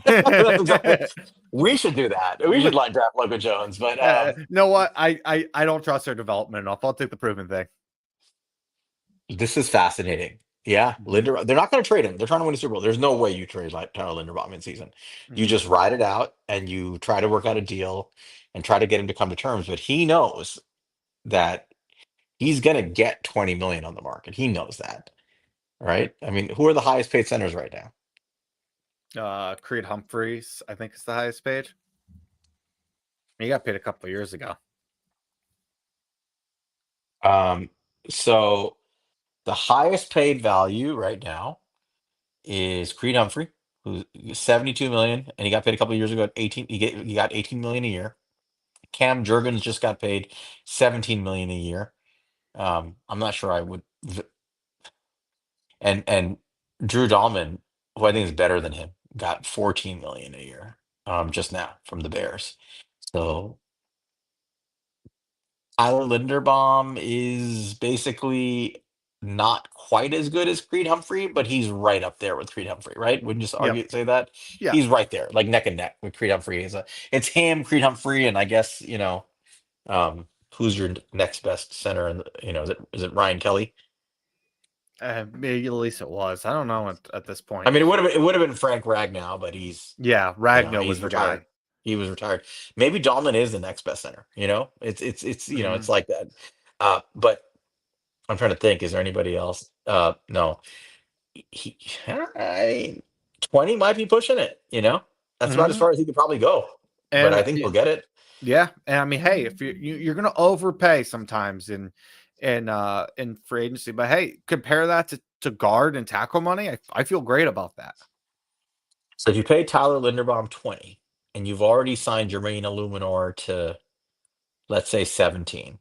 That's exactly. We should do that. We should line draft Logan Jones, but you know what? I don't trust their development enough. I'll take the proven thing. this is fascinating. Yeah, Linderbaum. They're not going to trade him. They're trying to win a Super Bowl. There's no way you trade like Tyler Linderbaum in season. You just ride it out and you try to work out a deal and try to get him to come to terms. But he knows that he's going to get 20 million on the market. He knows that, right? I mean, who are the highest paid centers right now? Creed Humphreys, I think, is the highest paid. He got paid a couple of years ago. So the highest paid value right now is Creed Humphrey, who's 72 million, and he got paid a couple of years ago at 18. He got 18 million a year. Cam Jurgens just got paid 17 million a year. I'm not sure I would, and Drew Dahlman, who I think is better than him, got 14 million a year, just now from the Bears. So Tyler Linderbaum is basically not quite as good as Creed Humphrey, but he's right up there with Creed Humphrey, right? Wouldn't you just say that? Yeah. He's right there, like neck and neck with Creed Humphrey. It's him, Creed Humphrey, and I guess who's your next best center? And is it Ryan Kelly? Maybe at least it was. I don't know at this point. I mean, it would have been Frank Ragnow, but he's Ragnow he's was the retired. guy. He was retired. Maybe Dahlman is the next best center. It's it's like that. But I'm trying to think. Is there anybody else? No. I 20 might be pushing it. That's about as far as he could probably go. But I think he'll get it. Yeah, and I mean, hey, if you're going to overpay sometimes in free agency, but hey, compare that to guard and tackle money. I feel great about that. So if you pay Tyler Linderbaum 20, and you've already signed Jermaine Illuminor to, let's say, 17,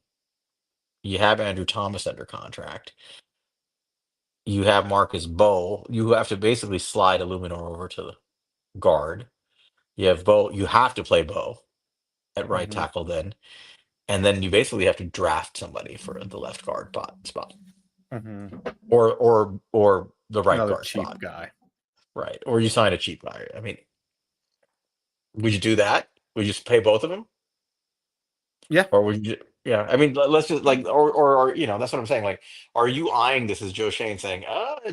you have Andrew Thomas under contract. You have Marcus Bow. You have to basically slide Illuminor over to the guard. You have Bow. You have to play Bow at right tackle then. And then you basically have to draft somebody for the left guard spot. Or the right Another guard cheap spot. guy. Right. Or you sign a cheap guy. I mean, would you do that? Would you just pay both of them? Yeah. Or would you? Yeah. I mean, let's just or that's what I'm saying. Like, are you eyeing this as Joe Shane saying,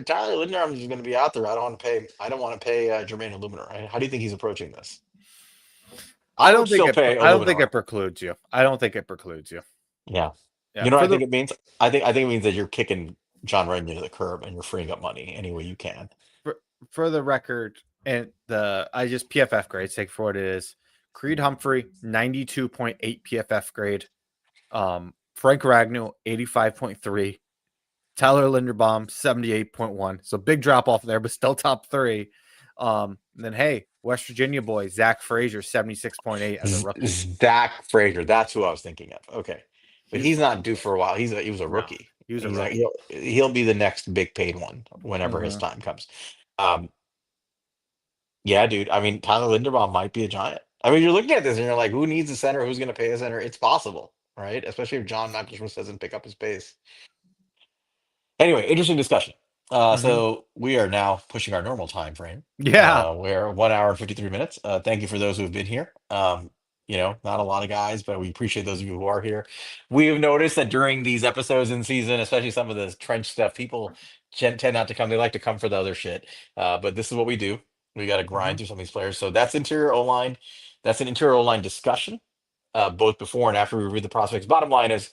Tyler Linderbaum is going to be out there. I don't want to pay Jermaine Illuminor. Right? How do you think he's approaching this? I would still pay I don't think Illuminor. it precludes you. I don't think it precludes you. Yeah. Yeah. You know what I think it means? I think it means that you're kicking John Runyon to the curb and you're freeing up money any way you can. For the record, and I just PFF grades take for what it is. Creed Humphrey, 92.8 PFF grade. Frank Ragnow, 85.3. Tyler Linderbaum, 78.1. So big drop off there, but still top three. Then hey, West Virginia boy, Zach Frazier, 76.8 as a rookie. Zach Frazier, that's who I was thinking of. Okay. But he's not due for a while. He was a rookie. He was a rookie. He'll be the next big paid one whenever his time comes. Yeah, dude. I mean, Tyler Linderbaum might be a giant. I mean, you're looking at this and you're like, who needs a center? Who's going to pay a center? It's possible, right? Especially if John Macklemore doesn't pick up his pace. Anyway, interesting discussion. So we are now pushing our normal time frame. Yeah. We're 1 hour and 53 minutes. Thank you for those who have been here. Not a lot of guys, but we appreciate those of you who are here. We have noticed that during these episodes in season, especially some of the trench stuff, people tend not to come. They like to come for the other shit. But this is what we do. We got to grind through some of these players. So that's interior O-line. That's an interior O-line discussion, both before and after we read the prospects. Bottom line is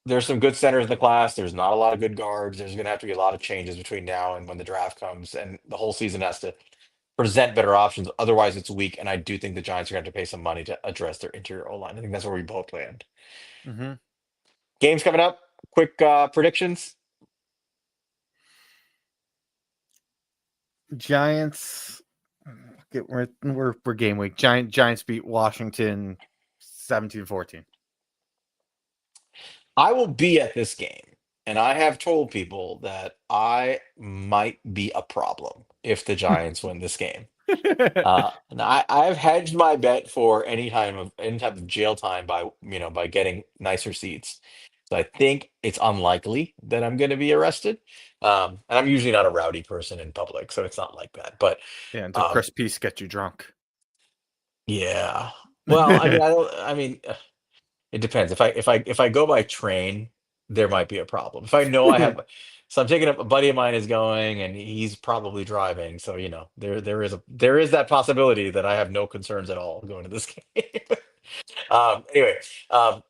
there's some good centers in the class. There's not a lot of good guards. There's going to have to be a lot of changes between now and when the draft comes. And the whole season has to present better options. Otherwise, it's weak. And I do think the Giants are going to have to pay some money to address their interior O-line. I think that's where we both land. Games coming up. Quick predictions. Giants. We're game week. Giants beat Washington 17-14. I will be at this game, and I have told people that I might be a problem if the Giants win this game. And I've hedged my bet for any type of jail time by by getting nicer seats. So I think it's unlikely that I'm going to be arrested. And I'm usually not a rowdy person in public, so it's not like that. But Yeah, until um, Chris Peace gets you drunk. yeah. Well, I mean, I don't. I mean, it depends. If I go by train, there might be a problem. If I know I have, so I'm taking up a buddy of mine is going, and he's probably driving. So there is that possibility that I have no concerns at all going to this game. Anyway, um,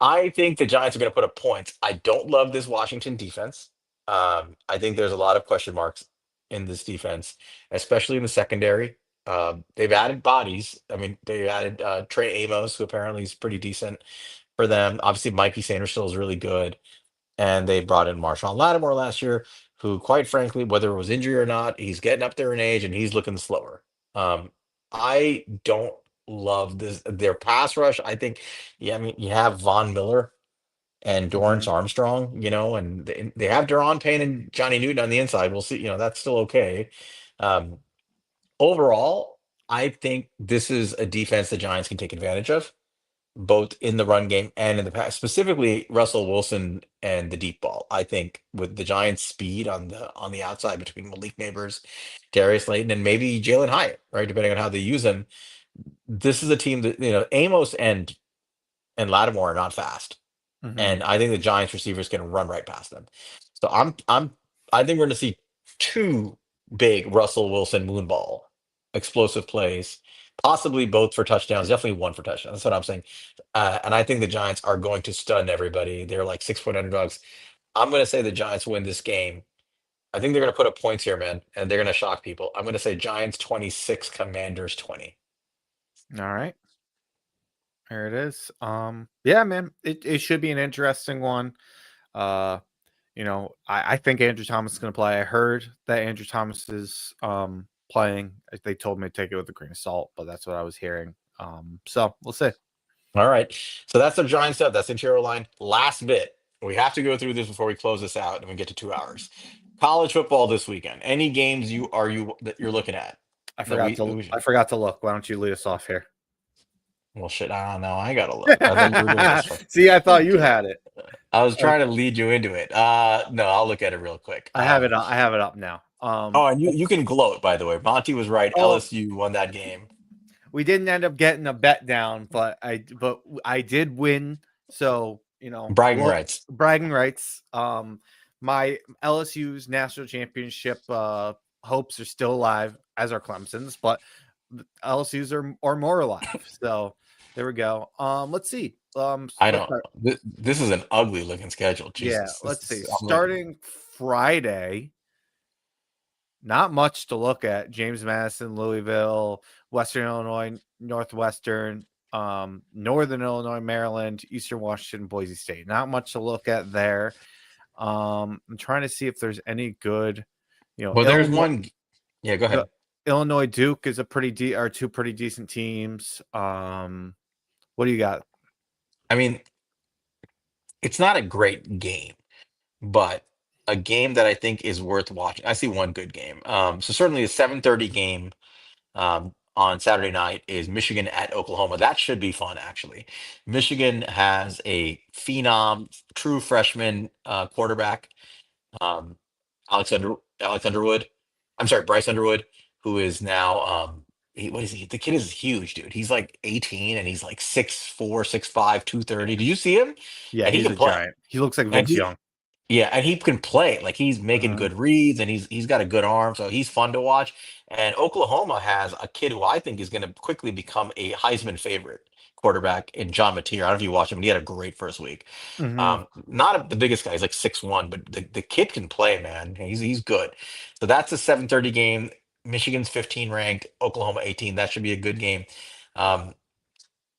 I think the Giants are going to put up points. I don't love this Washington defense. I think there's a lot of question marks in this defense, especially in the secondary. They've added bodies. I mean, they added Trey Amos, who apparently is pretty decent for them. Obviously, Mikey Sanders still is really good, and they brought in Marshawn Lattimore last year, who, quite frankly, whether it was injury or not, he's getting up there in age and he's looking slower. I don't love this their pass rush. I think, yeah, I mean, you have Von Miller and Dorrance Mhm. Armstrong, and they have Deron Payne and Johnny Newton on the inside. We'll see. That's still okay. Um, Overall, I think this is a defense the Giants can take advantage of, both in the run game and in the pass, specifically Russell Wilson and the deep ball. I think with the Giants' speed on the outside between Malik Neighbors, Darius Slayton, and maybe Jalen Hyatt, right, depending on how they use him. This is a team that Amos and Lattimore are not fast, Mhm. and I think the Giants receivers can run right past them. So I think we're going to see two big Russell Wilson moonball explosive plays, possibly both for touchdowns, definitely one for touchdowns. That's what I'm saying. And I think the Giants are going to stun everybody. They're like 6-point underdogs. I'm going to say the Giants win this game. I think they're going to put up points here, man, and they're going to shock people. I'm going to say Giants 26, Commanders 20. All right. There it is. Yeah, man. It should be an interesting one. Uh, I think Andrew Thomas is gonna play. I heard that Andrew Thomas is playing. They told me to take it with a grain of salt, but that's what I was hearing. So we'll see. All right. So that's the Giants stuff. That's interior line. Last bit. We have to go through this before we close this out and we get to 2 hours. College football this weekend. Any games that you're looking at? That I forgot to look. Why don't you lead us off here? well, shit, I don't know. I gotta look. I thought you were doing this for. See, I thought you had it. I was Uh, trying to lead you into it. No, I'll look at it real quick. I have it. I have it up now. Oh, and you can gloat, by the way. Monty was right. Oh, LSU won that game. we didn't end up getting a bet down, but I did win. So Bragging rights. bragging rights. My LSU's national championship hopes are still alive, as are Clemson's, but LSU's are more alive. So there we go. Let's see. I don't. This is an ugly looking schedule. Yeah, Jesus. let's see. I'm looking. Starting Friday, not much to look at. James Madison, Louisville, Western Illinois, Northwestern, Northern Illinois, Maryland, Eastern Washington, Boise State. Not much to look at there. I'm trying to see if there's any good, Well, there's one. Yeah, go ahead. Illinois Duke is are two pretty decent teams. What do you got? I mean, it's not a great game, but a game that I think is worth watching. I see one good game. So certainly a 7:30 game on Saturday night is Michigan at Oklahoma. That should be fun, actually. Michigan has a phenom, true freshman quarterback, um, Alex Underwood. I'm sorry, Bryce Underwood, who is now what is he? The kid is huge, dude. He's like 18 and he's like 6'4", 6'5", 230. Did you see him? Yeah, And he he's can a play. giant. He looks like And Vince Young. yeah, and he can play. Like he's making Mhm. good reads and he's got a good arm, so he's fun to watch. And Oklahoma has a kid who I think is going to quickly become a Heisman favorite quarterback in John Mateer. I don't know if you watched him, but he had a great first week. Mhm. Not the biggest guy, he's like 6'1", but the kid can play, man. He's good. So that's a 7:30 game. Michigan's 15 ranked, Oklahoma 18. That should be a good game. Um,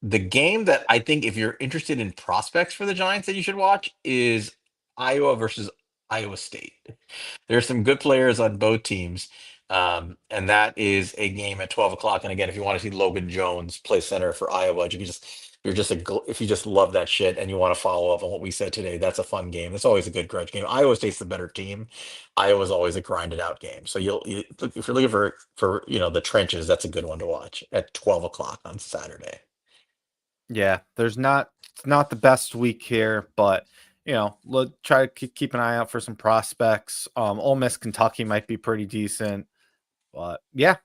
the game that I think, if you're interested in prospects for the Giants, that you should watch is Iowa versus Iowa State. There's some good players on both teams, and that is a game at 12 o'clock. And again, if you want to see Logan Jones play center for Iowa, you can just if you just love that shit and you want to follow up on what we said today, that's a fun game. That's always a good grudge game. Iowa State's the better team. Iowa's always a grinded out game. So if you're looking for the trenches, that's a good one to watch at 12 o'clock on Saturday. Yeah, it's not the best week here, but try to keep an eye out for some prospects. Ole Miss, Kentucky might be pretty decent, but yeah,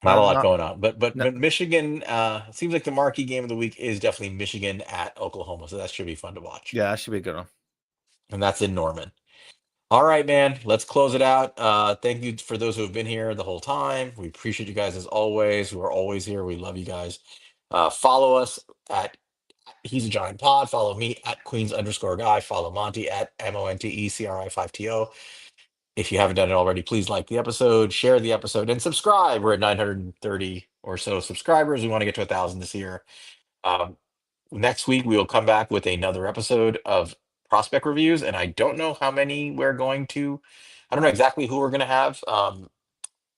Not a lot not going on, but no, Michigan seems like the marquee game of the week is definitely Michigan at Oklahoma, so that should be fun to watch. yeah, that should be a good one. And that's in Norman. All right, man, let's close it out. Thank you for those who have been here the whole time. We appreciate you guys as always, who are always here. We love you guys. Follow us at He's a Giant Pod. Follow me at Queens_guy. Follow Monty at MONTECRI5TO. If you haven't done it already, please like the episode, share the episode, and subscribe. We're at 930 or so subscribers. We want to get to 1,000 this year. Um, Next week, we will come back with another episode of prospect reviews, and I don't know how many we're going to. I don't know exactly who we're going to have,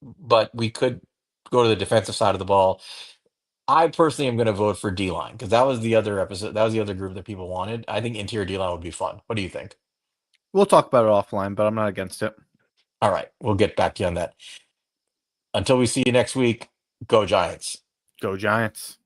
but we could go to the defensive side of the ball. I personally am going to vote for D line because that was the other episode. That was the other group that people wanted. I think interior D line would be fun. What do you think? We'll talk about it offline, but I'm not against it. All right, we'll get back to you on that. Until we see you next week, go Giants. Go Giants.